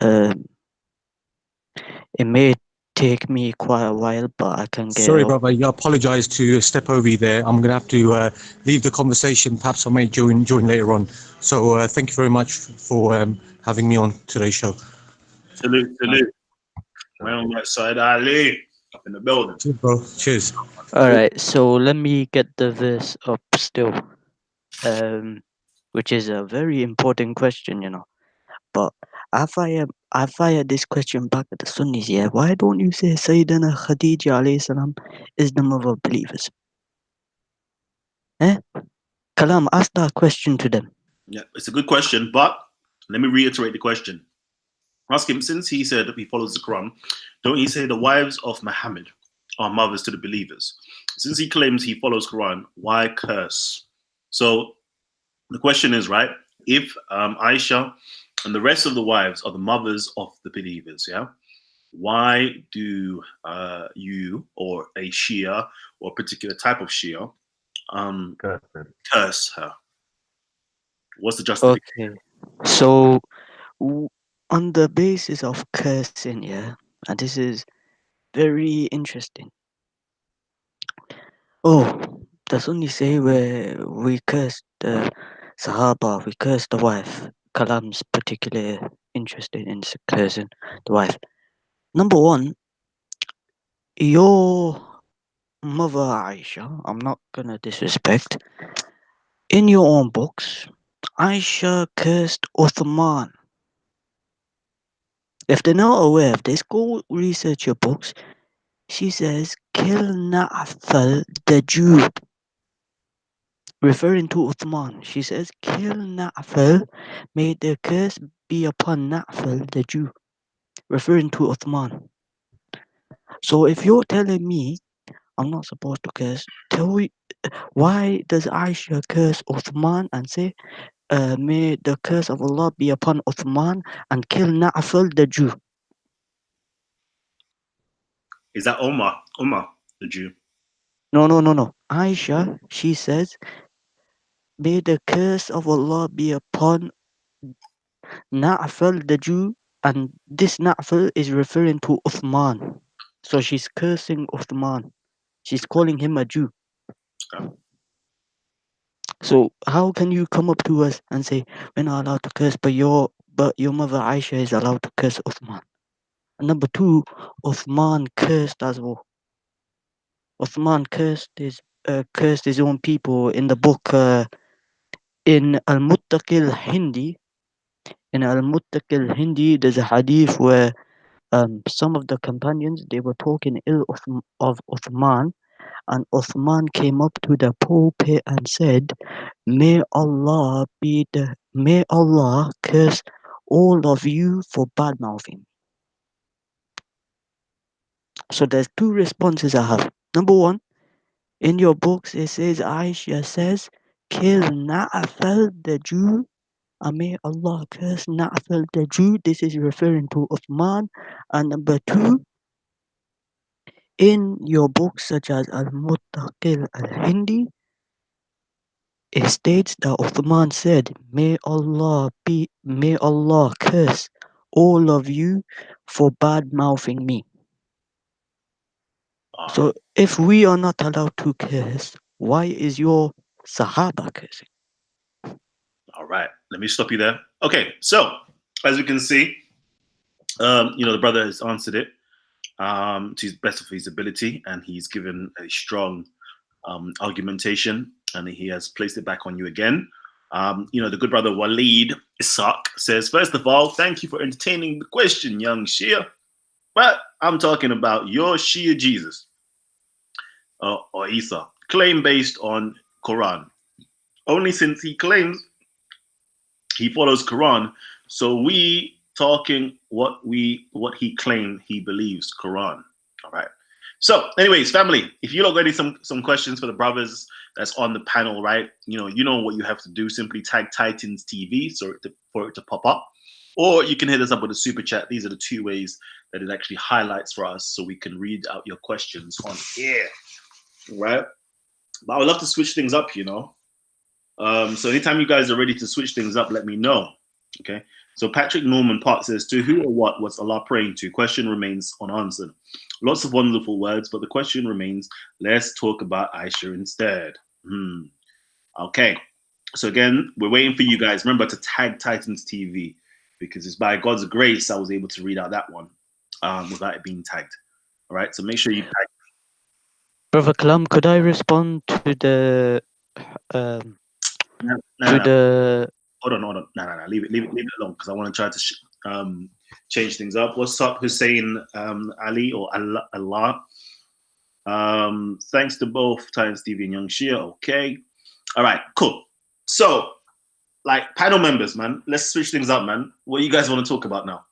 It may take me quite a while, but I can get Sorry, it up. brother. I apologize to step over you there. I'm going to have to leave the conversation. Perhaps I may join later on. So thank you very much for having me on today's show. Salute. We're on that side, Ali, up in the building. Cheers, bro. Cheers. All right, so let me get the verse up still, which is a very important question, you know. But I fire this question back at the Sunnis. Yeah, why don't you say Sayyidina Khadija alayhi salam is the mother of believers? Kalam, ask that question to them. Yeah, it's a good question, but let me reiterate the question. Ask him, since he said that he follows the Quran, don't he say the wives of Muhammad are mothers to the believers? Since he claims he follows Quran, why curse? So the question is, right, if Aisha and the rest of the wives are the mothers of the believers, yeah, why do you or a Shia or a particular type of Shia curse her? What's the justification? Okay, so on the basis of cursing, yeah, and this is very interesting. Oh, the Sunnis say where we curse the Sahaba, we curse the wife. Kalam's particularly interested in cursing the wife. Number one, your mother Aisha, I'm not gonna disrespect, in your own books, Aisha cursed Uthman. If they're not aware of this, go research your books. She says, kill Na'fal the Jew. Referring to Uthman, she says, kill Na'fal, may the curse be upon Na'fal the Jew. Referring to Uthman. So if you're telling me I'm not supposed to curse, tell me, why does Aisha curse Uthman and say, may the curse of Allah be upon Uthman and kill Na'fal the Jew? Is that Omar? Omar, the Jew. No. Aisha, she says, may the curse of Allah be upon Na'fal the Jew, and this Na'fal is referring to Uthman. So she's cursing Uthman. She's calling him a Jew. So how can you come up to us and say we're not allowed to curse, but your mother Aisha is allowed to curse Uthman? And number two, Uthman cursed as well. Uthman cursed his own people in the book in Al-Muttaqil Hindi. In Al-Muttaqil Hindi, there's a hadith where some of the companions, they were talking ill of Uthman, and Uthman came up to the pulpit and said, may Allah curse all of you for bad mouthing. So there's two responses I have. Number one, in your books it says Aisha says, kill Na'fal the Jew, and may Allah curse Na'fal the Jew. This is referring to Uthman. And number two, in your books such as Al-Muttaqil Al-Hindi, it states that Uthman said, may Allah curse all of you for bad mouthing me. So if we are not allowed to curse, why is your Sahaba cursing? All right, let me stop you there. Okay, so as we can see, the brother has answered it to his best of his ability, and he's given a strong argumentation, and he has placed it back on you again. The good brother Waleed Isaac says, first of all, thank you for entertaining the question, young Shia. But I'm talking about your Shia Jesus or Isa, claim based on Quran. Only since he claims he follows Quran, so we talking what he claimed he believes Quran. All right. So, anyways, family, if you look ready some questions for the brothers that's on the panel, right? You know what you have to do. Simply tag Titans TV for it to pop up, or you can hit us up with a super chat. These are the two ways that it actually highlights for us, so we can read out your questions on air, right? But I would love to switch things up, So anytime you guys are ready to switch things up, let me know. Okay. So Patrick Norman Park says, to who or what was Allah praying to? Question remains unanswered. Lots of wonderful words, but the question remains, let's talk about Aisha instead. Okay. So again, we're waiting for you guys. Remember to tag Titans TV, because it's by God's grace I was able to read out that one without it being tagged. All right. So make sure you tag. Brother Kalam, could I respond to the Hold on. No. Leave it alone, because I want to try to change things up. What's up, Hussein Ali or Allah? Thanks to both Titans TV and Young Shia. Okay. All right, cool. So, panel members, man, let's switch things up, man. What do you guys want to talk about now?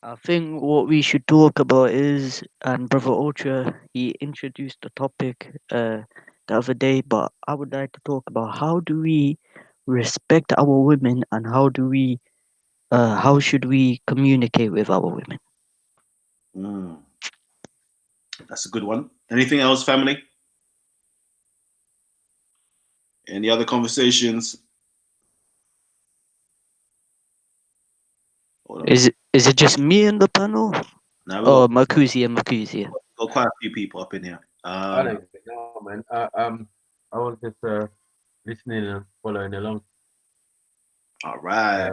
I think what we should talk about is, and Brother Ultra, he introduced the topic the other day, but I would like to talk about how do we respect our women, and how should we communicate with our women? That's a good one. Anything else, family? Any other conversations? Is it just me in the panel? No, Makusia. Got quite a few people up in here. I don't even know, man. I was just listening and following along. All right.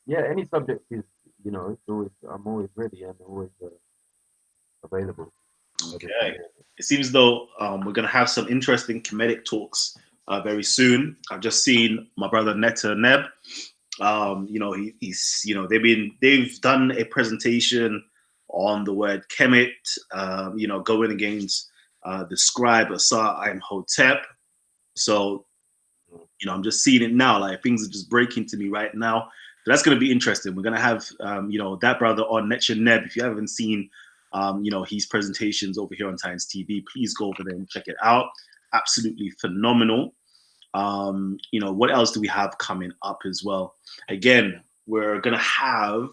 Yeah, any subject is, it's always, I'm always ready and always available. Okay. It seems though we're gonna have some interesting comedic talks very soon. I've just seen my brother Netta Neb. He's they've done a presentation on the word Kemet, going against the scribe Asar Imhotep. So, I'm just seeing it now, like things are just breaking to me right now. So that's going to be interesting. We're going to have, that brother on Netcha Neb. If you haven't seen, his presentations over here on Titans TV, please go over there and check it out. Absolutely phenomenal. What else do we have coming up as well? Again, we're going to have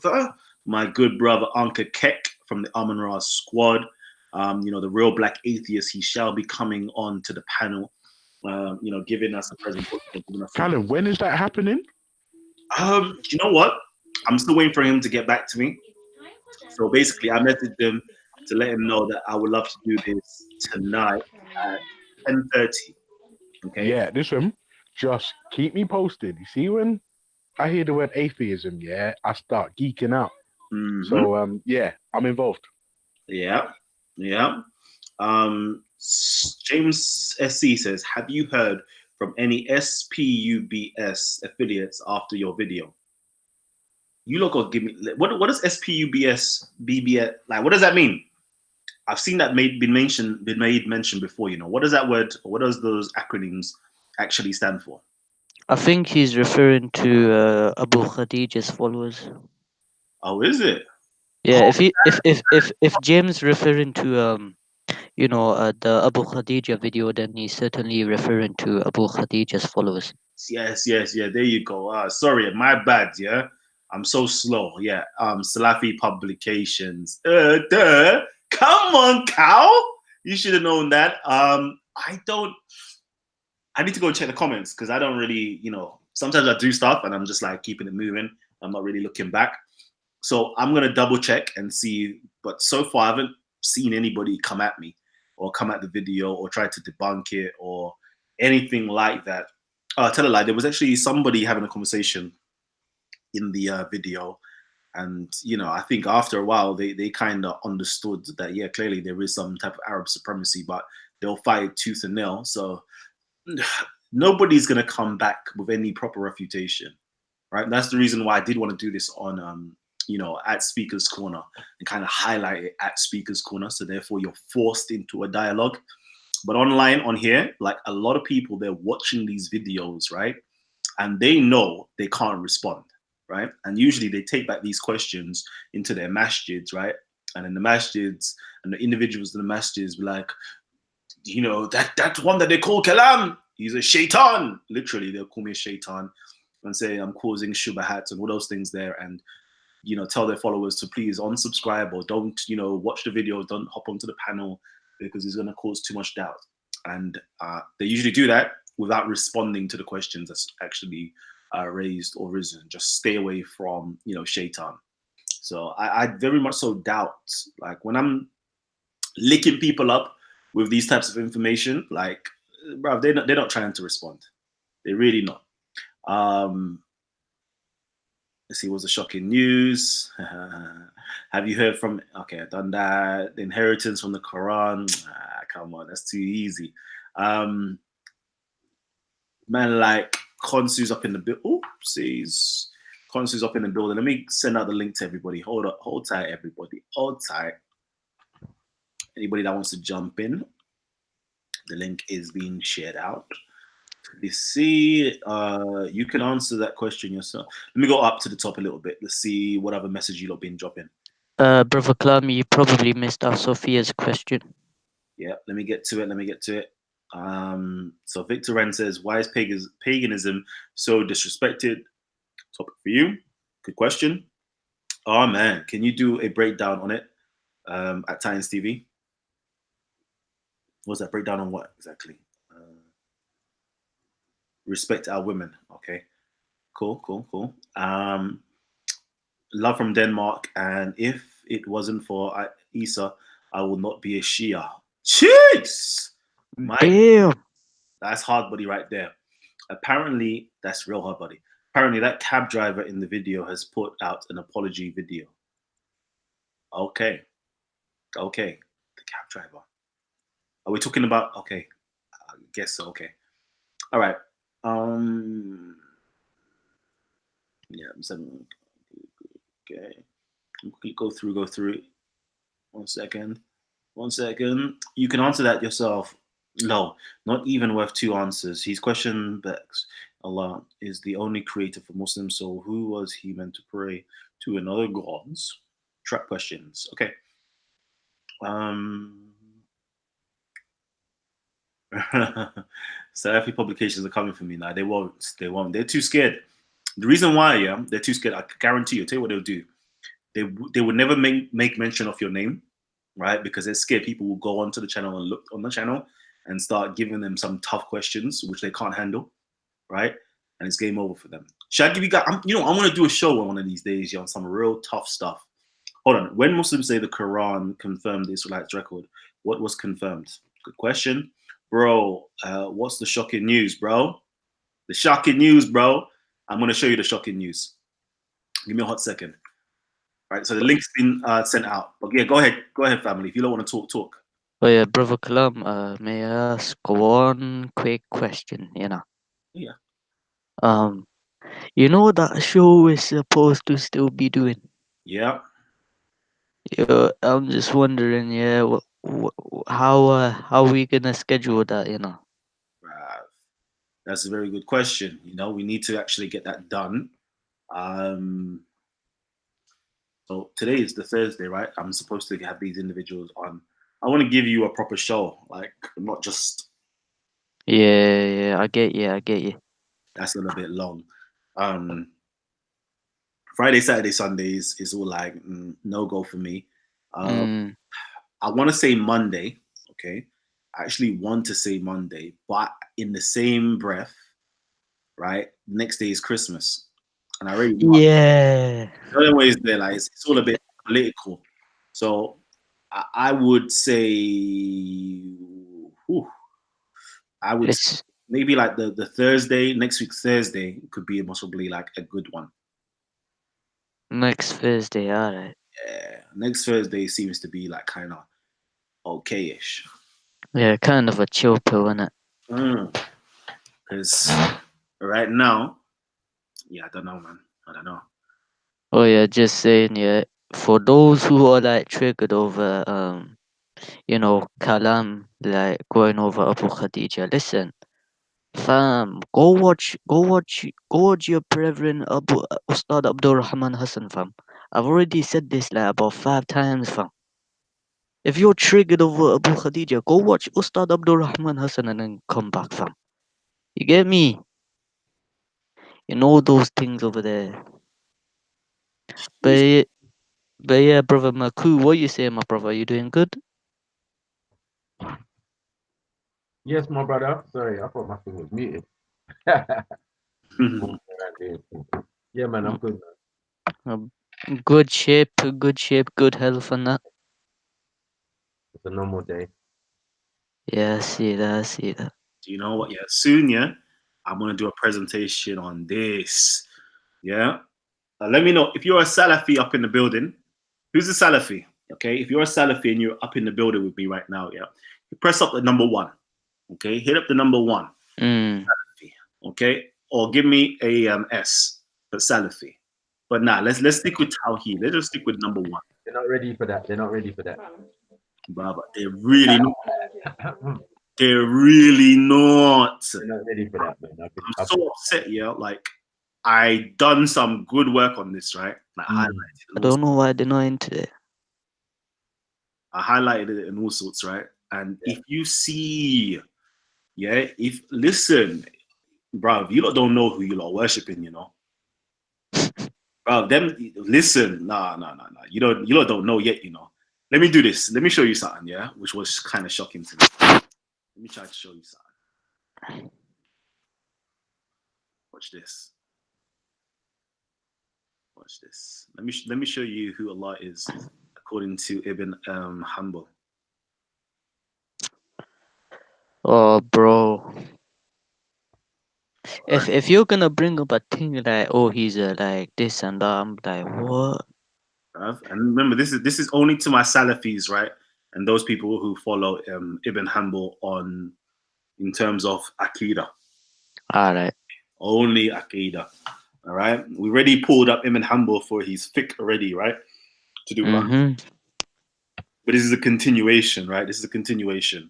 my good brother Uncle Keck from the Amun-Ra squad. The real black atheist, he shall be coming on to the panel, giving us a presentation. Callum, when is that happening? You know what? I'm still waiting for him to get back to me. So basically, I messaged him to let him know that I would love to do this tonight at 10:30. Okay. Yeah, listen, just keep me posted. You see, when I hear the word atheism, yeah, I start geeking out. Mm-hmm. So, yeah, I'm involved. Yeah. James SC says, have you heard from any SPUBS affiliates after your video? You look or give me what does SPUBS BBS like? What does that mean? I've seen that made mention before. What does that word? What does those acronyms actually stand for? I think he's referring to Abu Khadija's followers. Oh, is it? Yeah, if James referring to the Abu Khadija video, then he's certainly referring to Abu Khadija's followers. Yes. There you go. Sorry, my bad. Yeah, I'm so slow. Yeah. Salafi Publications. Come on, cow. You should have known that. I need to go check the comments because I don't really, sometimes I do stuff and I'm just like keeping it moving. I'm not really looking back. So I'm going to double check and see. But so far, I haven't seen anybody come at me or come at the video or try to debunk it or anything like that. Tell a lie. There was actually somebody having a conversation in the video. And, I think after a while, they kind of understood that, yeah, clearly there is some type of Arab supremacy, but they'll fight tooth and nail. So nobody's going to come back with any proper refutation, right? And that's the reason why I did want to do this on, at Speaker's Corner and kind of highlight it at Speaker's Corner. So therefore you're forced into a dialogue. But online on here, like a lot of people, they're watching these videos, right? And they know they can't respond, right? And usually they take back these questions into their masjids, right? And in the masjids and the individuals in the masjids be like, that one that they call Kalam, he's a shaitan. Literally, they'll call me a shaitan and say I'm causing shubahat and all those things there. And, tell their followers to please unsubscribe or don't, watch the video, don't hop onto the panel because it's going to cause too much doubt. And they usually do that without responding to the questions that's actually raised or risen. Just stay away from, shaitan. So I very much so doubt, like when I'm licking people up with these types of information, like, bro, they're not trying to respond. They're really not. Let's see, what's the shocking news? Have you heard from, okay, I've done that. The inheritance from the Quran. Come on, that's too easy. Man, like Konsu's up in the building. Oopsies. Konsu's up in the building. Let me send out the link to everybody. Hold tight, everybody. Hold tight. Anybody that wants to jump in, the link is being shared out. Let's see. You can answer that question yourself. Let me go up to the top a little bit. Let's see what other message you lot been dropping. Brother Kalam, you probably missed our Sophia's question. Yeah, let me get to it. So Victor Wren says, why is paganism so disrespected? Topic for you. Good question. Oh man, can you do a breakdown on it at Titans TV? What's that breakdown on what exactly? Respect our women. Okay, cool. Love from Denmark. And if it wasn't for Isa, I will not be a Shia. Jeez! Damn. That's hard body right there. Apparently, that's real hard body. Apparently, that cab driver in the video has put out an apology video. Okay. The cab driver. Are we talking about? Okay. I guess so. Okay. All right. Yeah. Okay. Go through. 1 second. You can answer that yourself. No, not even worth 2 answers. His question begs, Allah is the only creator for Muslims, so who was he meant to pray to another gods? Trap questions. Okay. Salafi publications are coming for me now. They won't. They're too scared. The reason why, they're too scared. I guarantee you. I'll tell you what they'll do. they would never make mention of your name, right? Because they're scared people will go onto the channel and look on the channel and start giving them some tough questions which they can't handle, right? And it's game over for them. Should I give you guys? I want to do a show one of these days, on some real tough stuff. Hold on. When Muslims say the Quran confirmed the Israelites' record, what was confirmed? Good question, bro. What's the shocking news, bro? The shocking news, bro. I'm gonna show you the shocking news. Give me a hot second. All right. So the link's been sent out. But yeah, go ahead, family. If you don't want to talk. Oh yeah, brother Kalam. May I ask one quick question? Yeah. You know that show we're supposed to still be doing? Yeah. Yeah, I'm just wondering, how we gonna schedule that, That's a very good question. We need to actually get that done. So today is the Thursday, right? I'm supposed to have these individuals on. I want to give you a proper show, like not just. Yeah, I get you. That's a little bit long. Friday, Saturday, Sundays is all like no go for me. I want to say Monday, okay? I actually want to say Monday, but in the same breath, right? Next day is Christmas, and I really want. Yeah. The other way is there, like it's all a bit political. So I would say, I would say maybe like the Thursday, next week Thursday could be possibly like a good one. Next Thursday, alright. Yeah, next Thursday seems to be like kind of okay-ish. Yeah, kind of a chill pill, innit? Because right now, yeah, I don't know, man. I don't know. Oh yeah, just saying, yeah. For those who are like triggered over, Kalam, like going over Abu Khadija, listen, fam, go watch your brethren Ustad Abdul Rahman Hassan, fam. I've already said this like about 5 times, fam. If you're triggered over Abu Khadija, go watch Ustad Abdul Rahman Hassan and then come back, fam. You get me? You know those things over there. But yeah, brother Maku, what you saying, my brother? You doing good? Yes, my brother. Sorry, I thought my thing was muted. Yeah, man, I'm good, man. Good shape, good health and that. It's a normal day. Yeah, I see that. Do you know what? Yeah, soon, yeah, I'm gonna do a presentation on this. Yeah, let me know if you're a Salafi up in the building. Who's a Salafi? Okay, if you're a Salafi and you're up in the building with me right now, yeah, you press up the number 1. Okay, hit up the number 1. Salafi, okay, or give me a S for Salafi. But nah, let's stick with Tawheed. Let's just stick with number 1. They're not ready for that. Brother, they're really not. They're really not. They're not ready for that, man. I'm so upset, yeah. Like, I done some good work on this, right? I don't know why they're not into it. I highlighted it in all sorts, right? And if you see, listen, bro, you lot don't know who you lot are worshiping, Bro, listen, nah. You lot don't know yet, Let me do this. Let me show you something, yeah? Which was kind of shocking to me. Let me try to show you something. Watch this. Let me show you who Allah is according to Ibn Hanbal. Oh, bro. If you're gonna bring up a thing like, oh, he's like this and that, I'm like, what? And remember, this is only to my Salafis, right? And those people who follow Ibn Hanbal in terms of Aqidah. All right. Only Aqidah. All right. We already pulled up Ibn Hanbal for his fiqh already, right? To do But this is a continuation, right? This is a continuation.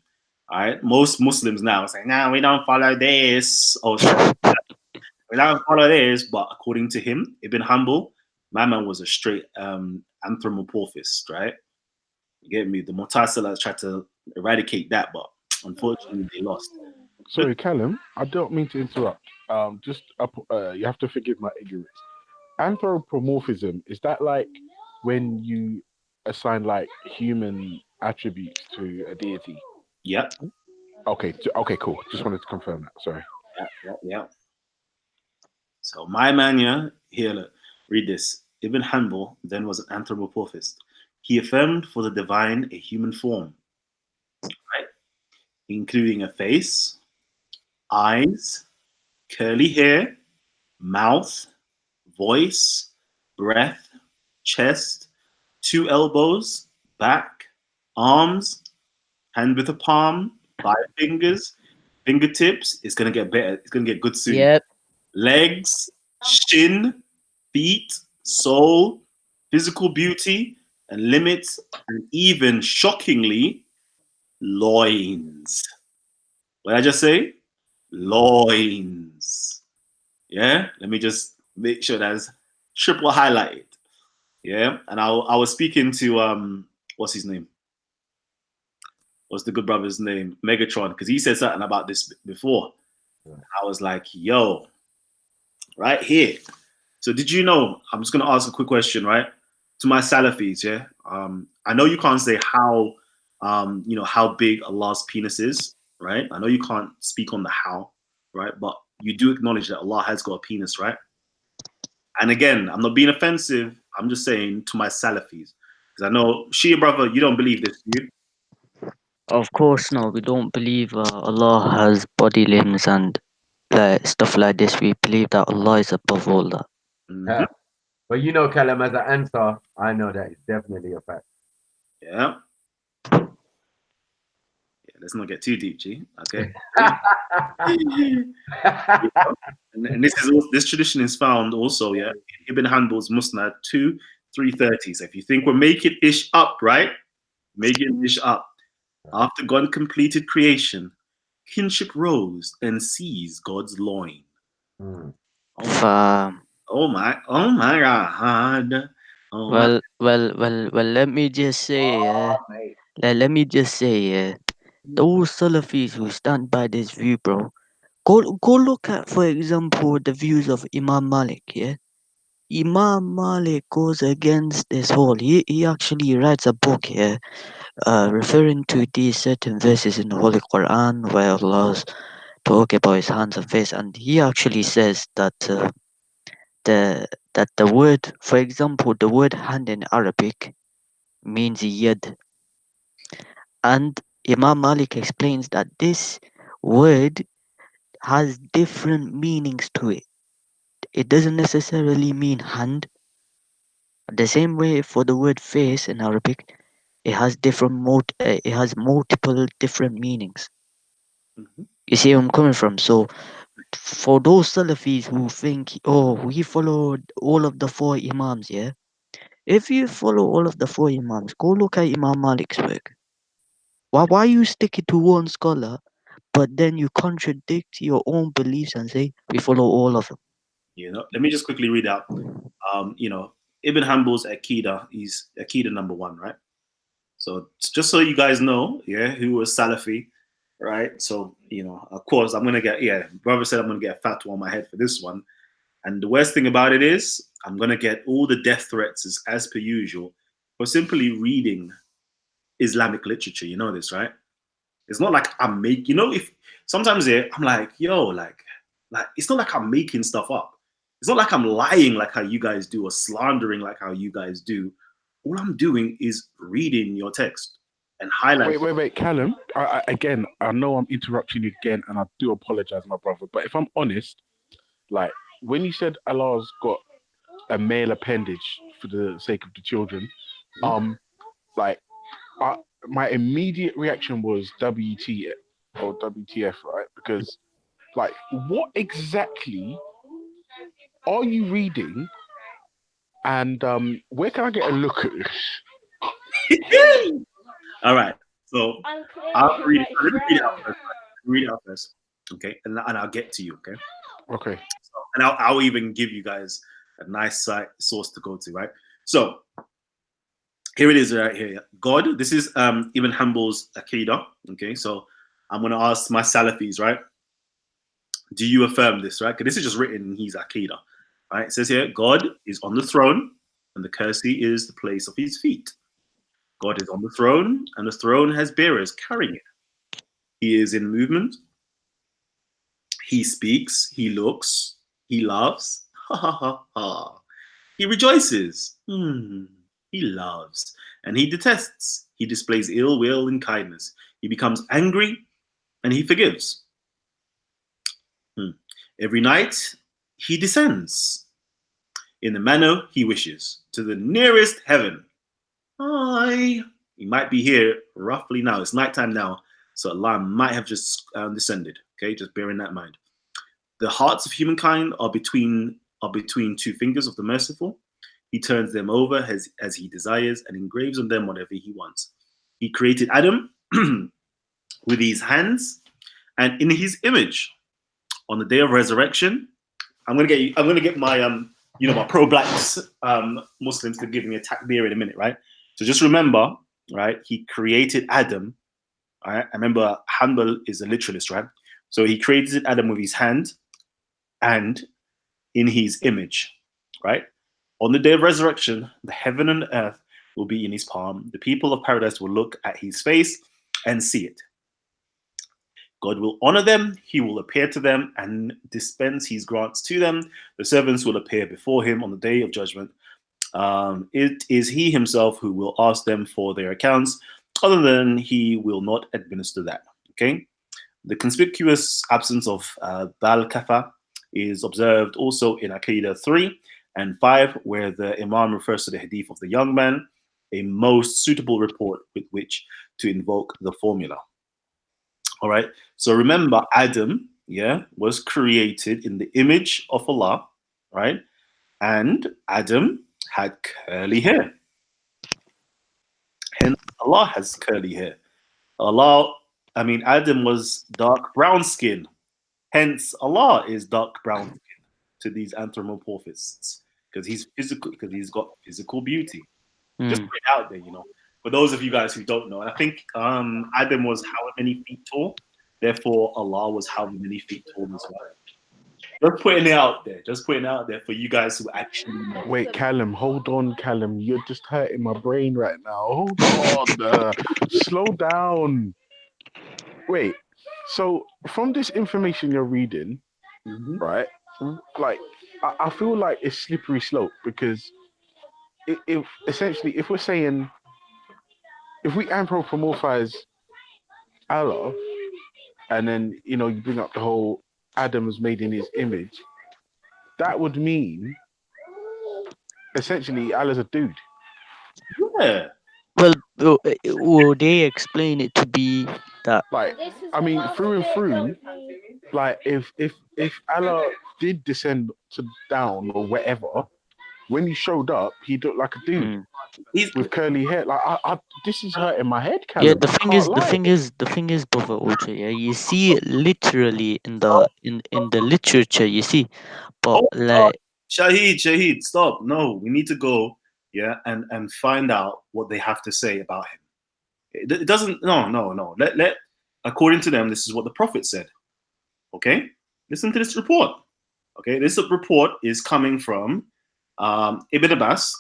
All right. Most Muslims now say, "Nah, we don't follow this." Oh, sorry. We don't follow this. But according to him, Ibn Hanbal, my man was a straight anthropomorphist, right? You get me? The Mu'tazila tried to eradicate that, but unfortunately they lost. Sorry, Callum, I don't mean to interrupt. You have to forgive my ignorance. Anthropomorphism, is that like when you assign like human attributes to a deity. Yep. Okay. Okay. Cool. Just wanted to confirm that. Sorry. Yeah. So my man, yeah, here, look, read this. Ibn Hanbal then was an anthropomorphist. He affirmed for the divine a human form, right, including a face, eyes, curly hair, mouth, voice, breath, chest, 2 elbows, back, arms, hand with a palm, 5 fingers, fingertips. It's gonna get better. It's gonna get good soon. Yep. Legs, shin, feet, soul, physical beauty, and limits, and even shockingly, loins. What did I just say? Loins. Yeah. Let me just make sure that's triple highlighted. Yeah. And I was speaking to what's his name? What's the good brother's name? Megatron, because he said something about this before. I was like, yo, right here. So did you know, I'm just gonna ask a quick question, right? To my Salafis, yeah. I know you can't say how how big Allah's penis is, right? I know you can't speak on the how, right? But you do acknowledge that Allah has got a penis, right? And again, I'm not being offensive, I'm just saying to my Salafis. Because I know Shia brother, you don't believe this, do you? Of course, no, we don't believe Allah has body limbs and stuff like this. We believe that Allah is above all that. Yeah. But you know, Kalam, as an answer, I know that it's definitely a fact. Yeah. Let's not get too deep, G. Okay. And this tradition is found also, yeah, in Ibn Hanbal's Musnad 2-330. So if you think we're making ish up, right? Making ish up. After God completed creation, kinship rose and seized God's loin. Oh my God. Oh well, let me just say, let me just say, those Salafis who stand by this view, bro, go look at, for example, the views of Imam Malik, yeah? Imam Malik goes against this whole, he actually writes a book here, referring to these certain verses in the Holy Quran where Allah's talk about his hands and face, and he actually says that the word, for example, the word hand in Arabic means yad, and Imam Malik explains that this word has different meanings to it. It doesn't necessarily mean hand. The same way for the word face in Arabic, it has it has multiple different meanings. You see where I'm coming from? So for those Salafis who think, oh, we follow all of the 4 Imams, yeah? If you follow all of the 4 Imams, go look at Imam Malik's work. Why you stick it to one scholar, but then you contradict your own beliefs and say, we follow all of them? You know, let me just quickly read out. Ibn Hanbal's Aqidah is Aqidah number 1, right? So just so you guys know, yeah, who was Salafi, right? So, of course, I'm going to get, brother said I'm going to get a fatwa on my head for this one. And the worst thing about it is I'm going to get all the death threats as per usual for simply reading Islamic literature. You know this, right? It's not like I'm making, if sometimes I'm like, yo, like it's not like I'm making stuff up. It's not like I'm lying like how you guys do or slandering like how you guys do. All I'm doing is reading your text and highlighting. Wait, Callum. Again, I know I'm interrupting you again, and I do apologize, my brother. But if I'm honest, like when you said Allah's got a male appendage for the sake of the children, my immediate reaction was WTF or WTF, right? Because, like, what exactly are you reading? And where can I get a look at this? All right. So I'll read it out first. Read it out first. Okay. And I'll get to you. Okay. Okay. So, and I'll even give you guys a nice source to go to, right? So here it is right here. God, this is Ibn Hanbal's Aqidah. Okay. So I'm going to ask my Salafis, right? Do you affirm this, right? Because this is just written in his Aqidah, right? It says here, God is on the throne, and the Kursi is the place of his feet. God is on the throne, and the throne has bearers carrying it. He is in movement. He speaks, he looks, he laughs. Ha ha ha ha. He rejoices. He loves. And he detests. He displays ill will and kindness. He becomes angry and he forgives. Every night he descends in the manner he wishes to the nearest heaven. He might be here roughly now. It's nighttime now, so Allah might have just descended. Okay, just bearing that in mind. The hearts of humankind are between two fingers of the merciful. He turns them over as he desires and engraves on them whatever he wants. He created Adam with his hands and in his image. On the day of resurrection, I'm gonna get my my pro-blacks Muslims to give me a takbir in a minute, right? So just remember, right? He created Adam. All right, I remember Hanbal is a literalist, right? So he created Adam with his hand and in his image, right? On the day of resurrection, the heaven and earth will be in his palm. The people of paradise will look at his face and see it. God will honor them, he will appear to them and dispense his grants to them. The servants will appear before him on the day of judgment. It is he himself who will ask them for their accounts. Other than he will not administer that. Okay. The conspicuous absence of Bal Kafa is observed also in Aqidah 3 and 5, where the Imam refers to the hadith of the young man, a most suitable report with which to invoke the formula. All right. So remember, Adam, was created in the image of Allah, right? And Adam had curly hair. Hence, Allah has curly hair. Adam was dark brown skin. Hence, Allah is dark brown skin to these anthropomorphists because he's got physical beauty. Just put it out there, For those of you guys who don't know, I think Adam was how many feet tall? Therefore, Allah was how many feet tall as well. Just putting it out there for you guys who actually know. Wait, Callum, hold on, Callum. You're just hurting my brain right now. Hold on. Slow down. Wait, so from this information you're reading, right? Like, I feel like it's slippery slope because if we're saying, if we anthropomorphize Allah, and then you bring up the whole Adam was made in his image, that would mean essentially Allah's a dude. Yeah. Well, they explain it to be that. Like, through and through, like if Allah did descend to down or whatever, when he showed up, he looked like a dude with curly hair. Like, this is hurting my head, Callum. Yeah, the thing is, brother Ultra. Yeah, you see it literally in the literature. You see, but Shahid, stop! No, we need to go, and find out what they have to say about him. It doesn't. No. Let. According to them, this is what the Prophet said. Okay, listen to this report. Okay, this report is coming from Ibn Abbas.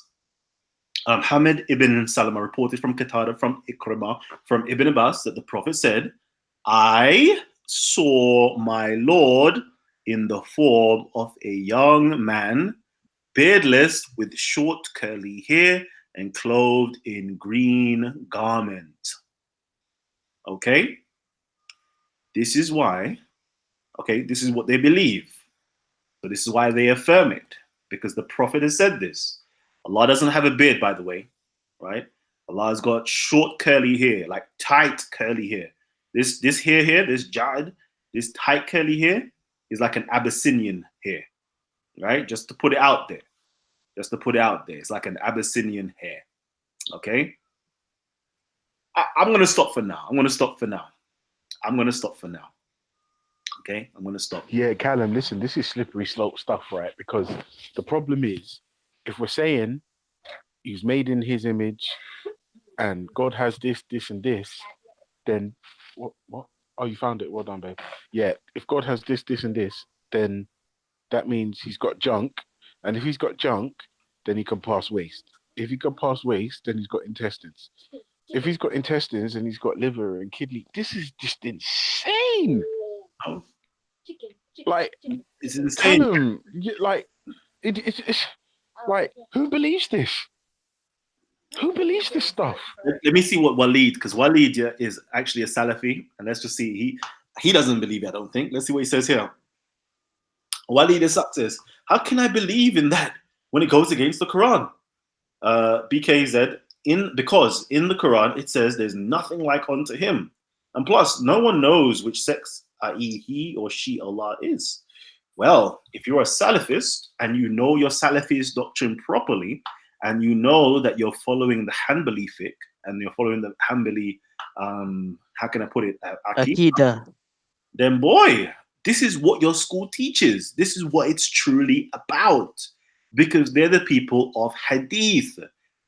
Hamid ibn Salama reported from Qatada, from Ikrimah, from Ibn Abbas that the Prophet said, I saw my Lord in the form of a young man, beardless, with short curly hair and clothed in green garment. Okay? This is why, this is what they believe. So this is why they affirm it, because the Prophet has said this. Allah doesn't have a beard, by the way, right? Allah has got short curly hair, like tight curly hair. This hair here, this jad, this tight curly hair is like an Abyssinian hair, right? Just to put it out there. It's like an Abyssinian hair, okay? I'm going to stop for now. Okay? I'm going to stop. Yeah, Callum, listen, this is slippery slope stuff, right? Because the problem is, if we're saying he's made in his image and God has this, and this, then what? Oh, you found it. Well done, babe. Yeah, if God has this, and this, then that means he's got junk. And if he's got junk, then he can pass waste. If he can pass waste, then he's got intestines. If he's got intestines and he's got liver and kidney, this is just insane. Like, it's insane. Callum, like, it's like, who believes this? Who believes this stuff? Let me see what Waleed, because Waleed is actually a Salafi, and let's just see. He doesn't believe it, I don't think. Let's see what he says here. Waleed is says, how can I believe in that when it goes against the Quran? BKZ, because in the Quran it says there's nothing like unto him. And plus, no one knows which sex, i.e. he or she Allah is. Well, if you're a Salafist and you know your Salafist doctrine properly, and you know that you're following the Hanbali fiqh, and you're following the Hanbali, how can I put it, Aqidah, then boy, this is what your school teaches. This is what it's truly about. Because they're the people of Hadith.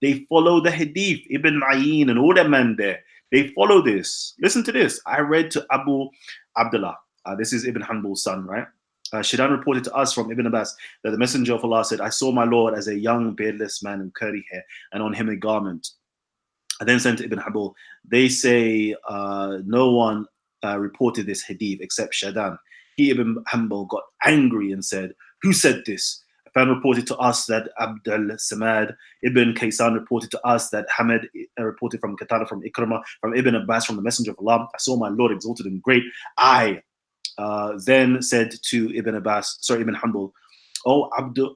They follow the Hadith. Ibn Ma'in and all that man there, they follow this. Listen to this. I read to Abu Abdullah. This is Ibn Hanbal's son, right? Shaidan reported to us from Ibn Abbas that the Messenger of Allah said, I saw my Lord as a young beardless man with curly hair and on him a garment. I then sent to Ibn Hanbal. They say no one reported this hadith except Shaidan. He, Ibn Hanbal, got angry and said, who said this? A fan reported to us that Abdul Samad Ibn Kaysan reported to us that Hamid reported from Qatada, from Ikramah, from Ibn Abbas, from the Messenger of Allah. I saw my Lord exalted and great. I then said to Ibn Hanbal, Abu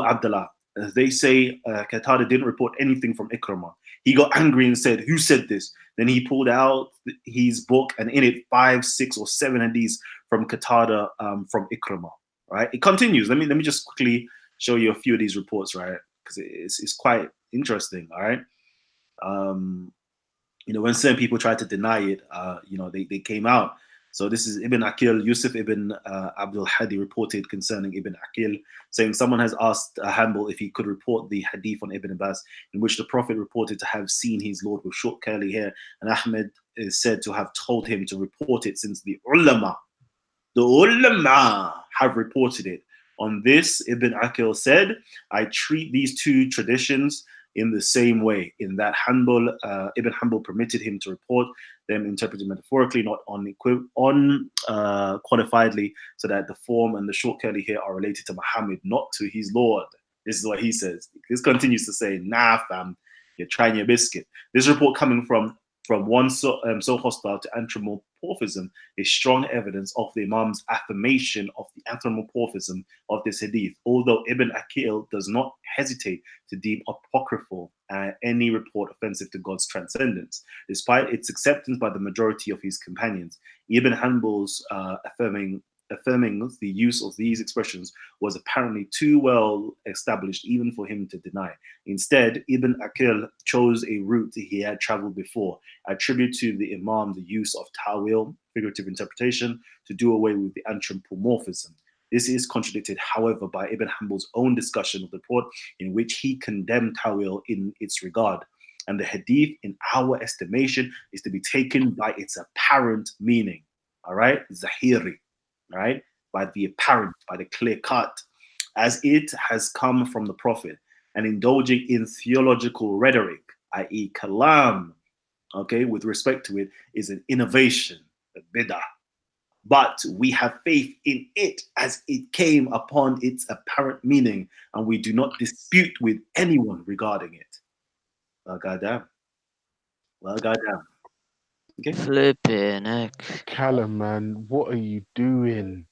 Abdullah, they say Qatada didn't report anything from Ikramah. He got angry and said, who said this? Then he pulled out his book, and in it 5, 6, or 7 hadiths from Qatada from Ikramah. Right? It continues. Let me just quickly show you a few of these reports, right? Because it's quite interesting. All right. When certain people tried to deny it, they came out. So this is Ibn Aqil, Yusuf ibn Abdul Hadi reported concerning Ibn Aqil, saying someone has asked Hanbal if he could report the hadith on Ibn Abbas, in which the Prophet reported to have seen his Lord with short curly hair, and Ahmed is said to have told him to report it since the ulama have reported it. On this, Ibn Aqil said, I treat these two traditions in the same way, in that Ibn Hanbal permitted him to report them interpreted metaphorically, not qualifiedly, so that the form and the short curly hair are related to Muhammad, not to his Lord. This is what he says. This continues to say, nah, fam, you're trying your biscuit. This report coming from one so hostile to anthropomorphism is strong evidence of the Imam's affirmation of the anthropomorphism of this hadith, although Ibn Aqil does not hesitate to deem apocryphal any report offensive to God's transcendence. Despite its acceptance by the majority of his companions, Ibn Hanbal's affirming the use of these expressions was apparently too well established even for him to deny. Instead, Ibn Aqil chose a route he had traveled before, attribute to the Imam the use of ta'wil, figurative interpretation, to do away with the anthropomorphism. This is contradicted, however, by Ibn Hanbal's own discussion of the report, in which he condemned ta'wil in its regard. And the hadith, in our estimation, is to be taken by its apparent meaning. All right? Zahiri. Right, by the apparent, by the clear cut, as it has come from the Prophet, and indulging in theological rhetoric, i.e. Kalam, okay, with respect to it, is an innovation, a bid'ah. But we have faith in it as it came upon its apparent meaning, and we do not dispute with anyone regarding it. Well, goddamn. Well, goddamn. Okay. Flipping heck. Callum, man, what are you doing?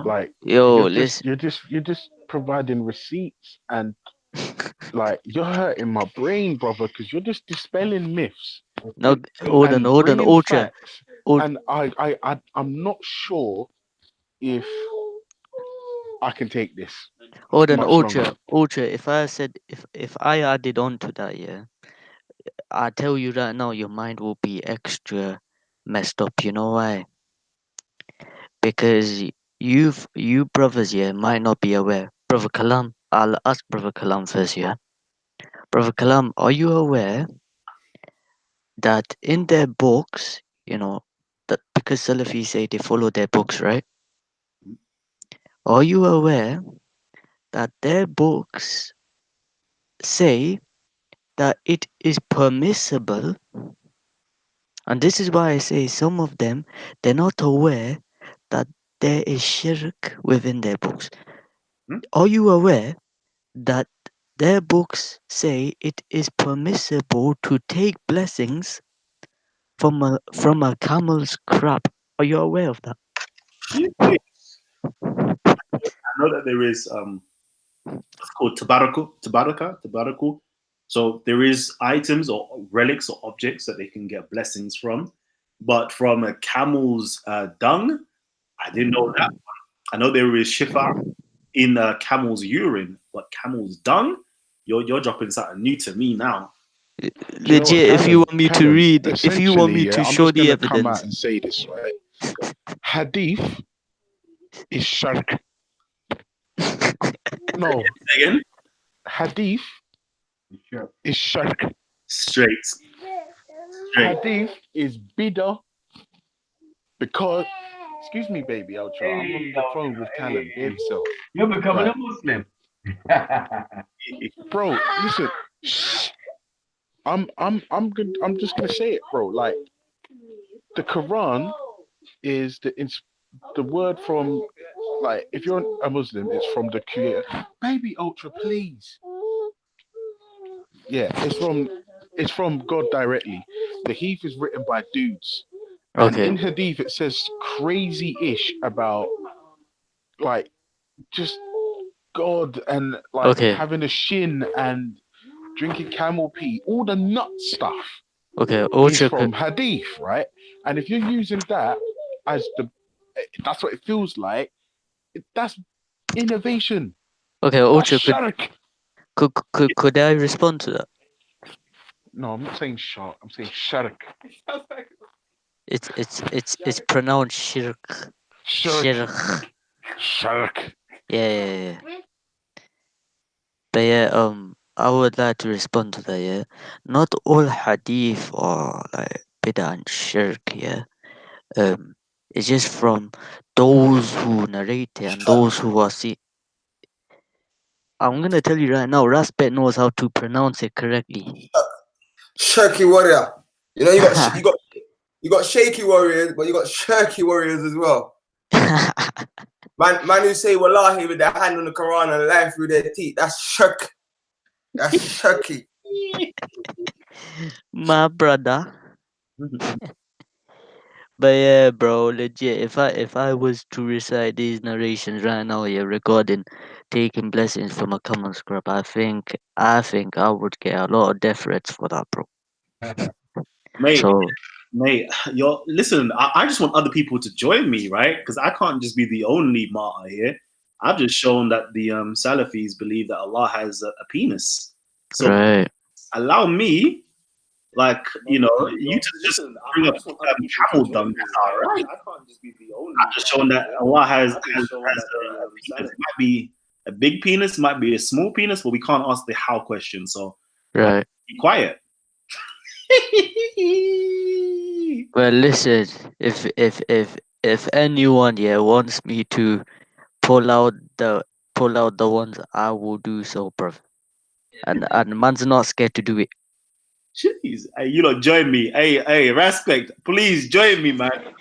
Like, yo, you're just providing receipts, and like you're hurting my brain, brother, because you're just dispelling myths. No, hold on, Ultra. And I'm not sure if I can take this. Hold on, Ultra. If I added on to that, yeah, I tell you right now, your mind will be extra messed up. You know why? Because you brothers, yeah, might not be aware. Brother Kalam, I'll ask Brother Kalam first, yeah. Brother Kalam, are you aware that in their books, that because Salafis say they follow their books, right? Are you aware that their books say that it is permissible, and this is why I say some of them, they're not aware that there is shirk within their books. Are you aware that their books say it is permissible to take blessings from a camel's crop? Are you aware of that? I know that there is it's called tabaraku. So there is items or relics or objects that they can get blessings from, but from a camel's dung, I didn't know that one. I know there is shifa in camel's urine, but camel's dung, you're dropping something new to me now. Legit, if you want me to read, if you want me Essentially, to I'm show just the gonna come evidence. out and say this, right? Hadith is shirk. No. Again? Hadith is shirk. Straight. Hadith is bid'ah because, excuse me, baby, Ultra. I'm on the phone with Kalam himself. You're becoming Right. a Muslim. Bro, listen. I'm just gonna say it, bro. Like, the Quran is the word from, like, if you're a Muslim, it's from the Creator. Baby Ultra, please. Yeah, it's from God directly. The Hadith is written by dudes. And Okay. in Hadith it says crazy-ish about, like, just God and, like, Okay. having a shin and drinking camel pee, all the nut stuff. Okay, Is Ultra from Hadith, right? And if you're using that as that's what it feels like, that's innovation. Okay, That's Ultra, shirk. could I respond to that? No, I'm not saying shirk. I'm saying shirk. It's pronounced shirk. Shirk. Shirk. Yeah. But yeah, I would like to respond to that. Yeah, not all hadith are like bid'ah and shirk. Yeah, it's just from those who narrate it and those who are see. I'm gonna tell you right now, Raspet knows how to pronounce it correctly. Shirky warrior. You know, you got shaky warriors, but you got shirky warriors as well. man who say wallahi with their hand on the Quran and lie through their teeth. That's shirk. That's shirky. My brother. But yeah, bro, legit. If I was to recite these narrations right now, yeah, regarding taking blessings from a common scrub, I think I would get a lot of death threats for that, bro. Mate, listen, I just want other people to join me, right? Because I can't just be the only martyr here. I've just shown that the Salafis believe that Allah has a penis. So right. Allow me, like, you know, you to just bring up camel dung. That's all right. I can't just be the only. I've just shown that Allah has a penis. It might be a big penis, might be a small penis, but we can't ask the how question. So Right. be quiet. Well, listen, if anyone wants me to pull out the ones, I will do so, bro. And man's not scared to do it. Jeez, hey, you lot join me. Hey, respect. Please join me, man.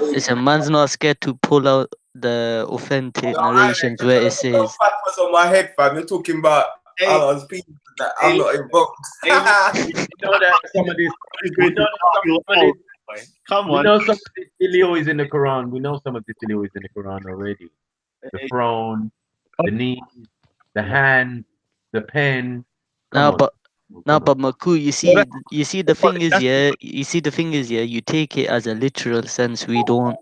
Listen, man's not scared to pull out the authentic narrations where it says. What's on my head, fam? You're talking about Allah's penis. I'm not involved. You know that some of this. Come We on. know some of this ilio is in the Quran. We know some of this ilio is in the Quran already. The throne, the knee, the hand, the pen. Now, but Maku, you see the thing is, you take it as a literal sense. We don't.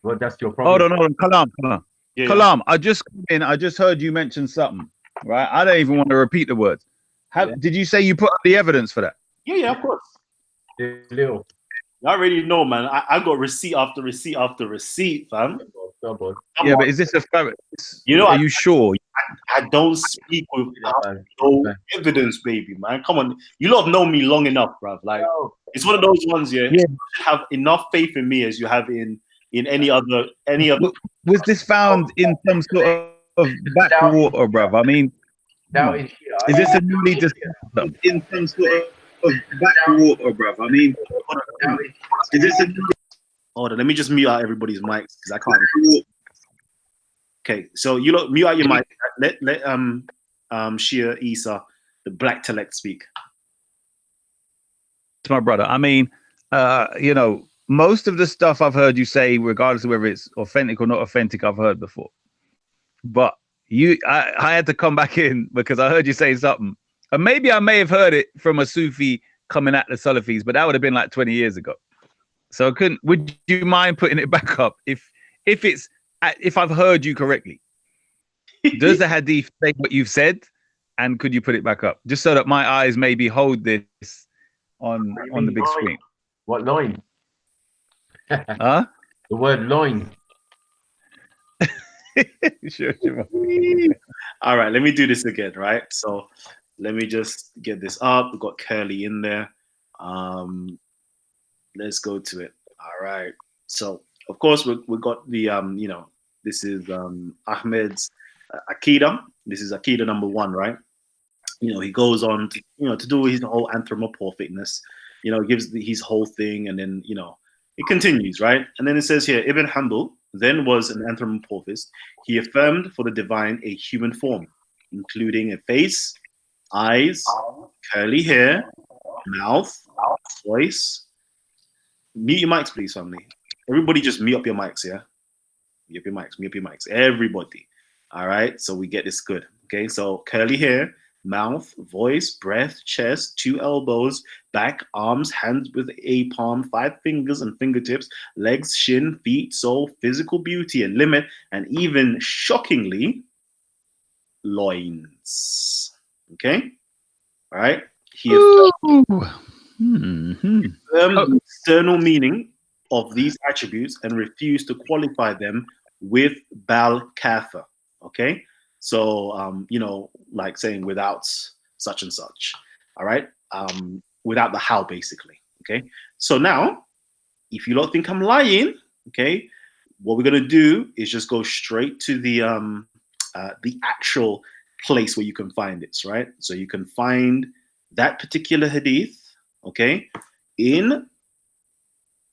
Well, that's your problem. Hold on, Kalam. Yeah. Kalam, I just heard you mention something, right? I don't even want to repeat the words. Did you say you put up the evidence for that? Yeah, of course. Ilio. I already know, man. I got receipt after receipt after receipt, fam. Yeah, but is this a fact? You know, are you sure? I don't speak without no evidence, baby, man. Come on, you lot have known me long enough, bruv. Like, it's one of those ones, yeah. You have enough faith in me as you have in any other. Was this found in some sort of backwater, bruv? I mean, Doubting Shia. Is this a newly discovered in some sort of backwater, bruv? I mean, is this a new... Hold on, let me just mute out everybody's mics because I can't. Okay, so you lot mute out your mic. Let Shia, Isa, the black telect speak. To my brother. I mean, you know, most of the stuff I've heard you say, regardless of whether it's authentic or not authentic, I've heard before. But I had to come back in because I heard you say something. And maybe I may have heard it from a Sufi coming at the Salafis, but that would have been like 20 years ago. So I couldn't. Would you mind putting it back up if I've heard you correctly? Does the hadith say what you've said? And could you put it back up just so that my eyes maybe hold this on the big screen? What loin? Huh? The word loin. Sure. All right, let me do this again, right? So let me just get this up. We've got Curly in there. Let's go to it. All right. So of course we got the you know, this is Ahmed's Akida. This is Akida number 1, right? You know, he goes on to, you know, to do his whole anthropomorphism. You know, gives his whole thing, and then, you know, it continues, right? And then it says here, Ibn Hanbal then was an anthropomorphist. He affirmed for the divine a human form, including a face, eyes, curly hair, mouth, voice. Mute your mics, please, family. Everybody just mute up your mics, yeah? Mute up your mics, everybody. All right, so we get this good. Okay, so curly hair, mouth, voice, breath, chest, 2 elbows, back, arms, hands with a palm, 5 fingers and fingertips, legs, shin, feet, soul, physical beauty and limit, and even shockingly, loins. Okay, all right. He affirmed the external meaning of these attributes and refused to qualify them with bal kafa. Okay, so you know, like saying without such and such. All right, without the how, basically. Okay, so now if you don't think I'm lying, okay, what we're gonna do is just go straight to the actual place where you can find this, right? So you can find that particular hadith, okay, in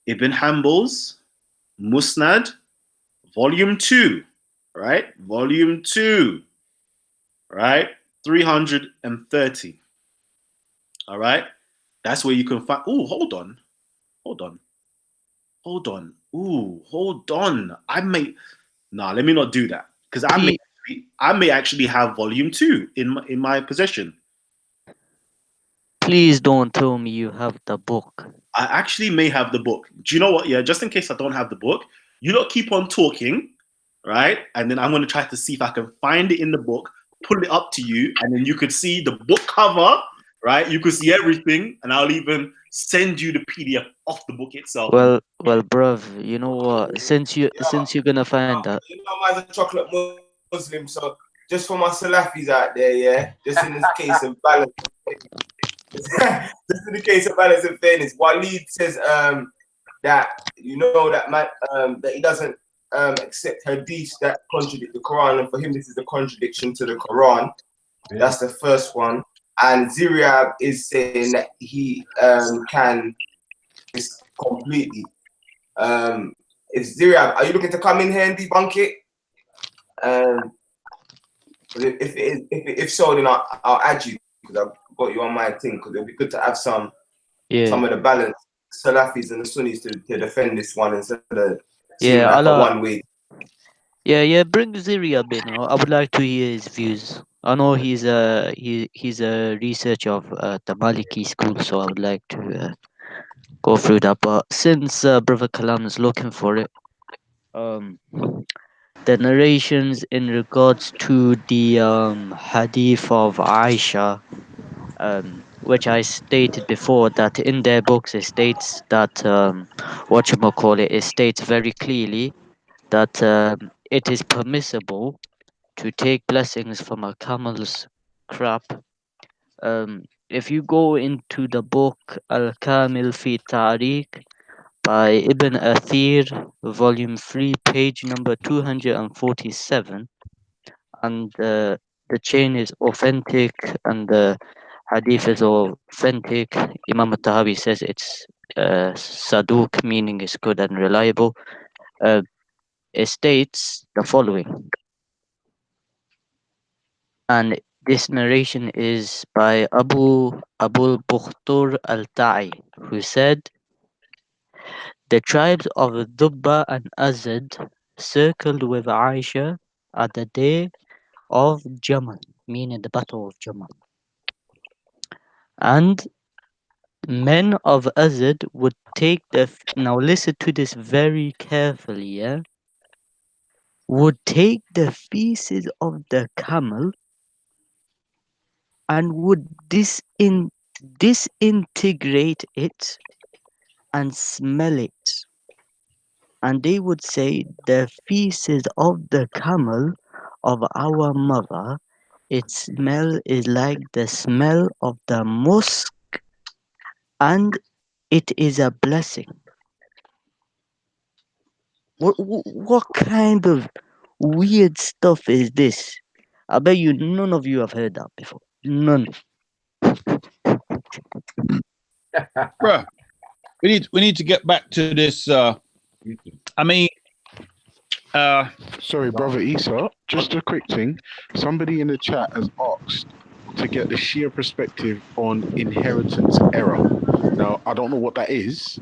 Ibn Hanbal's Musnad, volume 2, right? Volume 2, right? 330. All right, that's where you can find. Oh, hold on. Ooh, hold on. Let me not do that, because I may actually have volume 2 in my possession. Please don't tell me you have the book. I actually may have the book. Do you know what? Yeah, just in case I don't have the book, you lot keep on talking, right? And then I'm going to try to see if I can find it in the book, pull it up to you, and then you could see the book cover, right? You could see everything, and I'll even send you the PDF of the book itself. Well, bruv, you know what? Since you're gonna find that. You know, I'm a chocolate Muslim, so just for my Salafis out there, yeah, just in this case of balance. Just in the case of balance and fairness, Waleed says that you know that man that he doesn't accept hadiths that contradict the Quran, and for him this is a contradiction to the Quran. Yeah. That's the first one. And Ziriab is saying that he can this completely. If Ziriab, are you looking to come in here and debunk it? If so, then I'll add you, because I've got you on my thing, because it'll be good to have some of the balance Salafis and the Sunnis to defend this one instead of like a one way. Yeah, bring Ziriab in. I would like to hear his views. I know he's a researcher of the Maliki school, so I would like to go through that. But since Brother Kalam is looking for it, the narrations in regards to the hadith of Aisha, which I stated before, that in their books it states that it states very clearly that it is permissible to take blessings from a camel's crap. If you go into the book Al-Kamil fi Tariq by Ibn Athir, volume 3, page number 247, and the chain is authentic and the hadith is authentic. Imam al-Tahawi says it's Saduk, meaning it's good and reliable. It states the following, and this narration is by Abul Bukhtur al-Ta'i, who said, the tribes of Dubba and Azad circled with Aisha at the day of Jamal, meaning the battle of Jamal. And men of Azad would take now listen to this very carefully, yeah? Would take the feces of the camel and would disintegrate it and smell it. And they would say, the feces of the camel of our mother, its smell is like the smell of the musk, and it is a blessing. What kind of weird stuff is this? I bet you none of you have heard that before. None. Bruh, we need to get back to this. I mean, sorry, brother Isa. Just a quick thing. Somebody in the chat has asked to get the Shia perspective on inheritance error. Now, I don't know what that is.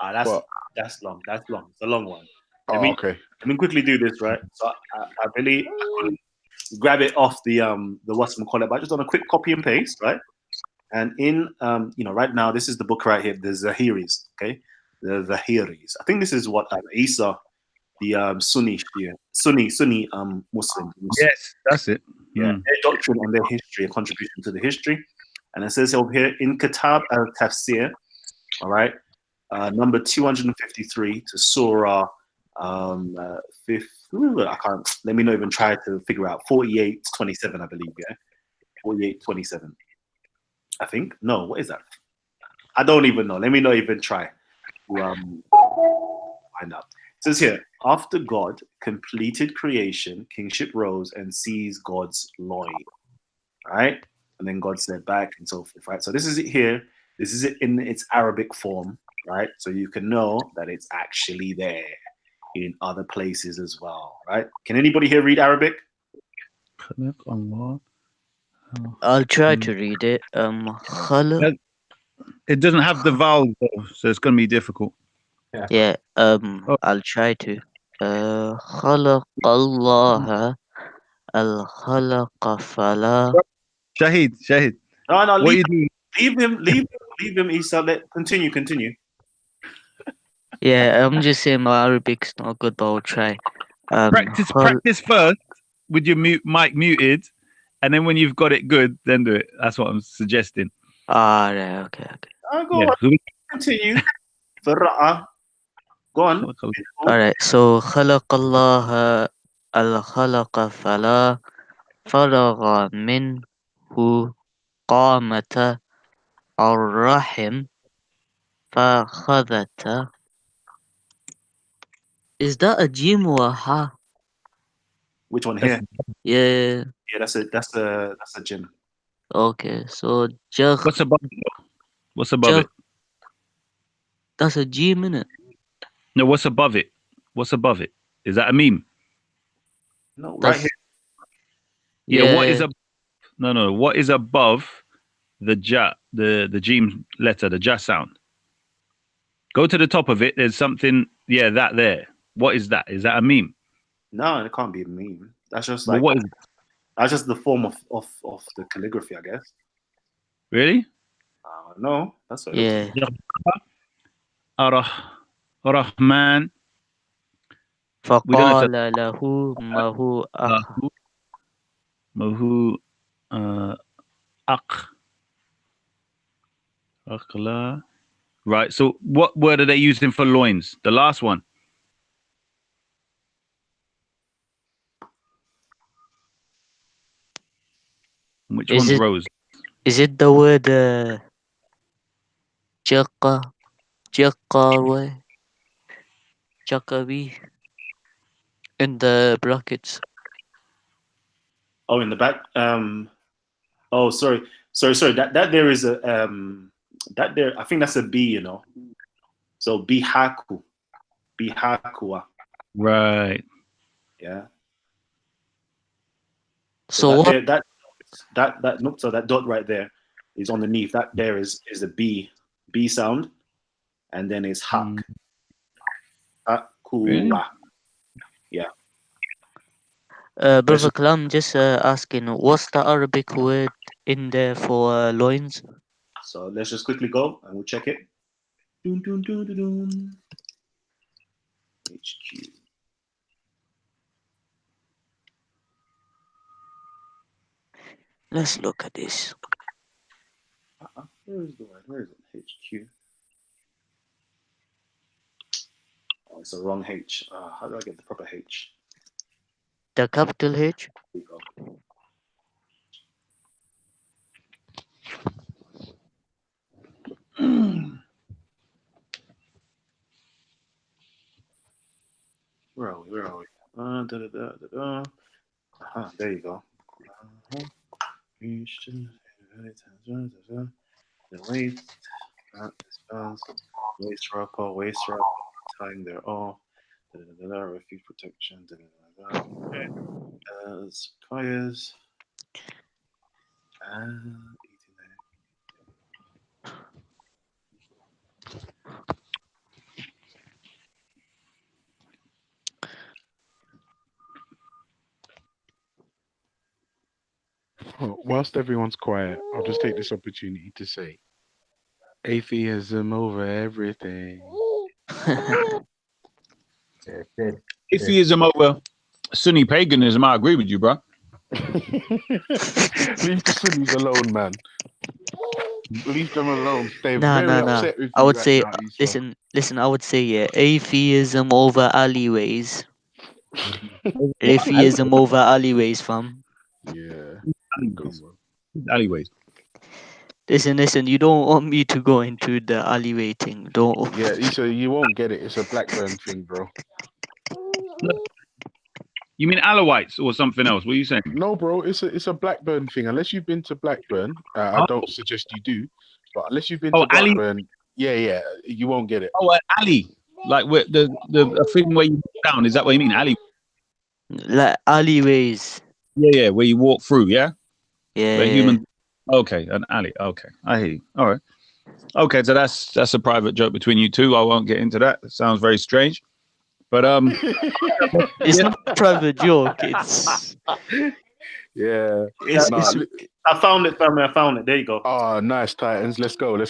That's long. That's long. It's a long one. Okay. Let me quickly do this, right? So I really couldn't grab it off the what's it called it, but I just done a quick copy and paste, right? And in right now, this is the book right here. The Zahiris, okay? The Zahiris. I think this is what Isa, the Sunni Muslim. Yes, that's it. Yeah, their doctrine and their history, a contribution to the history. And it says over here in Kitab al-Tafsir, all right, number 253 to Surah I can't, let me not even try to figure out 48:27, I believe, yeah? 48:27. I think. No, what is that? I don't even know. Let me not even try to find out. It says here, after God completed creation, kingship rose and seized God's loin. Right? And then God said back and so forth. Right? So this is it here. This is it in its Arabic form, right? So you can know that it's actually there in other places as well, right? Can anybody here read Arabic? I'll try to read it. It doesn't have the vowels, though, so it's going to be difficult. Yeah. I'll try to. خلق الله الخلق فلا. Shahid. No, what leave him, Isa. Continue. Yeah, I'm just saying my Arabic's not good, but I'll try. Practice first with your mic muted, and then when you've got it good, then do it. That's what I'm suggesting. Right, okay. Go on. Continue. Go on. Alright, so خلق الله الخلق فلا فرغ منه قامة الرحم فخذت. Is that a jim or a ha? Which one here? Yeah. Yeah, that's a jim. Okay, so jah. What's above it? That's a jim, innit? No, what's above it? Is that a meme? No, right here. Yeah. What is what is above the ja, the jim letter, the ja sound? Go to the top of it. There's something. Yeah, that there. What is that? Is that a meme? No, it can't be a meme. That's just like what is it? That's just the form of the calligraphy, I guess. Really? No, that's what. Yeah. Rahman. فقال له ما هو Aqla. Right. So what word are they using for loins? The last one. Which one's rose? Is it the word Jakawi in the brackets? Oh, in the back. Oh, sorry. That there is a that there. I think that's a B. You know. So bihaku, bihakua. Right. Yeah. So that what? there, that nukta, that dot right there is underneath. That there is a B sound, and then it's hak. Hakua. Really? Yeah. Brother Kalam, just asking, what's the Arabic word in there for loins? So let's just quickly go and we'll check it. Dun, dun, dun, dun, dun. HQ. Let's look at this. Where is the word? Where is it? HQ. Oh, it's a wrong H. How do I get the proper H? The capital H? There you go. Where are we? Where are we? There you go. The waist, waist wrapper, tying their off, refuge protection, sequoias, Whilst everyone's quiet, I'll just take this opportunity to say, atheism over everything. Atheism over Sunni paganism. I agree with you, bro. Leave the Sunnis alone, man. Leave them alone. They're Nah. upset with I you would right say, now, Esau. listen. I would say, yeah, atheism over alleyways. Atheism over alleyways, fam. Yeah. Alleyways. Listen. You don't want me to go into the alleyway thing, don't. Yeah, Esau, you won't get it. It's a Blackburn thing, bro. You mean Alawites or something else? What are you saying? No, bro, it's a Blackburn thing. Unless you've been to Blackburn, I don't suggest you do. But unless you've been to Blackburn, yeah, you won't get it. Oh, alley, like where the thing where you walk down. Is that what you mean, alley? Like alleyways. Yeah, where you walk through. Yeah. Yeah. Where human. Okay, an alley. Okay, I hear you. All right. Okay, so that's a private joke between you two. I won't get into that. It sounds very strange. But it's not a private joke. It's yeah. I found it, family. I found it. There you go. Oh, nice, Titans. Let's go. Here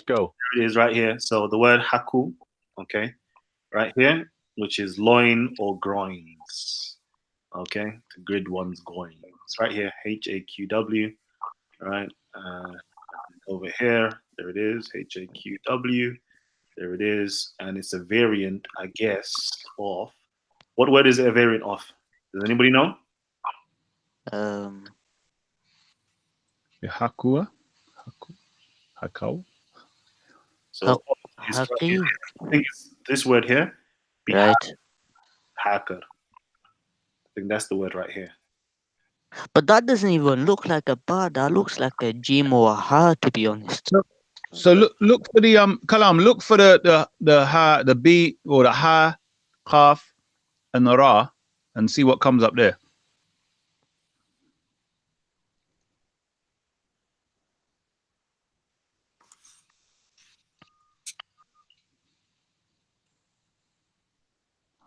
it is, right here. So the word haku, okay, right here, which is loin or groins, okay, to grid one's groins. It's right here, HAQW, right. Over here, there it is, HAQW. There it is, and it's a variant, I guess, of what word is it a variant of? Does anybody know? Hakua, Hakau. So it's right here. I think it's this word here. Right. Hacker. I think that's the word right here. But that doesn't even look like a bar. That looks like a jim or a ha, to be honest. So look for the Kalam. Look for the ha, the B or the ha, kaf, and the ra, and see what comes up there.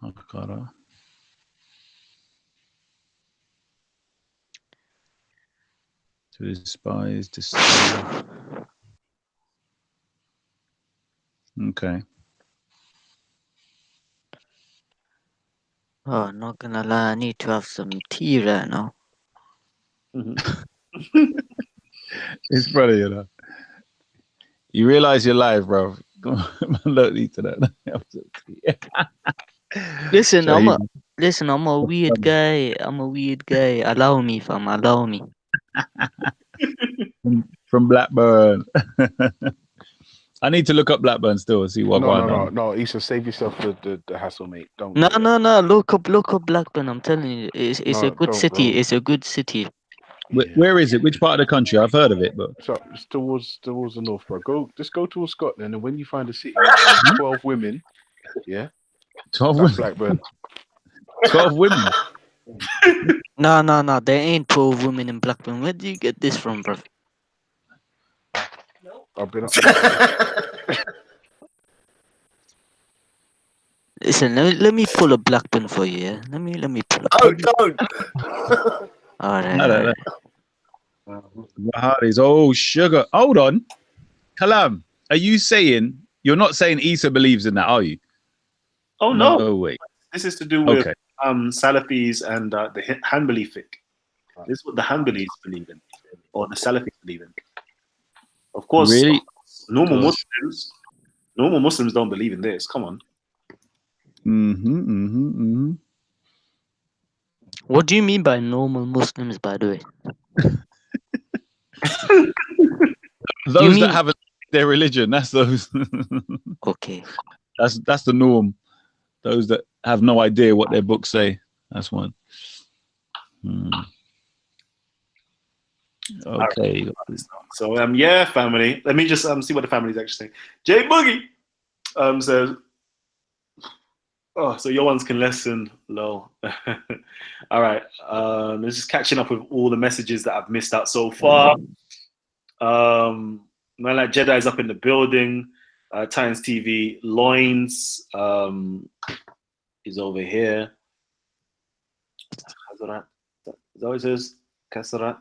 Hakara. To despise, deceive. Okay. Oh, not gonna lie, I need to have some tea right now. It's funny, you know. You realize you're live, bro. Don't need to that. Listen, I'm a weird guy. Allow me, fam. Allow me. From Blackburn. I need to look up Blackburn still and see what going on. No, Issa, save yourself the hassle, mate. Don't. No. Look up Blackburn. I'm telling you, it's a good city. Bro. It's a good city. Where is it? Which part of the country? I've heard of it, but So it's towards the north, bro. Go towards Scotland, and when you find a city, 12 women, yeah, 12 that's women. Blackburn. 12 women. No. There ain't 12 women in Blackburn. Where do you get this from, bro? I've been up. Listen, let me pull a Blackburn for you. Yeah? Let me pull a. Oh, don't. All No. right. Wahabis. Oh, sugar. Hold on. Kalam, are you saying, you're not saying Isa believes in that, are you? Oh, no. No way. This is to do with Okay. Salafis and the Hanbali fiqh. This is what the Hanbalis believe in, or the Salafis believe in. Of course, Really? normal Muslims don't believe in this. Come on. What do you mean by normal Muslims, by the way? Those that haven't their religion, that's those. Okay. That's the norm. Those that have no idea what their books say. That's one. Okay. Right. So yeah, family. Let me just see what the family's actually saying. Jay Boogie says, oh, so your ones can listen low. All right. Let's just catching up with all the messages that I've missed out so far. Man like Jedi is up in the building. Titans TV Loins is over here. Hazarat. Is that what it says? Kasarat.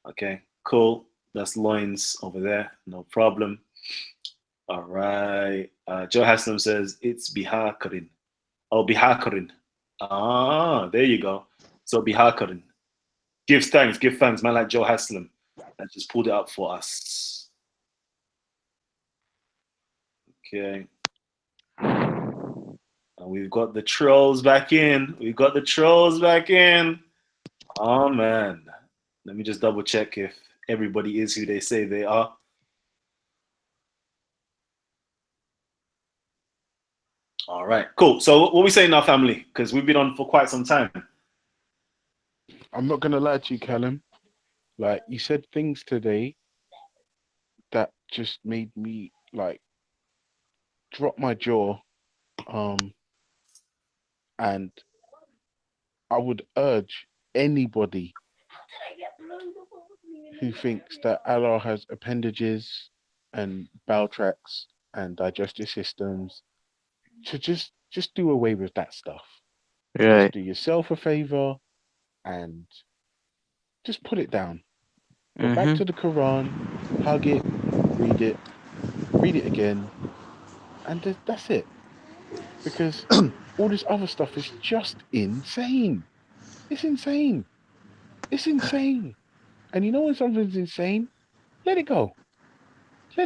Okay, cool. That's Loins over there. No problem. All right. Joe Haslam says it's Bihakarin. Oh, Bihakarin. Ah, there you go. So Bihakarin. Give thanks. Man like Joe Haslam that just pulled it up for us. Okay. And we've got the trolls back in. Oh, man. Let me just double check if everybody is who they say they are. All right, cool. So what are we saying now, family? Because we've been on for quite some time. I'm not gonna lie to you, Callum. Like, you said things today that just made me like drop my jaw. And I would urge anybody who thinks that Allah has appendages and bowel tracts and digestive systems to just do away with that stuff. Right. Just do yourself a favor and just put it down. Go back to the Quran, hug it, read it again, and that's it. Because all this other stuff is just insane. It's insane. And you know when something's insane? Let it go. Just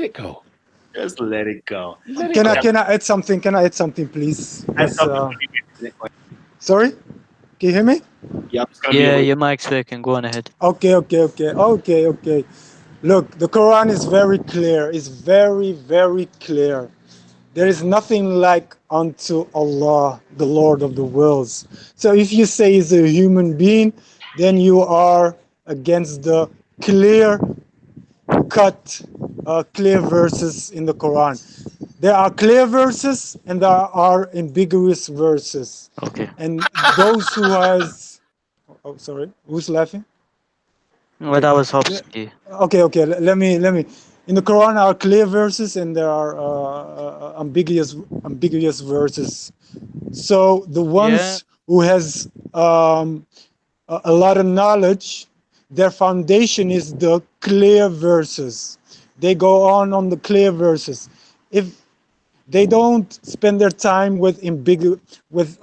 let it go. Can I add something? Please? Yes, sorry? Can you hear me? Yeah, your mic's working. Go on ahead. Okay. Look, the Quran is very clear. It's very, very clear. There is nothing like unto Allah, the Lord of the worlds. So if you say he's a human being, then you are against the clear verses in the Quran. There are clear verses and there are ambiguous verses. Okay. And those who has... Oh, sorry. Who's laughing? Well, that was Hopsky. Okay. Let me. In the Quran are clear verses and there are ambiguous verses. So the ones who has a lot of knowledge, their foundation is the clear verses. They go on the clear verses. If they don't spend their time with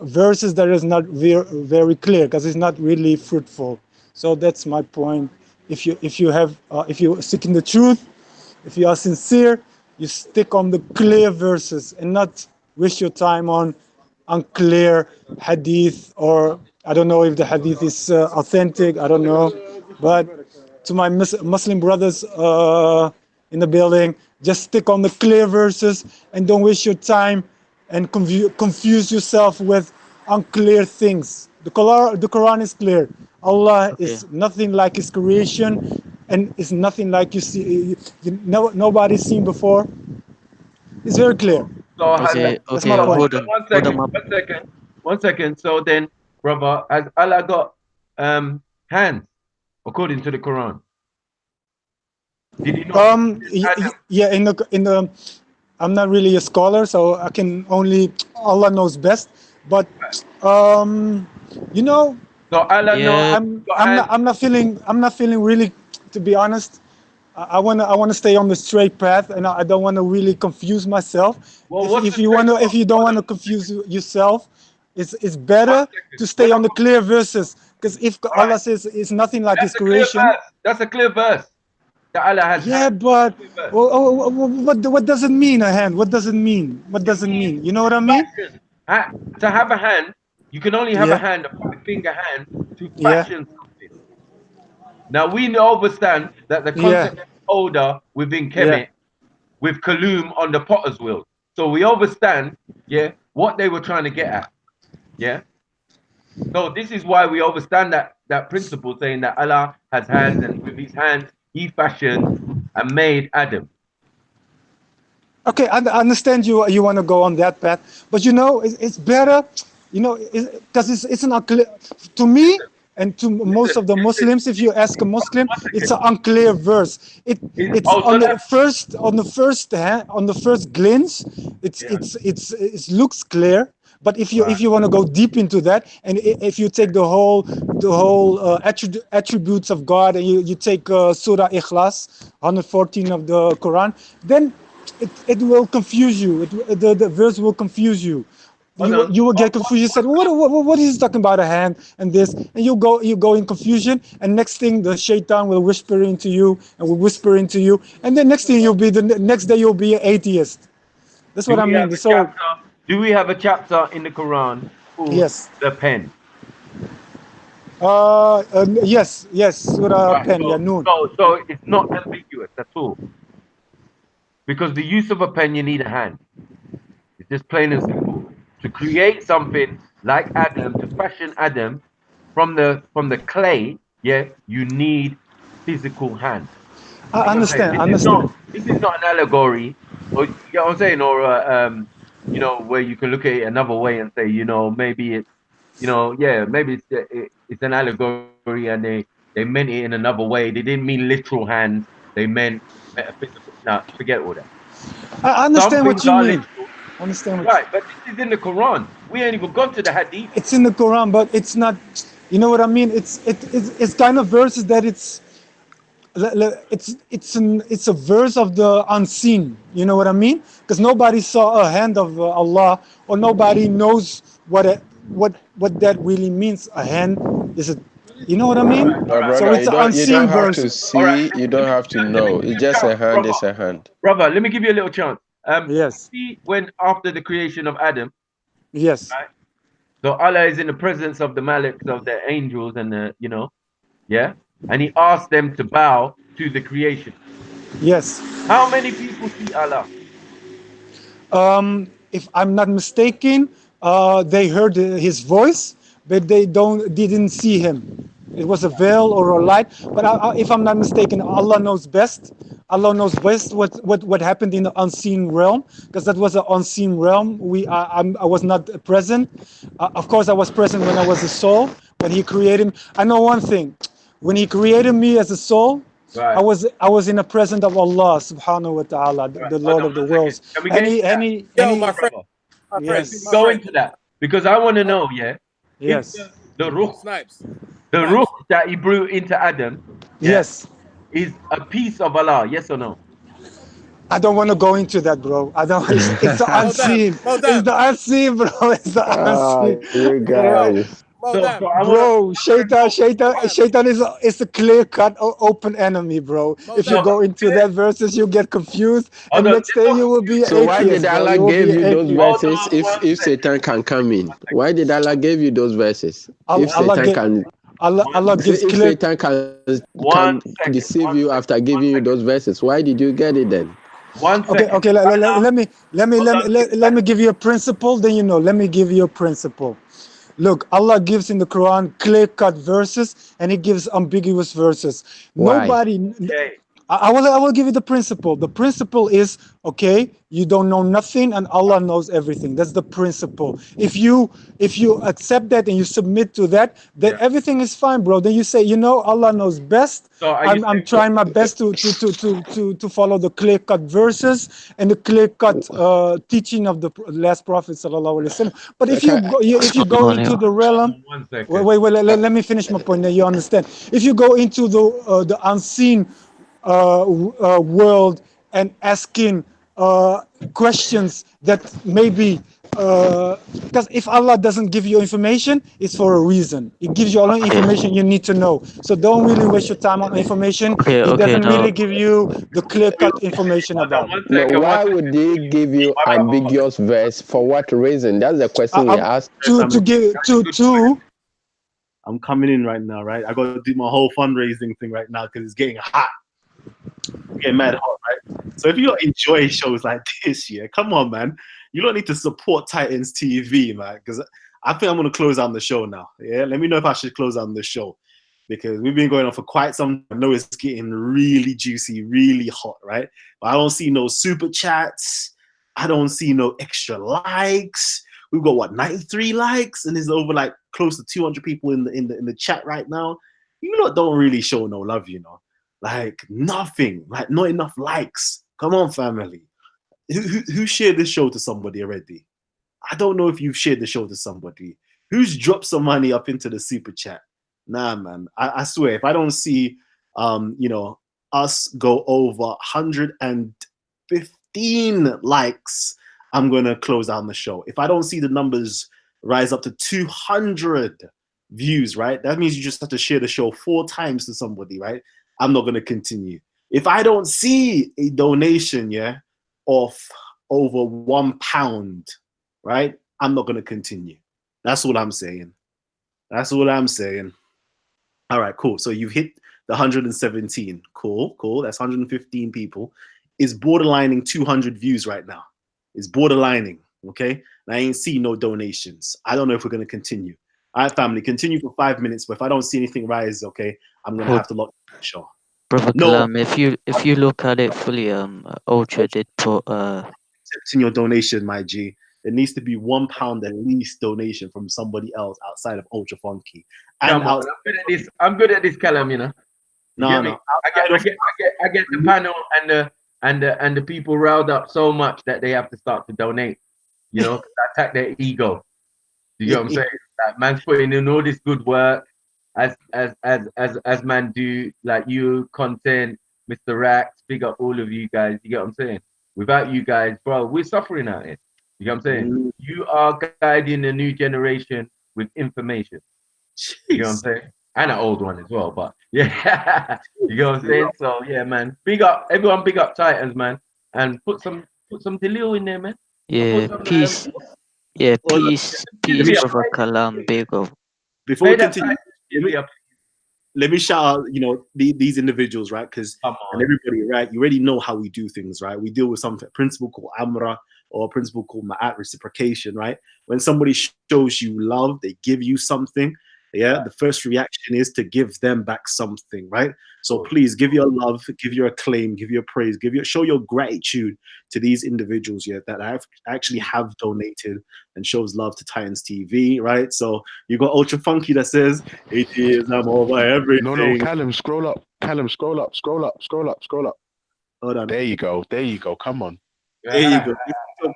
verses that is not very clear, because it's not really fruitful. So that's my point. If you seek in the truth, if you are sincere, you stick on the clear verses and not waste your time on unclear hadith, or I don't know if the hadith is authentic. I don't know, but to my Muslim brothers in the building, just stick on the clear verses and don't waste your time and confuse yourself with unclear things. The Quran is clear. Allah is nothing like His creation, and is nothing like you see. Nobody's seen before. It's very clear. So That's my point. One second. So then, brother, has Allah got hands according to the Quran? Did he not? Yeah, in the I'm not really a scholar, so I can only, Allah knows best. But you know, so Allah knows. I'm not feeling really, to be honest. I wanna stay on the straight path, and I don't want to really confuse myself. Well, if you don't want to confuse yourself, it's better to stay on the clear verses. Because if Allah says it's nothing like His creation, that's a clear verse. That Allah has but what does it mean, a hand? What does it mean? What does it mean? You know what I mean? To have a hand, you can only have a hand, a finger hand, to fashion something. Now we understand that the concept is older within Kemet, with Kalam on the potter's wheel. So we understand, what they were trying to get at. So this is why we understand that principle, saying that Allah has hands, and with His hands He fashioned and made Adam. Okay, I understand you want to go on that path, but you know, it's better, you know, because it's an unclear, to me and to most of the Muslims. If you ask a Muslim, it's an unclear verse. It's on the first glance, it looks clear. But if you want to go deep into that, and if you take the whole attributes of God, and you take Surah Ikhlas, 114 of the Quran, then it will confuse you. The verse will confuse you. You will get confused. You said, what is he talking about, a hand and this? And you go in confusion, and next thing the shaitan will whisper into you, and will whisper into you, and then next thing the next day you'll be an atheist. That's what I mean. Do we have a chapter in the Quran called the pen? Yes, Surah pen, Noon. So it's not ambiguous at all. Because the use of a pen, you need a hand. It's just plain and simple. To create something like Adam, to fashion Adam from the clay, you need physical hand. I understand. This is not an allegory, or you know what I'm saying, or you know, where you can look at it another way and say, you know, maybe it's, you know, maybe it's an allegory, and they meant it in another way. They didn't mean literal hands. They meant metaphysical. No, forget all that. I understand what you mean. Right, but this is in the Quran. We ain't even gone to the Hadith. It's in the Quran, but it's not. You know what I mean? It's kind of verses that it's a verse of the unseen. You know what I mean? Because nobody saw a hand of Allah, or nobody knows what that really means. A hand is a. You know what I mean? Brother, so it's an unseen verse. You don't have to see. You don't have to know. It's just a hand. It's a hand. Brother, let me give you a little chance. Yes. See, when after the creation of Adam. Yes. Right? So Allah is in the presence of the Maliks, of the angels, and the, you know, and He asked them to bow to the creation. Yes. How many people see Allah? If I'm not mistaken, they heard His voice, but they didn't see Him. It was a veil or a light. But if I'm not mistaken, Allah knows best. Allah knows best what happened in the unseen realm, because that was an unseen realm. I was not present. Of course, I was present when I was a soul, when He created me. I know one thing: when He created me as a soul, I was in the presence of Allah Subhanahu wa Taala, the Lord of the worlds. My friend, yes. Go into that, because I want to know. Yes. The ruh that He blew into Adam. Yes. Is a piece of Allah, yes or no? I don't want to go into that, bro. I don't. It's the unseen. It's the unseen, bro. It's the unseen. You guys. Bro, Shaitan is a clear-cut, open enemy, bro. If you go into that verses, you get confused, and next day you will be. So why did Allah give you those verses if Satan can come in? Why did Allah give you those verses? If Satan can. Allah gives clear. Satan can deceive you after giving you those verses. Why did you get it then? Okay. Let me give you a principle. Then let me give you a principle. Look, Allah gives in the Quran clear-cut verses, and He gives ambiguous verses. Why? Nobody. I will give you the principle. The principle is, okay, you don't know nothing and Allah knows everything. That's the principle. If you accept that and you submit to that, then everything is fine, bro. Then you say, you know, Allah knows best. So I'm trying my best to follow the clear-cut verses and the clear-cut teaching of the last Prophet sallallahu alaihi wasallam. But if you go into the realm, wait, let me finish my point. Then you understand. If you go into the unseen world and asking questions that maybe because if Allah doesn't give you information, it's for a reason. It gives you all the information you need to know. So don't really waste your time on information. It doesn't really give you the clear-cut information about it. No, why would they give you ambiguous verse? For what reason? That's the question we asked. To I'm coming in right now, right? I got to do my whole fundraising thing right now because it's getting hot. Getting mad hot, right? So if you don't enjoy shows like this, yeah, come on, man. You don't need to support Titans TV, man, because I think I'm going to close on the show now. Yeah, let me know if I should close on the show because we've been going on for quite some time. I know it's getting really juicy, really hot, right? But I don't see no super chats. I don't see no extra likes. We've got what, 93 likes, and there's over like close to 200 people in the chat right now. You lot don't really show no love, you know. Like nothing, like not enough likes. Come on, family. Who shared this show to somebody already? I don't know if you've shared the show to somebody. Who's dropped some money up into the super chat? Nah, man. I swear, if I don't see, you know, us go over 115 likes, I'm gonna close down the show. If I don't see the numbers rise up to 200 views, right? That means you just have to share the show 4 times to somebody, right? I'm not going to continue. If I don't see a donation, yeah, of over £1, right, I'm not going to continue. That's what I'm saying. That's what I'm saying. All right, cool. So you've hit the 117. Cool. That's 115 people. It's borderlining 200 views right now. It's borderlining, okay? And I ain't see no donations. I don't know if we're going to continue. All right, family, continue for 5 minutes, but if I don't see anything rise, okay, I'm going to have to lock the show. Brother Kalam, if you look at it fully, Ultra did put accepting your donation, my G. There needs to be £1 at least donation from somebody else outside of Ultra Funky. And I'm good at this, Kalam, you know. No. I get the panel and the people riled up so much that they have to start to donate, you know, attack their ego. You get what I'm saying? Like, man's putting in all this good work as man do, like you, content, Mr. Rax, big up all of you guys. You get what I'm saying? Without you guys, bro, we're suffering out here. You get what I'm saying? You are guiding the new generation with information. Jeez. You get what I'm saying? And an old one as well, but yeah. You get what I'm saying? So yeah, man. Big up everyone, big up Titans, man. And put some Delil in there, man. Yeah, peace. Yeah, peace, Brother Kalam, big up. Before we continue, let me shout out, you know, these individuals, right? Because and everybody, right? You already know how we do things, right? We deal with some principle called Amra or a principle called Ma'at, reciprocation, right? When somebody shows you love, they give you something. Yeah, the first reaction is to give them back something, right? So please give your love, give your acclaim, give your praise, show your gratitude to these individuals, yeah, that actually have donated and shows love to Titans TV, right? So you got Ultra Funky that says, "It is I'm over everything." No, Callum, scroll up. Callum, scroll up. Hold on. There you go. Come on. There you go.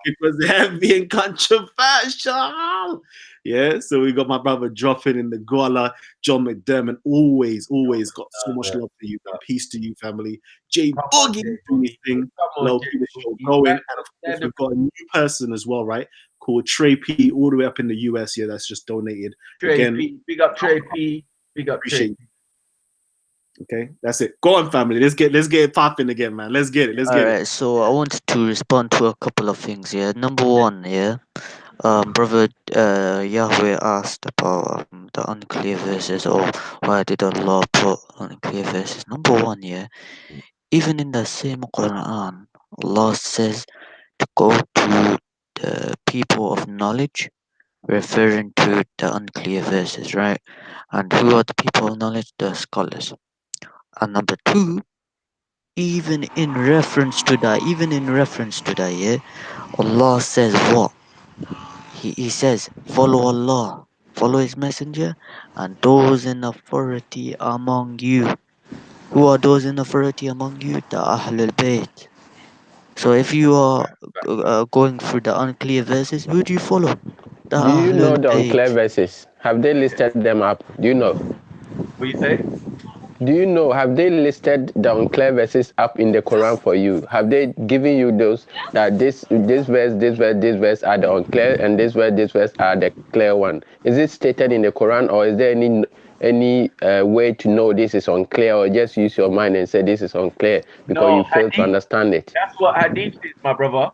Because they're being controversial. Yeah, so we got my brother dropping in the Gola, John McDermott, always got so much love for you. Peace to you, family. Jay Boogie doing his thing. Low keep the show going. And of course, we've got a new person as well, right? Called Trey P, all the way up in the US. Yeah, that's just donated. Trey P, big up Trey P. Big up Trey P. Okay, that's it. Go on, family. Let's get it popping again, man. Let's get it. All right, so I wanted to respond to a couple of things. Yeah, number one, yeah, brother Yahweh asked about the unclear verses, or why did Allah put unclear verses? Number one, yeah, even in the same Quran, Allah says to go to the people of knowledge referring to the unclear verses, right? And who are the people of knowledge? The scholars. And number two, even in reference to that, yeah, Allah says what? He says, follow Allah, follow His Messenger, and those in authority among you. Who are those in authority among you? The Ahlul Bayt. So if you are going through the unclear verses, who do you follow? The Do you know Ahlul the unclear Bayt. verses? Have they listed them up? Do you know? What you say? Do you know, have they listed the unclear verses up in the Quran for you? Have they given you those, that this verse are the unclear, and this verse are the clear one? Is it stated in the Quran, or is there any way to know this is unclear, or just use your mind and say this is unclear because you No, fail to understand it? that's what hadith is, my brother.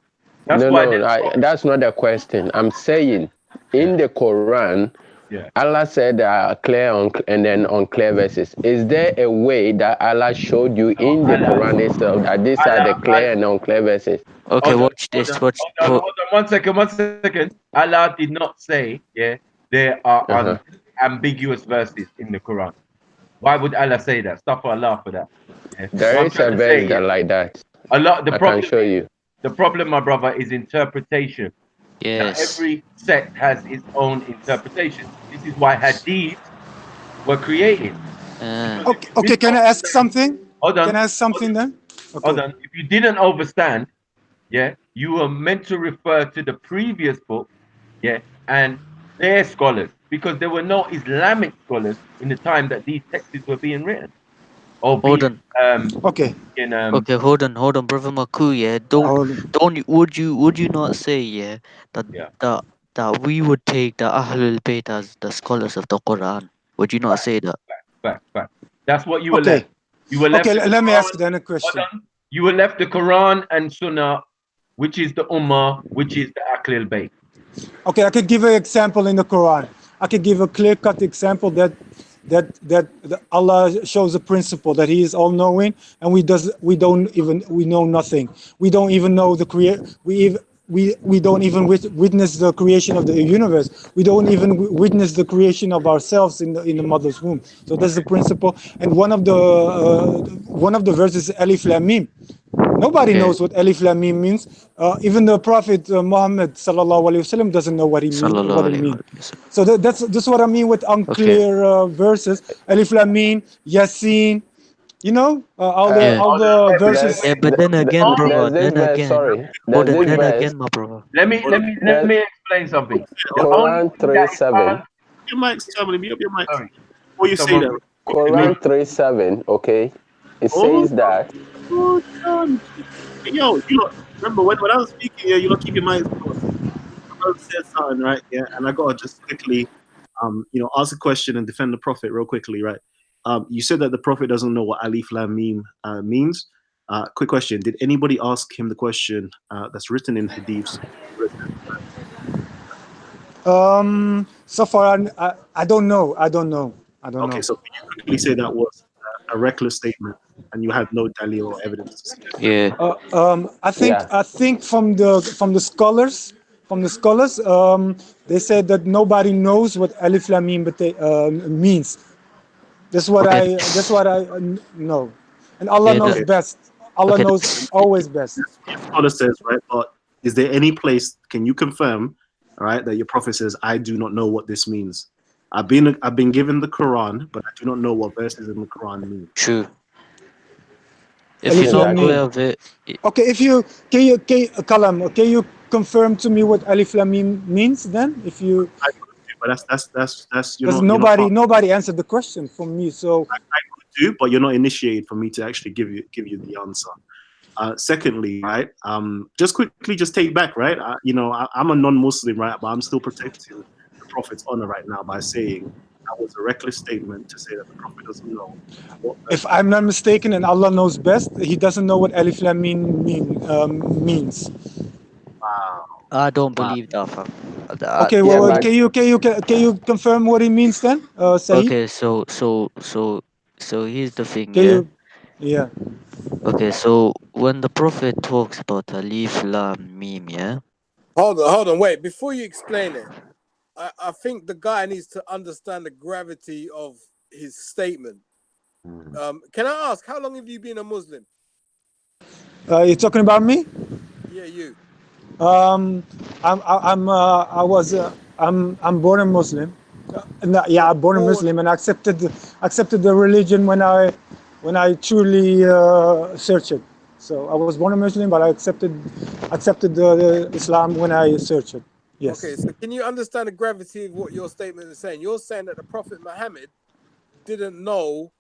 That's No, why that's not the question. I'm saying in the Quran, Allah said there are clear and then unclear verses. Is there a way that Allah showed you in the Quran itself that these are the clear and unclear verses? Okay, watch this. Hold on, 1 second. Allah did not say, there are ambiguous verses in the Quran. Why would Allah say that? Stop Allah for that. Yeah? There is a verse that like that. I can show you. The problem, my brother, is interpretation. Yes. Now, every sect has its own interpretation. This is why hadiths were created. Okay, can I ask something? Hold on. Can I ask something then? Okay. Hold on. If you didn't understand, you were meant to refer to the previous book, and their scholars, because there were no Islamic scholars in the time that these texts were being written. Hold on. Okay. Okay, hold on, brother Maku. Yeah, would you not say that we would take the Ahlul Bayt as the scholars of the Quran? Would you not say that? Fact. That's what you were left. You were left. Okay, let me ask then a question. You were left the Quran and Sunnah, which is the Ummah, which is the Ahlul Bayt. Okay, I could give an example in the Quran. I could give a clear-cut example that Allah shows a principle that He is all-knowing, and we know nothing. We don't even know we don't even witness the creation of the universe. We don't even witness the creation of ourselves in the mother's womb. So that's the principle. And one of the verses is Alif Lam Mim. Nobody knows what Alif Lam Mim means. Even the Prophet Muhammad sallallahu alaihi wasallam doesn't know what it means. So that's what I mean with unclear verses. Alif Lam Mim, Yasin. You know, all the verses. Yeah, but then again, brother. Then again, my brother. Let me explain something. Quran 3:7. Your mic's trouble me up. Your mic. Before you say that. Quran 3:7. Okay, it says that. Oh, yo, you know, remember when I was speaking here, you don't keep your minds closed. I said something, right? Yeah, and I gotta just quickly, ask a question and defend the Prophet real quickly, right? You said that the Prophet doesn't know what Alif Lam Mim means. Quick question: did anybody ask him the question that's written in Hadiths? So far, I don't know. Okay, so can you quickly say that was a reckless statement, and you have no dalil or evidence to say? Yeah. I think from the scholars, they said that nobody knows what Alif Lam Mim means. That's what I know, and Allah knows best. Allah knows always best. Allah says, right? But is there any place? Can you confirm, all right, that your Prophet says, "I do not know what this means"? I've been given the Quran, but I do not know what verses in the Quran mean. True. If you're not aware of it. Okay, Kalam, can you confirm to me what Alif Lam Mim means then? If you. But that's because nobody answered the question for me. So I could do, but you're not initiated for me to actually give you the answer. Secondly, right? Just quickly, just take back, right? I'm a non-Muslim, right? But I'm still protecting the Prophet's honor right now by saying that was a reckless statement to say that the Prophet doesn't know. If I'm not mistaken, and Allah knows best, He doesn't know what Alif Lam Mim means. Wow. I don't believe that, fam. Okay, well, can you confirm what it means then, Sahih? Okay, so here's the thing, yeah. Okay, so when the Prophet talks about Alif Lam Mim, Hold on, wait. Before you explain it, I think the guy needs to understand the gravity of his statement. Can I ask, how long have you been a Muslim? You're talking about me? Yeah, you. I'm born a Muslim. I'm born a Muslim, and accepted the religion when I truly searched it. So I was born a Muslim, but I accepted the Islam when I searched it. Yes. Okay, so can you understand the gravity of what your statement is saying? You're saying that the Prophet Muhammad didn't know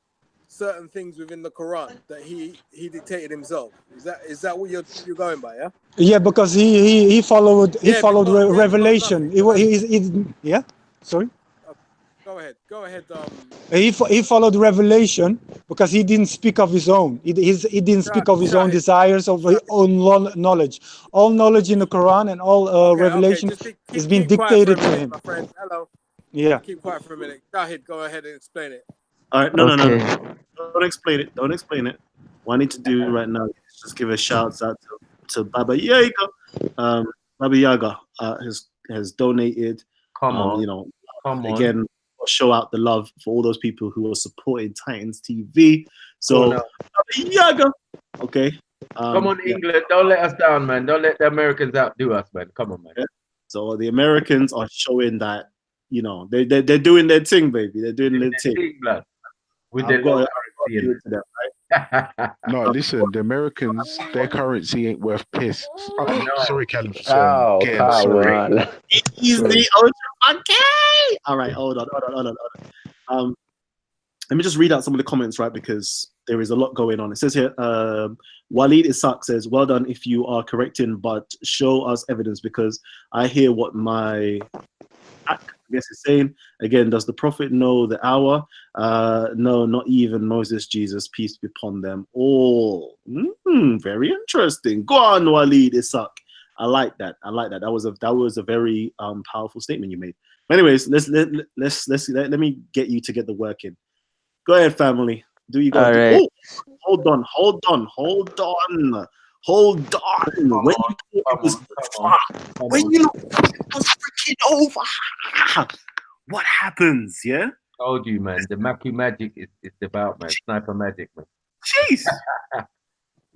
certain things within the Quran that he dictated himself. Is that what you're going by? Yeah. Yeah, because he followed revelation. Yeah. Sorry. Go ahead. He followed revelation because he didn't speak of his own. He didn't speak of his own desires, of his own knowledge. All knowledge in the Quran and all revelation is being dictated to him. My friend. Hello. Yeah. Keep quiet for a minute. Shahid, go ahead and explain it. All right, no. Don't explain it. Don't explain it. What I need to do right now is just give a shout out to Baba Yaga. Baba Yaga has donated. Come on. Again, show out the love for all those people who are supporting Titans TV. So, Baba Yaga. Okay. Come on, England. Don't let us down, man. Don't let the Americans outdo us, man. Come on, man. Yeah. So the Americans are showing that, they're doing their thing, baby. They're doing their thing. With their got currency in them, right? No, listen, the Americans, their currency ain't worth piss. Sorry, Kalam, for saying Oh, sorry. Easy, okay. All right, hold on. Let me just read out some of the comments, right? Because there is a lot going on. It says here, Walid Isaac says, well done if you are correcting, but show us evidence, because I hear what my... I guess it's saying again, does the prophet know the hour? No, not even Moses, Jesus, peace be upon them all. Very interesting. Go on, Walid Isaac. I like that. That was a very powerful statement you made. But anyways, let me get you to get the work in. Go ahead, family. Do you got? Right. Oh, hold on. When you look, it was freaking over. What happens? Yeah. Told you, man. The Maku magic is about, man. Sniper magic, man. Jeez.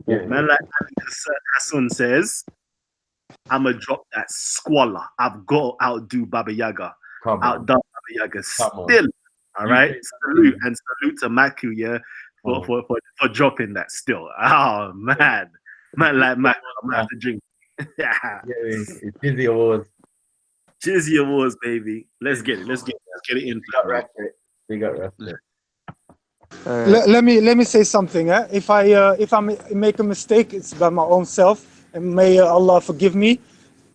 Man, like Hassan says, I'ma drop that squalor. I've got to outdo Baba Yaga. Outdone Baba Yaga still. All right. Salute to Maku, yeah, for dropping that still. Oh man. Man like Maku, I'm gonna have to drink. It's Dizzy Awards. Jizzy Awards, baby. Let's get it in. We got Raptor. Let me say something. If I make a mistake, it's by my own self, and may Allah forgive me.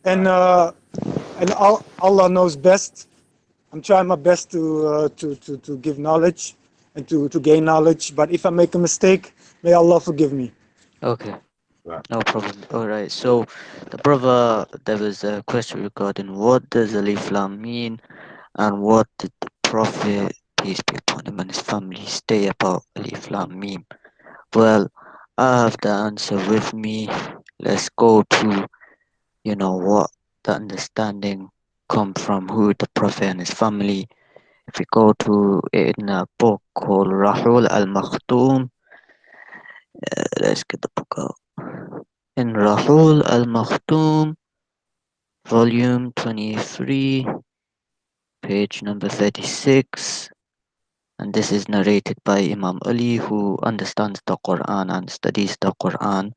And Allah knows best. I'm trying my best to give knowledge and to gain knowledge. But if I make a mistake, may Allah forgive me. Okay. No problem. All right. So, the brother, there was a question regarding what does Alif Lam mean, and what did the Prophet, peace be upon him, and his family say about Alif Lam Mim? Well, I have the answer with me. Let's go to, what the understanding come from, who the Prophet and his family. If we go to in a book called Rahul al-Makhtoum, let's get the book out. In Rahul al-Makhtoum, volume 23, page number 36, and this is narrated by Imam Ali, who understands the Quran and studies the Quran.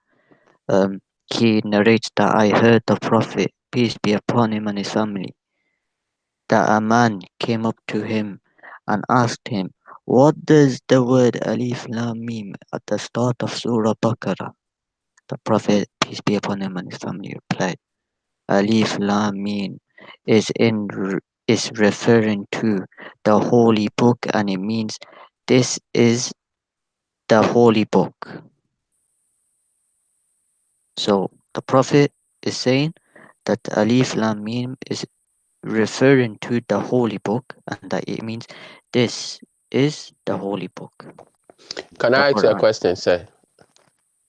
He narrates that I heard the Prophet, peace be upon him and his family, that a man came up to him and asked him, what does the word Alif Lam Mim at the start of Surah Baqarah? The Prophet, peace be upon him and his family, replied, Alif Lam Mim is referring to the holy book, and it means this is the holy book. So the Prophet is saying that Alif Lam Mim is referring to the holy book, and that it means this is the holy book. Can I ask you a question, sir?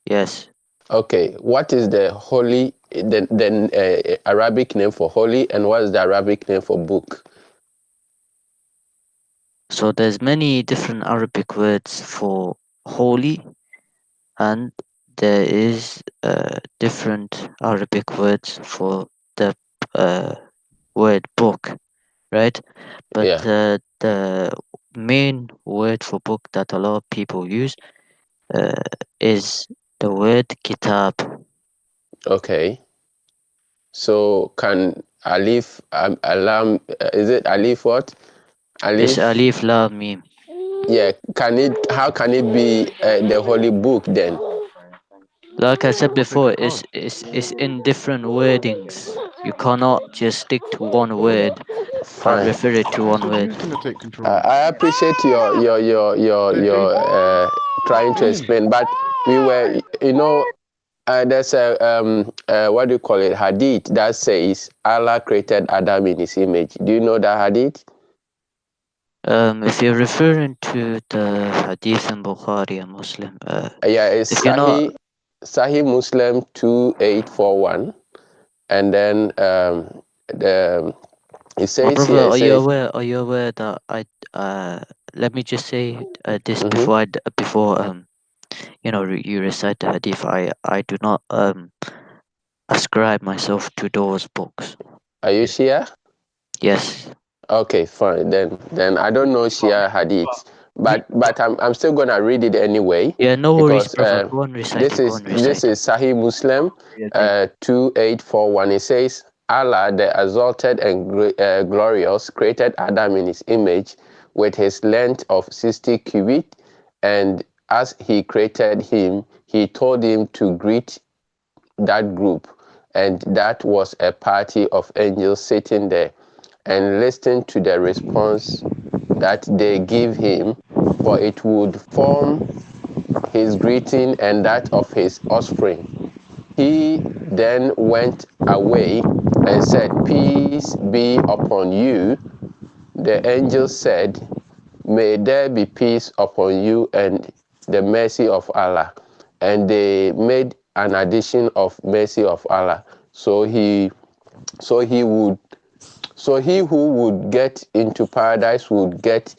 Yes. Okay, what is the holy, the Arabic name for holy, and what is the Arabic name for book? So there's many different Arabic words for holy, and there is different Arabic words for the word book, right? But Yeah. the main word for book that a lot of people use is the word kitab. Okay. So can alif alam is it alif what? It's Alif. alif lam mim. Yeah. Can it? How can it be the holy book then? Like I said before, it's in different wordings. You cannot just stick to one word and Fine. refer it to one word. I appreciate your trying to explain, but we were, there's a what do you call it, hadith that says Allah created Adam in His image. Do you know that hadith? If you're referring to the hadith in Bukhari and Muslim, Yeah, it's if you're not, Sahih Muslim 2841, and then it my says brother, here, it are says, you aware that let me just say this Mhm. before you recite the hadith. I do not ascribe myself to those books. Are you Shia? Yes. Okay, fine. Then I don't know Shia hadith, but I'm still gonna read it anyway. Yeah, no worries, Because brother. Go on, recite this it. Go is on, recite. Sahih Muslim 2841. It says Allah, the exalted and glorious, created Adam in His image with his length of 60 cubits, and as He created him, He told him to greet that group, and that was a party of angels sitting there and listen to the response that they give him, for it would form his greeting and that of his offspring. He then went away and said, "Peace be upon you." The angel said, "May there be peace upon you and the mercy of Allah." And they made an addition of mercy of Allah. So he who would get into paradise would get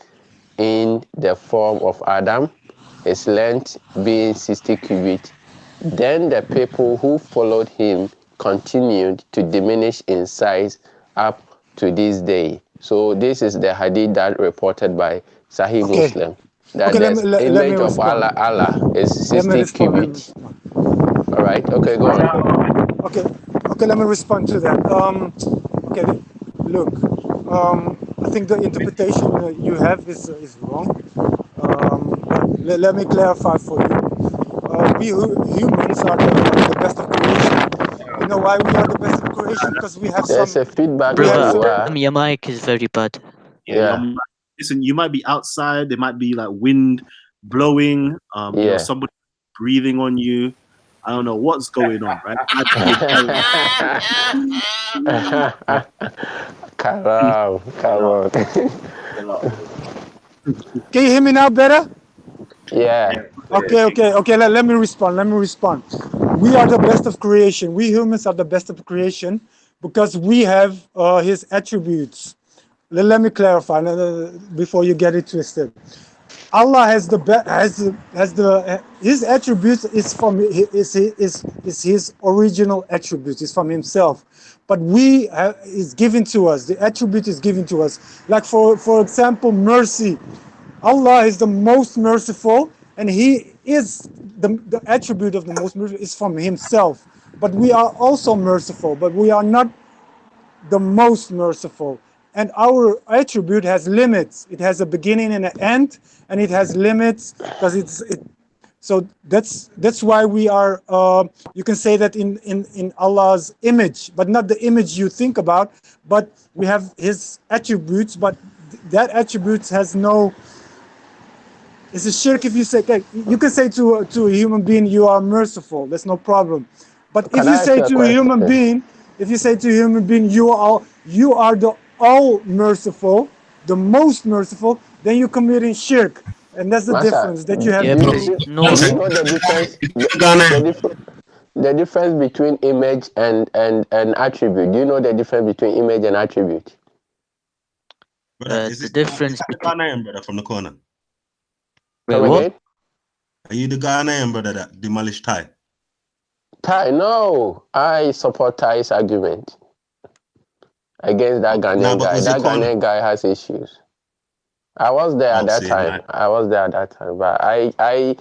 in the form of Adam, his length being 60 cubits. Then the people who followed him continued to diminish in size up to this day. So this is the hadith that reported by Sahih Okay. Muslim. That Okay, the let me image of respond. Allah is Let me 60 respond. cubits. All right. Okay, go on. Okay, let me respond to that. Okay, look, I think the interpretation you have is wrong. But let me clarify for you. We humans are the best of creation. You know why we are the best of creation? Because we have There's a feedback Brother, where you are. your mic is very bad. Yeah. Listen, you might be outside. There might be like wind blowing. Somebody breathing on you. I don't know what's going on, right? Kalam. Can you hear me now better? Yeah. Okay. Let me respond. We are the best of creation. We humans are the best of creation because we have His attributes. Let me clarify before you get it twisted. Allah has His attributes is from His original attributes. It's from Himself, but is given to us. The attribute is given to us. Like for example, mercy. Allah is the most merciful, and He is the attribute of the most merciful is from Himself. But we are also merciful, but we are not the most merciful. And our attribute has limits. It has a beginning and an end, and it has limits because so that's why we are. You can say that in Allah's image, but not the image you think about. But we have His attributes, but that attributes has no. It's a shirk if you say, okay, you can say to a human being, you are merciful. That's no problem. But if you say to a human being, you are the all merciful, the most merciful, then you're committing shirk, and that's the difference that you have. Do you know the difference? the difference between image and attribute. Do you know the difference between image and attribute? Is The this difference the between Ghanaian brother from the corner? Come again? Are you the Ghanaian brother that demolished Thai? Thai, no. I support Thai's argument against that Ghanaian guy. That Ghanaian guy has issues. I was there at that time. But I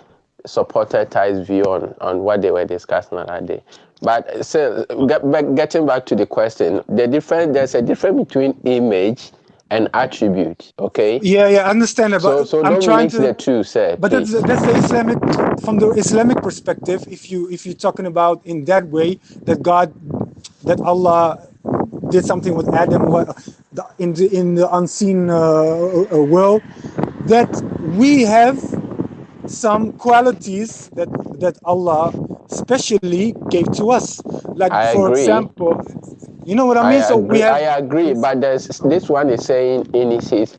supported Thai's view on what they were discussing on that day. But still, getting back to the question, there's a difference between image and attribute. Okay. Yeah, I understand it. But So I'm don't trying mix to. the two, sir. But that's the Islamic, from the Islamic perspective. If you're talking about in that way that Allah did something with Adam in the unseen world, that we have some qualities that Allah specially gave to us. Like I for agree. example, you know what I mean? I agree, but this one is saying in his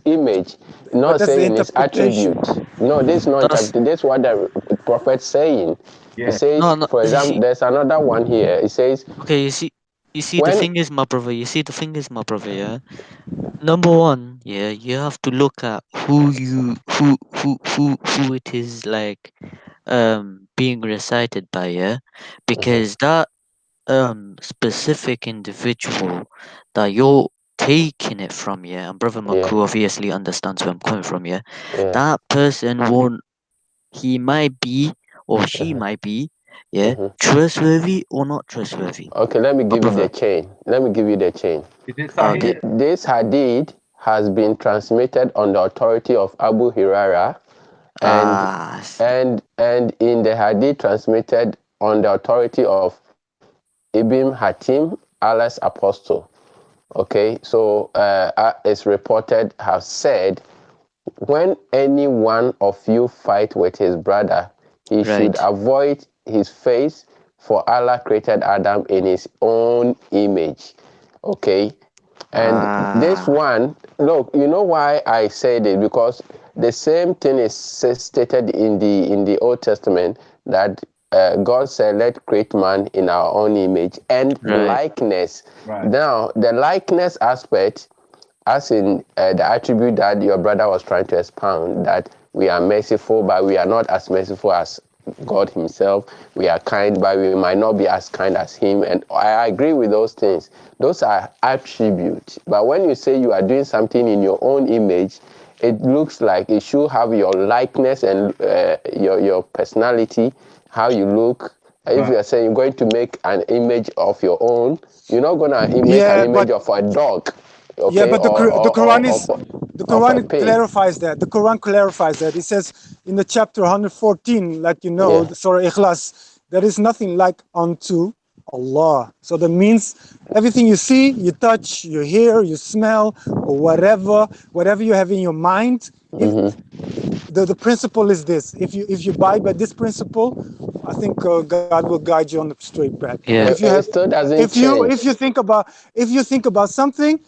image, not saying his attribute. No, this is not interpretation. This is what the prophet's saying. Yeah. It says, for example, there's another one here. It says, okay, you see the thing is, my brother, yeah. Number one, yeah, you have to look at who it is like being recited by, yeah, because that specific individual that you're taking it from, yeah, and brother Maku obviously understands where I'm coming from, yeah. That person he might be or she might be, yeah, trustworthy or not trustworthy. okay, let me give you the chain. Is it Sahih? This hadith has been transmitted on the authority of Abu Huraira, and in the hadith transmitted on the authority of Ibn Hatim, Allah's apostle. Okay, so it's reported have said, when any one of you fight with his brother, he should avoid his face, for Allah created Adam in his own image. Okay, and this one, look, you know why I said it? Because the same thing is stated in the Old Testament, that God said, "Let create man in our own image and likeness." Now, the likeness aspect, as in the attribute that your brother was trying to expound, that we are merciful, but we are not as merciful as God himself. We are kind, but we might not be as kind as him. And I agree with those things. Those are attributes. But when you say you are doing something in your own image, it looks like it should have your likeness and your personality, how you look. If you are saying you're going to make an image of your own, you're not going to make an image of a dog. Okay? Yeah, but the Quran pig. clarifies that. The Quran clarifies that. It says in the chapter 114, like you know, Surah Ikhlas, there is nothing like unto Allah. So that means everything you see, you touch, you hear, you smell, or whatever you have in your mind. The principle is this: if you abide by this principle, I think God will guide you on the straight path. Yeah. If you think about something,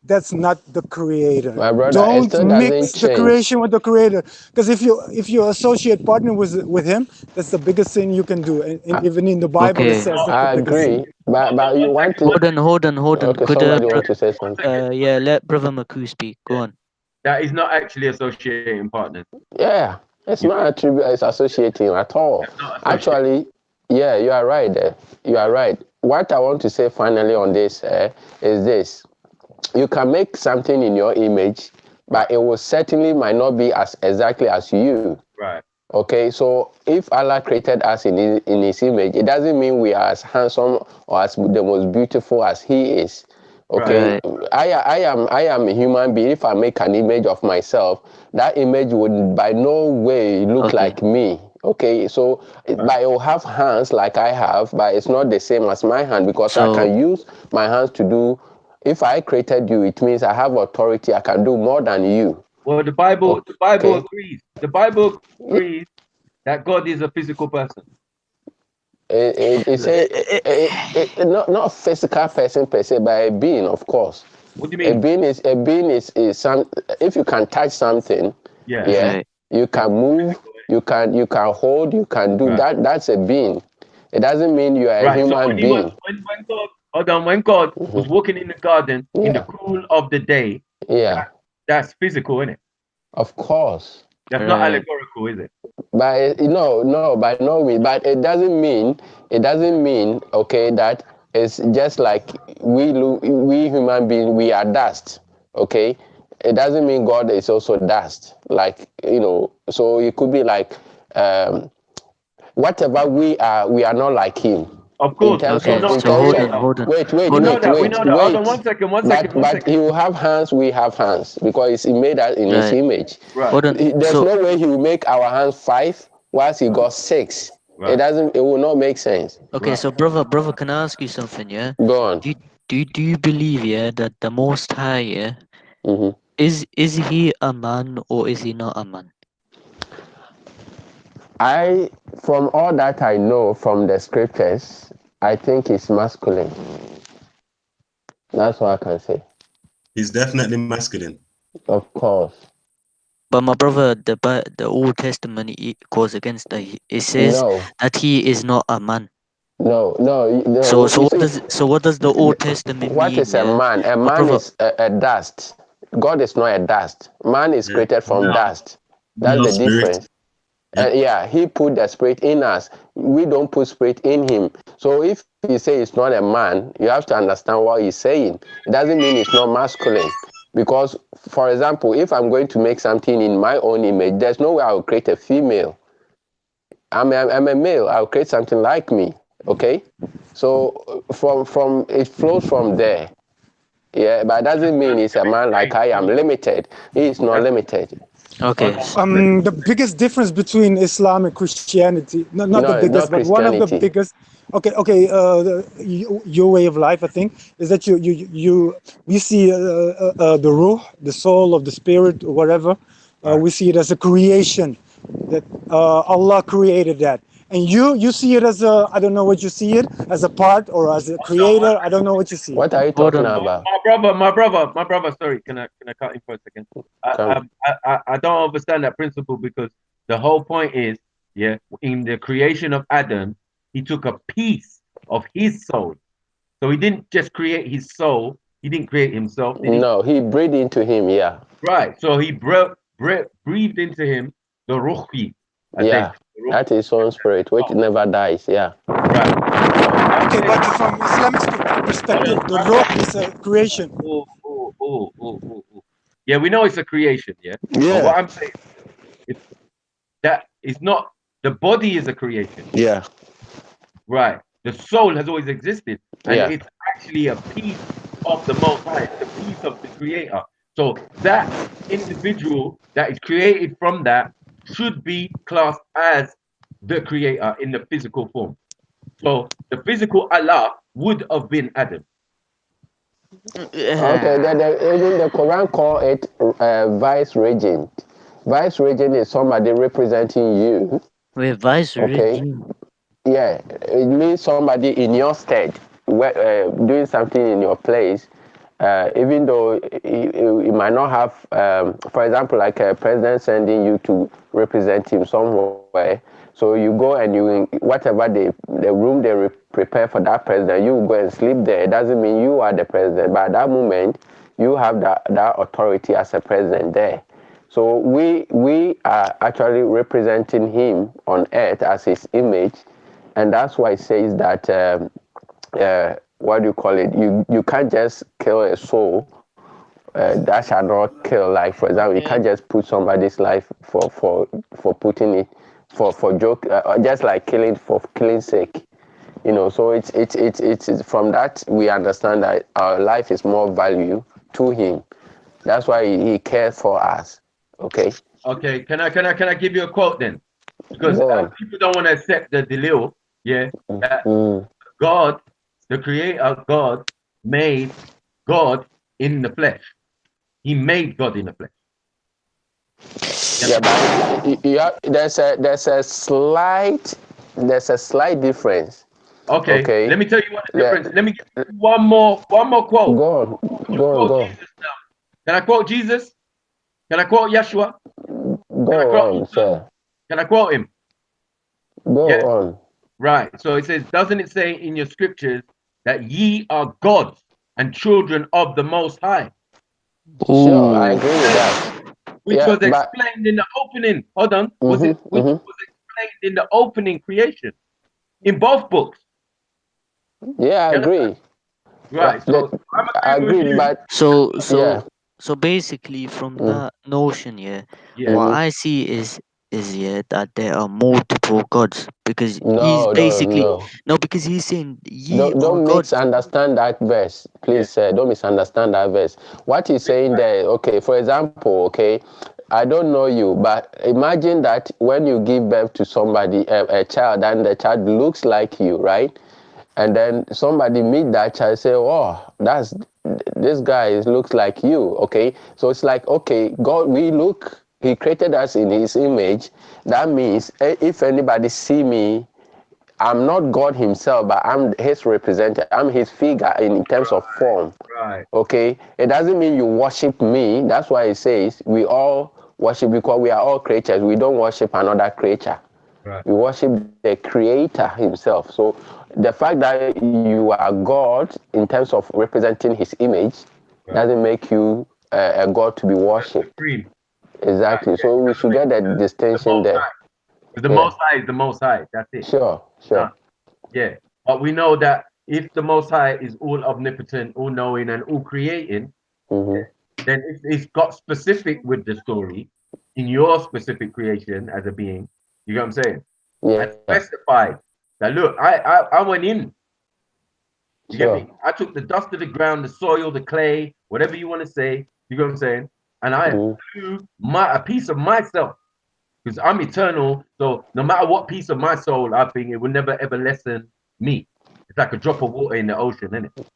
that's not the creator. My brother, don't mix the creation with the creator, because if you associate partner with him, that's the biggest sin you can do. And even in the Bible it says that. I agree, but you want to hold on. Okay, somebody want to say something. Yeah, let brother Maku speak. Go on. That is not actually associating partners. Yeah, it's not attribute. It's associating at all. Actually, yeah, you are right. You are right. What I want to say finally on this is this: you can make something in your image, but it will certainly might not be as exactly as you. Right. Okay, so if Allah created us in his image, it doesn't mean we are as handsome or as the most beautiful as he is. Okay, I am a human being. If I make an image of myself, that image would by no way look like me. Okay, so but it will have hands like I have, but it's not the same as my hand, because I can use my hands to do. If I created you, it means I have authority. I can do more than you. Well, the Bible agrees. The Bible agrees that God is a physical person. Not a physical person per se, but a being, of course. What do you mean? A being is some. If you can touch something, you can move, you can hold, you can do that. That's a being. It doesn't mean you are a So human when being. when God was walking in the garden in the cool of the day, that's physical, isn't it? Of course. That's not allegorical, is it? But no, by no means. But it doesn't mean okay that it's just like we human beings, we are dust. Okay, it doesn't mean God is also dust. Like, so it could be like whatever we are not like Him. Of course. Okay, so hold on. Wait. We know that. Hold on, one second. But He will have hands, we have hands, because He made us in His image. Right. Hold on. There's no way He will make our hands 5 whilst He got 6. Right. It will not make sense. Okay, so brother, can I ask you something? Yeah. Go on. Do you believe that the Most High is He a man or is He not a man? From all that I know from the scriptures, I think He's masculine. That's what I can say. He's definitely masculine. Of course. But my brother, the Old Testament goes against that. It says that He is not a man. No. So what does the Old Testament mean? What is a man? A man is a dust. God is not a dust. Man is created from dust. That's the difference. He put the spirit in us. We don't put spirit in Him. So if you say it's not a man, you have to understand what He's saying. It doesn't mean it's not masculine. Because, for example, if I'm going to make something in my own image, there's no way I will create a female. I'm a male. I'll create something like me. Okay? So from it flows from there. Yeah, but it doesn't mean he's a man like I am limited. He is not limited. Okay. The biggest difference between Islam and Christianity, not the biggest, but one of the biggest. Okay. Your way of life, I think, is that we see the ruh, the soul of the spirit, or whatever. We see it as a creation that Allah created that. And you see it as I don't know what you see it, as a part or as a creator. I don't know what you see. What are you talking about? My brother. Sorry, can I cut in for a second? I don't understand that principle because the whole point is, in the creation of Adam, he took a piece of his soul. So he didn't just create his soul. He didn't create himself. No, he breathed into him. Yeah. Right. So he breathed into him the ruhi. That is own spirit, which never dies. Yeah. Right. Okay, but from Islamic perspective, the ruh is a creation. Yeah, we know it's a creation. Yeah. But what I'm saying is that it's not. The body is a creation. Yeah. Right. The soul has always existed, and it's actually a piece of the Most High, the piece of the Creator. So that individual that is created from that should be classed as the Creator in the physical form. So the physical Allah would have been Adam. Okay, even the Quran call it vice regent. Vice regent is somebody representing you. Wait, vice regent? Yeah, it means somebody in your stead, doing something in your place. Even though you might not have, for example, like a president sending you to represent him somewhere. So you go and whatever the room they prepare for that president, you go and sleep there. It doesn't mean you are the president, but at that moment, you have that authority as a president there. So we are actually representing him on earth as his image. And that's why it says that, what do you call it? You can't just kill a soul that shall not kill. Like, for example, you can't just put somebody's life for putting it, for joke, just like killing for killing's sake. So it's from that we understand that our life is more value to him. That's why he cares for us. Okay. Okay. Can I give you a quote then? Because people don't want to accept the delil. Yeah. God, the Creator God, made God in the flesh. He made God in the flesh. Yeah, but there's a slight difference. Okay. Let me tell you what the difference. Let me give you one more quote. Go on. Jesus now. Can I quote Jesus? Can I quote Yeshua? Go on, sir. Can I quote him? Go on. Right. So it says, doesn't it say in your scriptures that ye are gods and children of the Most High? Sure, I agree with that. Which Yeah, was but explained in the opening. Hold on. Which was explained in the opening creation in both books. yeah, I agree. Right. So I'm I agreeing agree, with you. but So yeah. basically from Mm. that notion, yeah, Yeah. what I see is yeah that there are multiple gods because he's No, basically no. because he's saying ye are Don't gods. misunderstand that verse, please. Don't misunderstand that verse. What he's saying there, okay, for example, okay, I don't know you, but imagine that when you give birth to somebody, a child, and the child looks like you, right? And then somebody meet that child, say, "Oh, this guy looks like you." Okay, so it's like, okay, God, He created us in His image. That means if anybody see me, I'm not God Himself, but I'm His representative. I'm His figure in terms of form. Right. Okay, it doesn't mean you worship me. That's why it says we all worship, because we are all creatures. We don't worship another creature. Right. We worship the Creator Himself. So the fact that you are God in terms of representing His image doesn't make you a God to be worshipped. Supreme. Exactly. Right. So we should get that distinction there. The Most High is the Most High. That's it. Sure. Yeah. But we know that if the Most High is all omnipotent, all knowing, and all creating, then it's got specific with the story in your specific creation as a being. You know what I'm saying? Yeah. And specified that look, I went in. You get me? I took the dust of the ground, the soil, the clay, whatever you want to say. You know what I'm saying? And I blew a piece of myself. Because I'm eternal, so no matter what piece of my soul I think, it will never ever lessen me. It's like a drop of water in the ocean, isn't it?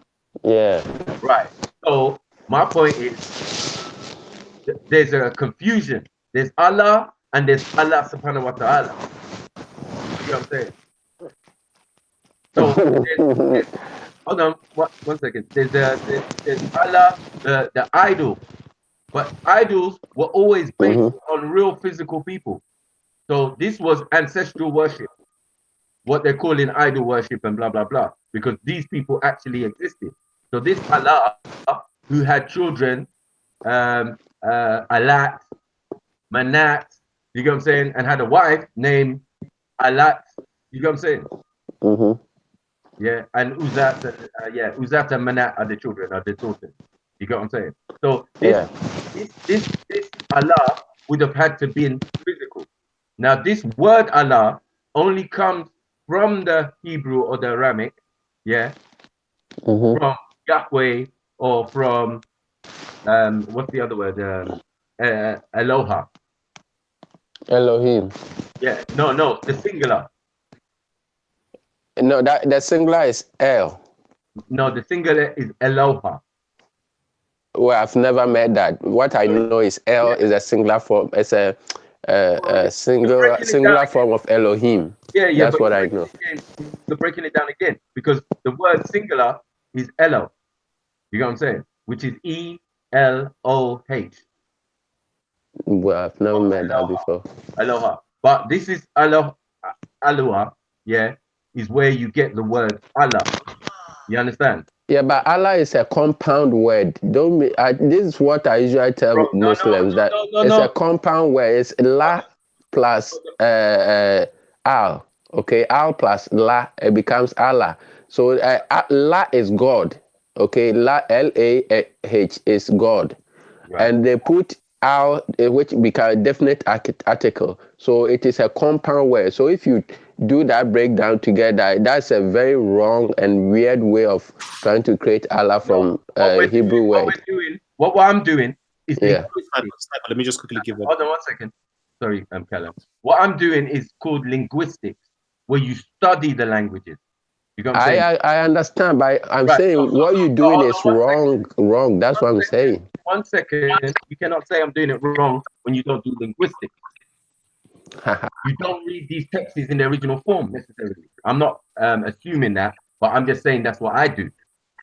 Yeah. Right. So my point is, there's a confusion. There's Allah and there's Allah subhanahu wa ta'ala. You know what I'm saying? So there's, hold on, one second. There's Allah, the idol, but idols were always based on real physical people. So this was ancestral worship, what they're calling idol worship and blah, blah, blah, because these people actually existed. So this Allah, who had children, Alat, Manat, you know what I'm saying, and had a wife named Alat, you know what I'm saying? Yeah, and Uzat, Uzat and Manat are the children, are the daughters. You get what I'm saying? So this Allah would have had to be in physical. Now this word Allah only comes from the Hebrew or the Aramaic, from Yahweh or from what's the other word? Eloha. Elohim. Yeah, no, the singular. No, that the singular is El. No, the singular is Eloha. Well, I've never met that. What I know is El is a singular form. It's a singular form of Elohim. Yeah, that's what I know. You're breaking it down again because the word singular is Elo. You know what I'm saying? Which is E-L-O-H. Well, I've never met that before. Aloha. But this is Aloha, is where you get the word Allah. You understand? Yeah, but Allah is a compound word. Don't be, this is what I usually tell Muslims that it's a compound word. It's La plus Al. Okay, Al plus La, it becomes Allah. So La is God. Okay, La, L-A-H is God. Right. And they put Al, which becomes a definite article. So it is a compound word. So if you do that breakdown together, that's a very wrong and weird way of trying to create Allah from Hebrew word. What I'm doing is Let me just quickly give it. Hold on 1 second. Sorry, Kalam. What I'm doing is called linguistics, where you study the languages. You know what I'm saying? I understand, but I'm saying what you're doing is wrong. Wrong. That's what I'm saying. 1 second. You cannot say I'm doing it wrong when you don't do linguistics. You don't read these texts in the original form necessarily. I'm not assuming that, but I'm just saying that's what I do.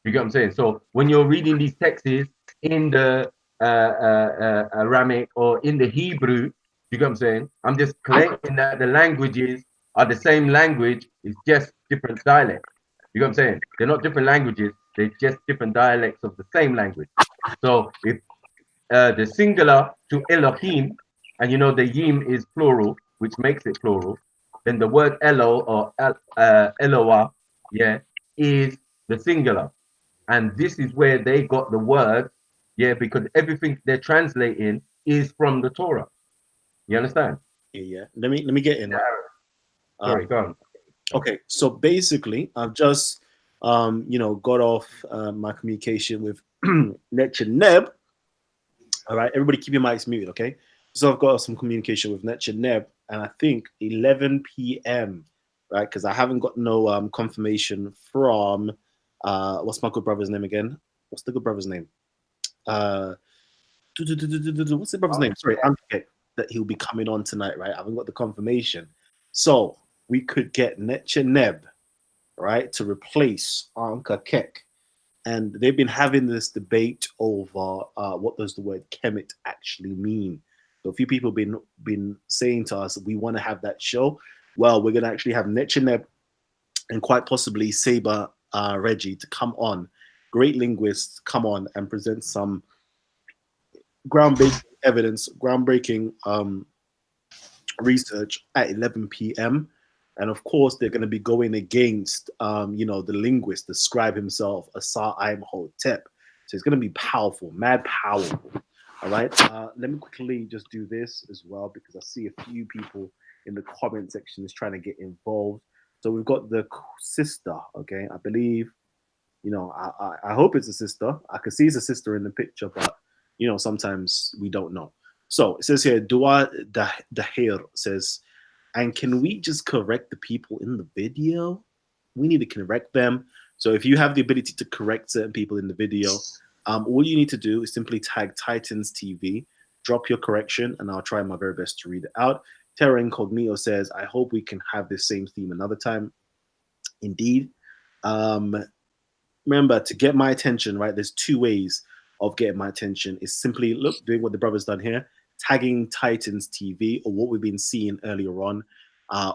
You get what I'm saying? So when you're reading these texts in the Aramaic or in the Hebrew, you get what I'm saying? I'm just claiming that the languages are the same language, it's just different dialects. You know what I'm saying? They're not different languages, they're just different dialects of the same language. So if the singular to Elohim, and you know the yim is plural, which makes it plural, then the word Elo or Eloah, yeah, is the singular. And this is where they got the word, yeah, because everything they're translating is from the Torah. You understand? Yeah. Let me get in. Sorry, go on. Okay, so basically, I've just got off my communication with Netcha Neb. All right, everybody keep your mics muted, okay? So I've got some communication with Netcha Neb, and I think 11 p.m., right? Because I haven't got no confirmation from what's my good brother's name again? What's the good brother's name? What's the brother's name? Sorry, Anthropomorphism, that he'll be coming on tonight, right? I haven't got the confirmation. So we could get Netcha Neb, right, to replace Anka Kek. And they've been having this debate over what does the word kemet actually mean. So a few people have been saying to us, we want to have that show. Well, we're going to actually have Netcha Neb and quite possibly Saber Reggie to come on, great linguists, come on and present some groundbreaking evidence, groundbreaking research at 11 p.m. And of course, they're going to be going against, the linguist, the scribe himself, Asar Imhotep. So it's going to be powerful, mad powerful. All right. Let me quickly just do this as well, because I see a few people in the comment section is trying to get involved. So we've got the sister. Okay. I believe, I hope it's a sister. I can see it's a sister in the picture, but, sometimes we don't know. So it says here, Dua Dahir says, and can we just correct the people in the video? We need to correct them. So if you have the ability to correct certain people in the video, all you need to do is simply tag Titans TV, drop your correction, and I'll try my very best to read it out. Terra Incognito says, I hope we can have this same theme another time. Indeed. Remember, to get my attention, right, there's two ways of getting my attention. Is simply, doing what the brother's done here, tagging Titans TV, or what we've been seeing earlier on,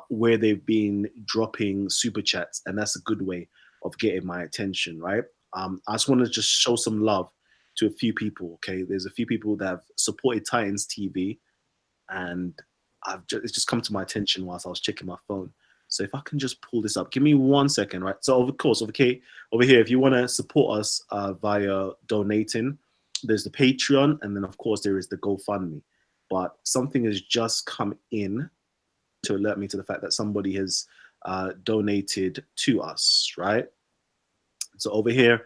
where they've been dropping super chats, and that's a good way of getting my attention, right? I just want to just show some love to a few people, okay? There's a few people that have supported Titans TV, and it's just come to my attention whilst I was checking my phone. So if I can just pull this up, give me 1 second, right? So of course, over here, if you want to support us via donating, there's the Patreon, and then of course there is the GoFundMe. But something has just come in to alert me to the fact that somebody has donated to us, right? So over here,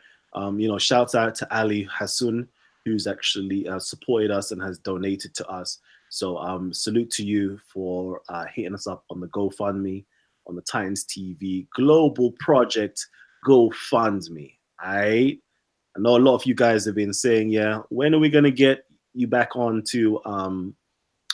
shouts out to Ali Hassoun, who's actually supported us and has donated to us. So salute to you for hitting us up on the GoFundMe, on the Titans TV Global Project GoFundMe. All right. I know a lot of you guys have been saying, yeah, when are we going to get you back on to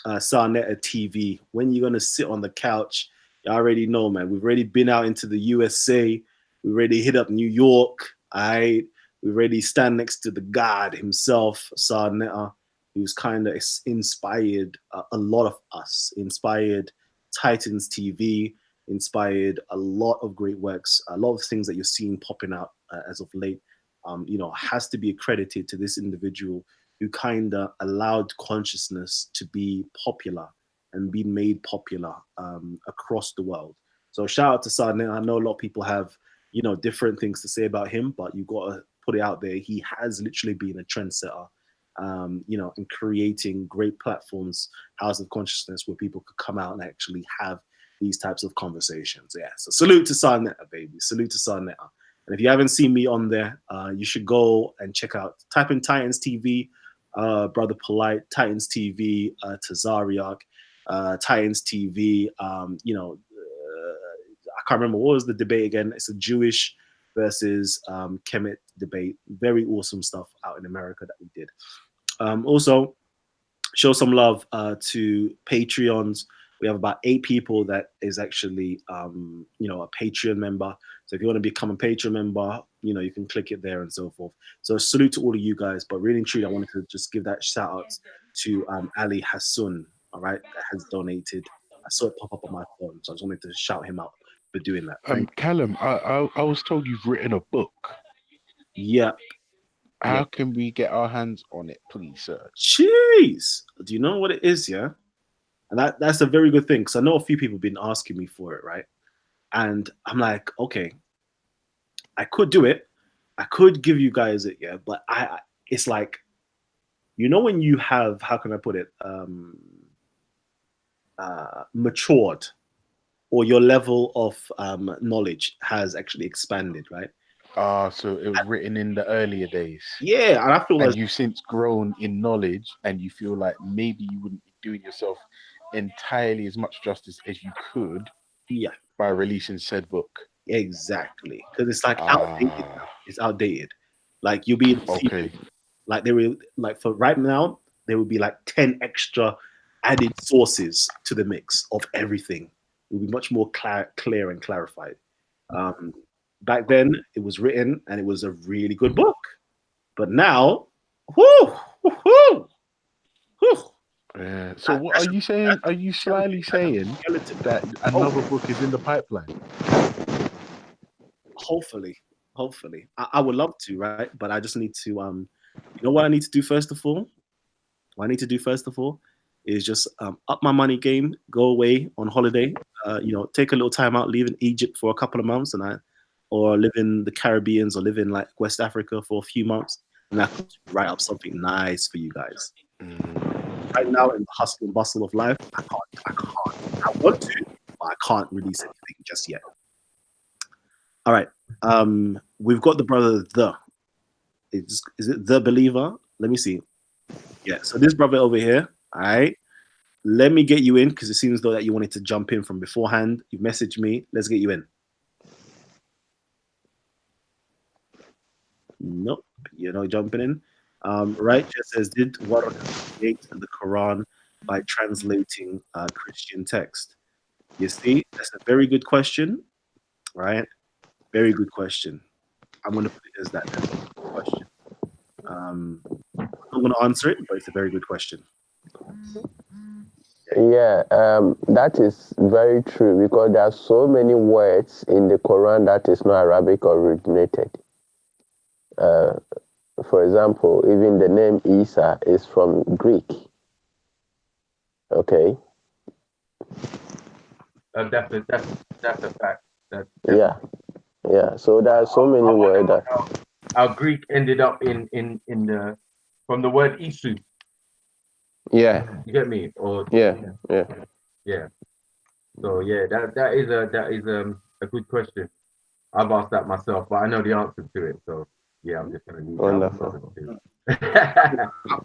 Sarnetta TV? When are you going to sit on the couch? You already know, man. We've already been out into the USA. We've already hit up New York. All right. We've already stand next to the God himself, Sarnetta, who's kind of inspired a lot of us, inspired Titans TV, inspired a lot of great works, a lot of things that you're seeing popping out as of late, has to be accredited to this individual who kind of allowed consciousness to be popular and be made popular across the world. So shout out to Sarnetta. I know a lot of people have, different things to say about him, but you've got to put it out there. He has literally been a trendsetter, in creating great platforms, House of Consciousness, where people could come out and actually have these types of conversations. Yeah, so salute to Sarnetta, baby. Salute to Sarnetta. And if you haven't seen me on there, you should go and check out, type in Titans TV, Brother Polite, Titans TV, Tazariak, Titans TV, I can't remember, what was the debate again? It's a Jewish versus Kemet debate. Very awesome stuff out in America that we did. Also, show some love to Patreons. We have about 8 people that is actually, a Patreon member. So if you want to become a Patreon member, you can click it there and so forth. So salute to all of you guys. But really and truly, I wanted to just give that shout out to Ali Hassoun, all right, that has donated saw it pop up on my phone, so I just wanted to shout him out for doing that. Callum, I was told you've written a book. Yeah. How can we get our hands on it, please, sir? Jeez, do you know what it is? Yeah, and that's a very good thing because I know a few people have been asking me for it, right? And I'm like, okay, I could do it. I could give you guys it, yeah, but it's like, you know, when you have, how can I put it, matured, or your level of knowledge has actually expanded, right? So it was written in the earlier days. Yeah, and I feel like you've since grown in knowledge, and you feel like maybe you wouldn't be doing yourself entirely as much justice as you could. Yeah. By releasing said book. Exactly, because it's like outdated now. It's outdated. Like you'll be okay. Like there will, like for right now, there will be like 10 extra added sources to the mix of everything. It will be much more clear and clarified. Back then, it was written and it was a really good book. But now, yeah. So what are you saying? Are you slyly saying that another book is in the pipeline? Hopefully. I would love to, right? But I just need to, you know what I need to do first of all? What I need to do first of all is just up my money game, go away on holiday, you know, take a little time out, live in Egypt for a couple of months, or live in the Caribbean, or live in like West Africa for a few months, and I could write up something nice for you guys. Right now, in the hustle and bustle of life, I can't. I want to, but I can't release anything just yet. All right. We've got the brother is it the believer? Let me see. Yeah, so this brother over here, all right. Let me get you in because it seems though that you wanted to jump in from beforehand. You messaged me. Let's get you in. Nope, you're not jumping in. Right, just says, did Warren create the Quran by translating Christian text? You see, that's a very good question, right? Very good question. I'm going to put it as that. That's a good question. I'm not going to answer it, but it's a very good question. Yeah, that is very true because there are so many words in the Quran that is not Arabic originated. For example, even the name Isa is from Greek. Okay. That's a fact. Yeah. So there are so many words that our Greek ended up in the from the word Isu. Yeah. You get me? Or yeah. So yeah, that is a good question. I've asked that myself, but I know the answer to it. So yeah, I'm just gonna leave Wonderful. I'm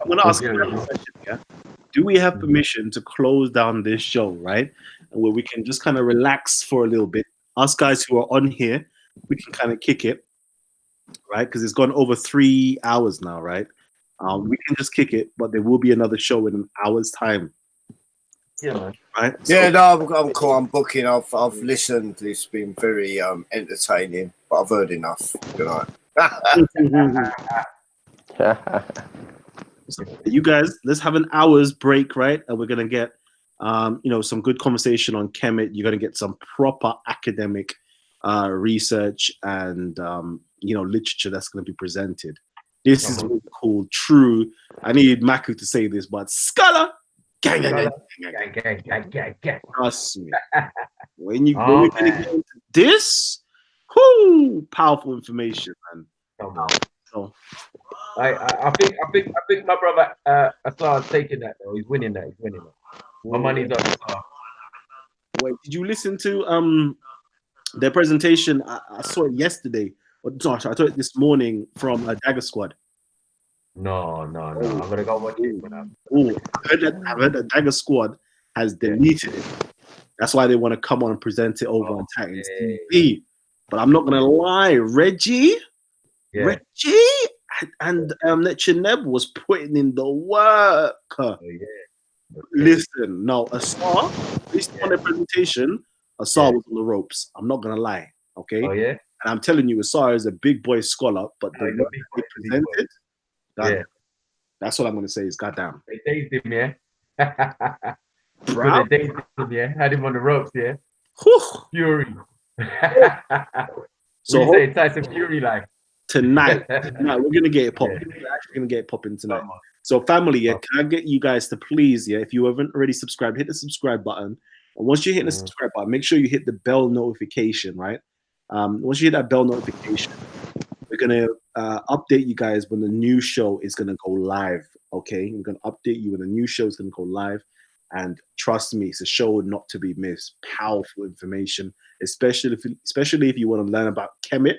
going to ask you a question. Yeah. Do we have permission to close down this show, right? And where we can just kind of relax for a little bit. Us guys who are on here, we can kind of kick it, right? Because it's gone over 3 hours now, right? We can just kick it, but there will be another show in an hour's time. Yeah, man. Right? Yeah, no, I'm cool. I'm booking. I've listened. It's been very entertaining, but I've heard enough. Good night. So you guys, let's have an hour's break, right? And we're gonna get you know, some good conversation on Kemet. You're gonna get some proper academic research and you know, literature that's gonna be presented. This is really cool. True. I need Maku to say this, but scholar, gang. Trust me. When you go into this, powerful information, man. So I think my brother Assad's taking that though. He's winning that. My money's on Assad. Wait, did you listen to their presentation? I saw it yesterday. Sorry, I saw it this morning from Dagger Squad. No. I'm gonna go watch it for now. I've heard that Dagger Squad has deleted it. That's why they want to come on and present it over on Titans TV. But I'm not gonna lie, Reggie and Nechineb was putting in the work. Listen, no, Asar, based on the presentation, Asar was on the ropes. I'm not gonna lie, okay? Oh yeah. And I'm telling you, Asar is a big boy scholar, but the way they presented, that's what I'm gonna say is goddamn. They dazed him, yeah. Could have dated him, yeah. Had him on the ropes, yeah. Fury. So what do you say, Tyson Fury, like? Tonight, we're gonna get it popping. We're actually gonna get it popping tonight. So, family, yeah, can I get you guys to please, yeah, if you haven't already subscribed, hit the subscribe button. And once you hit the subscribe button, make sure you hit the bell notification, right? Once you hit that bell notification, we're gonna update you guys when the new show is gonna go live. Okay, we're gonna update you when the new show is gonna go live. And trust me, it's a show not to be missed. Powerful information, especially if you want to learn about Kemet,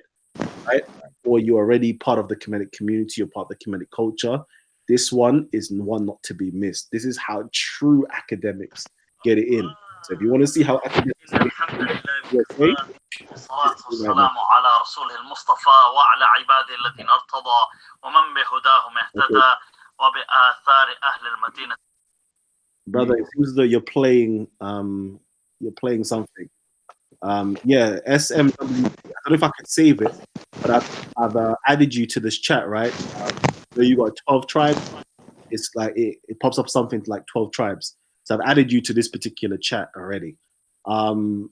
right? Or you're already part of the Kemetic community, you're part of the Kemetic culture. This one is one not to be missed. This is how true academics get it in. So if you want to see how academics get it in, brother, it seems that you're playing something. Yeah, SMW. I don't know if I can save it, but I've added you to this chat, right? So you got 12 tribes. It's like it pops up something like 12 tribes. So I've added you to this particular chat already. The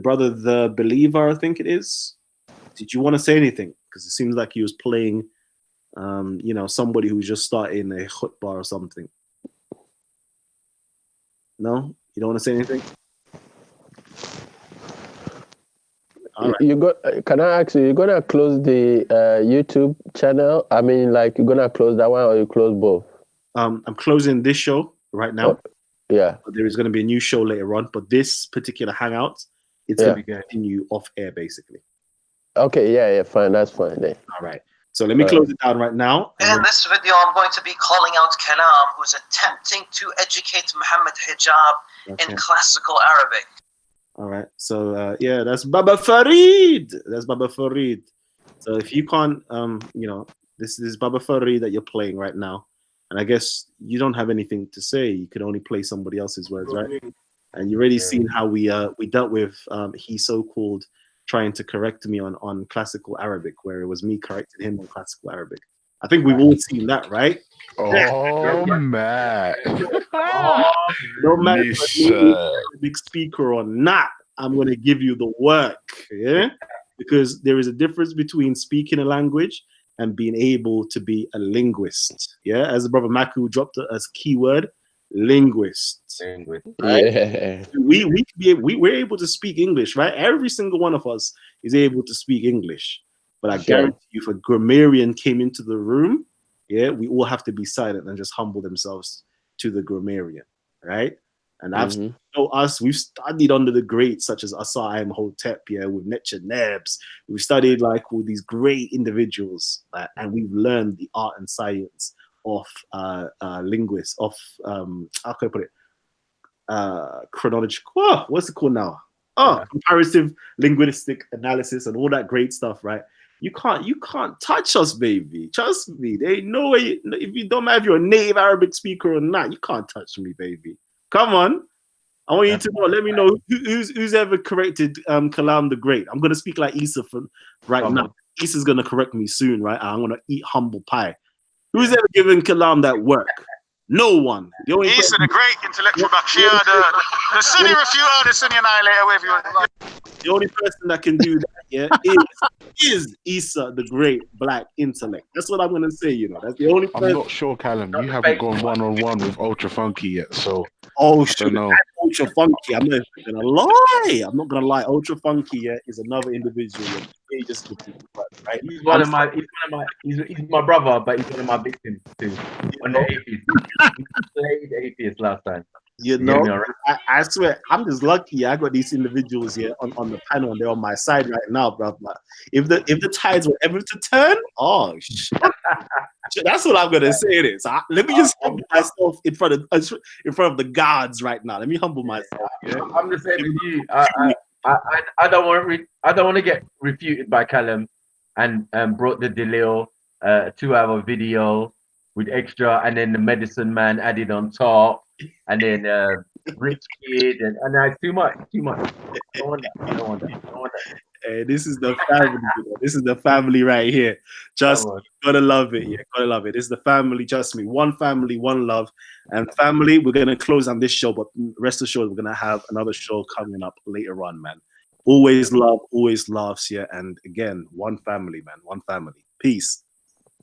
brother, the believer, I think it is. Did you want to say anything? Because it seems like he was playing, somebody who's just starting a khutbah or something. No, you don't want to say anything. Right. You got? Can I ask you? You're gonna close the YouTube channel? I mean, like you're gonna close that one, or you close both? I'm closing this show right now. Oh, yeah. But there is going to be a new show later on. But this particular hangout, it's going to continue off air, basically. Okay. Yeah. Fine. That's fine then. All right. So let me close it down right now. In this video, I'm going to be calling out Kalam, who's attempting to educate Muhammad Hijab in classical Arabic. All right. So that's Baba Farid. That's Baba Farid. So if you can't, this is Baba Farid that you're playing right now, and I guess you don't have anything to say. You can only play somebody else's words, right? And you already seen how we dealt with he so-called trying to correct me on classical Arabic, where it was me correcting him on classical Arabic. I think we've all seen that, right? Oh, man. No matter if you're a big speaker or not, I'm going to give you the work, yeah? Because there is a difference between speaking a language and being able to be a linguist, yeah? As the brother Maku dropped as keyword, linguist. Right? Yeah. We're able to speak English, right? Every single one of us is able to speak English. But I guarantee you, if a grammarian came into the room, yeah, we all have to be silent and just humble themselves to the grammarian, right? And we've studied under the greats such as Asa Imhotep, yeah, with Necha Nebs. We've studied like all these great individuals, and we've learned the art and science of linguists, of how can I put it? Chronological. What's it called now? Comparative linguistic analysis and all that great stuff, right? You can't touch us, baby. Trust me. There ain't no way. If you don't matter if you're a native Arabic speaker or not, you can't touch me, baby. Come on. I want you to know. Let me know who's ever corrected Kalam the Great. I'm gonna speak like Isa now. Isa's gonna correct me soon, right? I'm gonna eat humble pie. Who's ever given Kalam that work? No one. The only Isa, the great intellectual back Shia, the Sunni refuter, the Sunni annihilator, whatever you want. The only person that can do that, yeah, is Isa, the great black intellect. That's what I'm gonna say. That's the only. I'm not sure, Callum. You haven't gone one-on-one with Ultra Funky yet, so. Oh shit! Ultra Funky. I'm not gonna lie. Ultra Funky is another individual. He just right. He's my brother, but he's one of my victims too. On the atheist, he played atheist last time. I swear, I'm just lucky. I got these individuals here on the panel, and they're on my side right now, bro. If the tides were ever to turn, oh shit. That's what I'm gonna say. It is. Let me just humble myself in front of the gods right now. Let me humble myself. Yeah? I'm the same with you. I don't want to get refuted by Kalam, and brought the Delil 2-hour video with extra, and then the medicine man added on top, and then rich kid, and that's too much. I don't want that. Hey, this is the family. This is the family right here. Just gotta love it. Yeah, gotta love it. This is the family. Trust me. One family, one love. And family, we're gonna close on this show, but rest assured, we're gonna have another show coming up later on, man. Always love, always laughs, yeah. And again, one family, man. One family. Peace.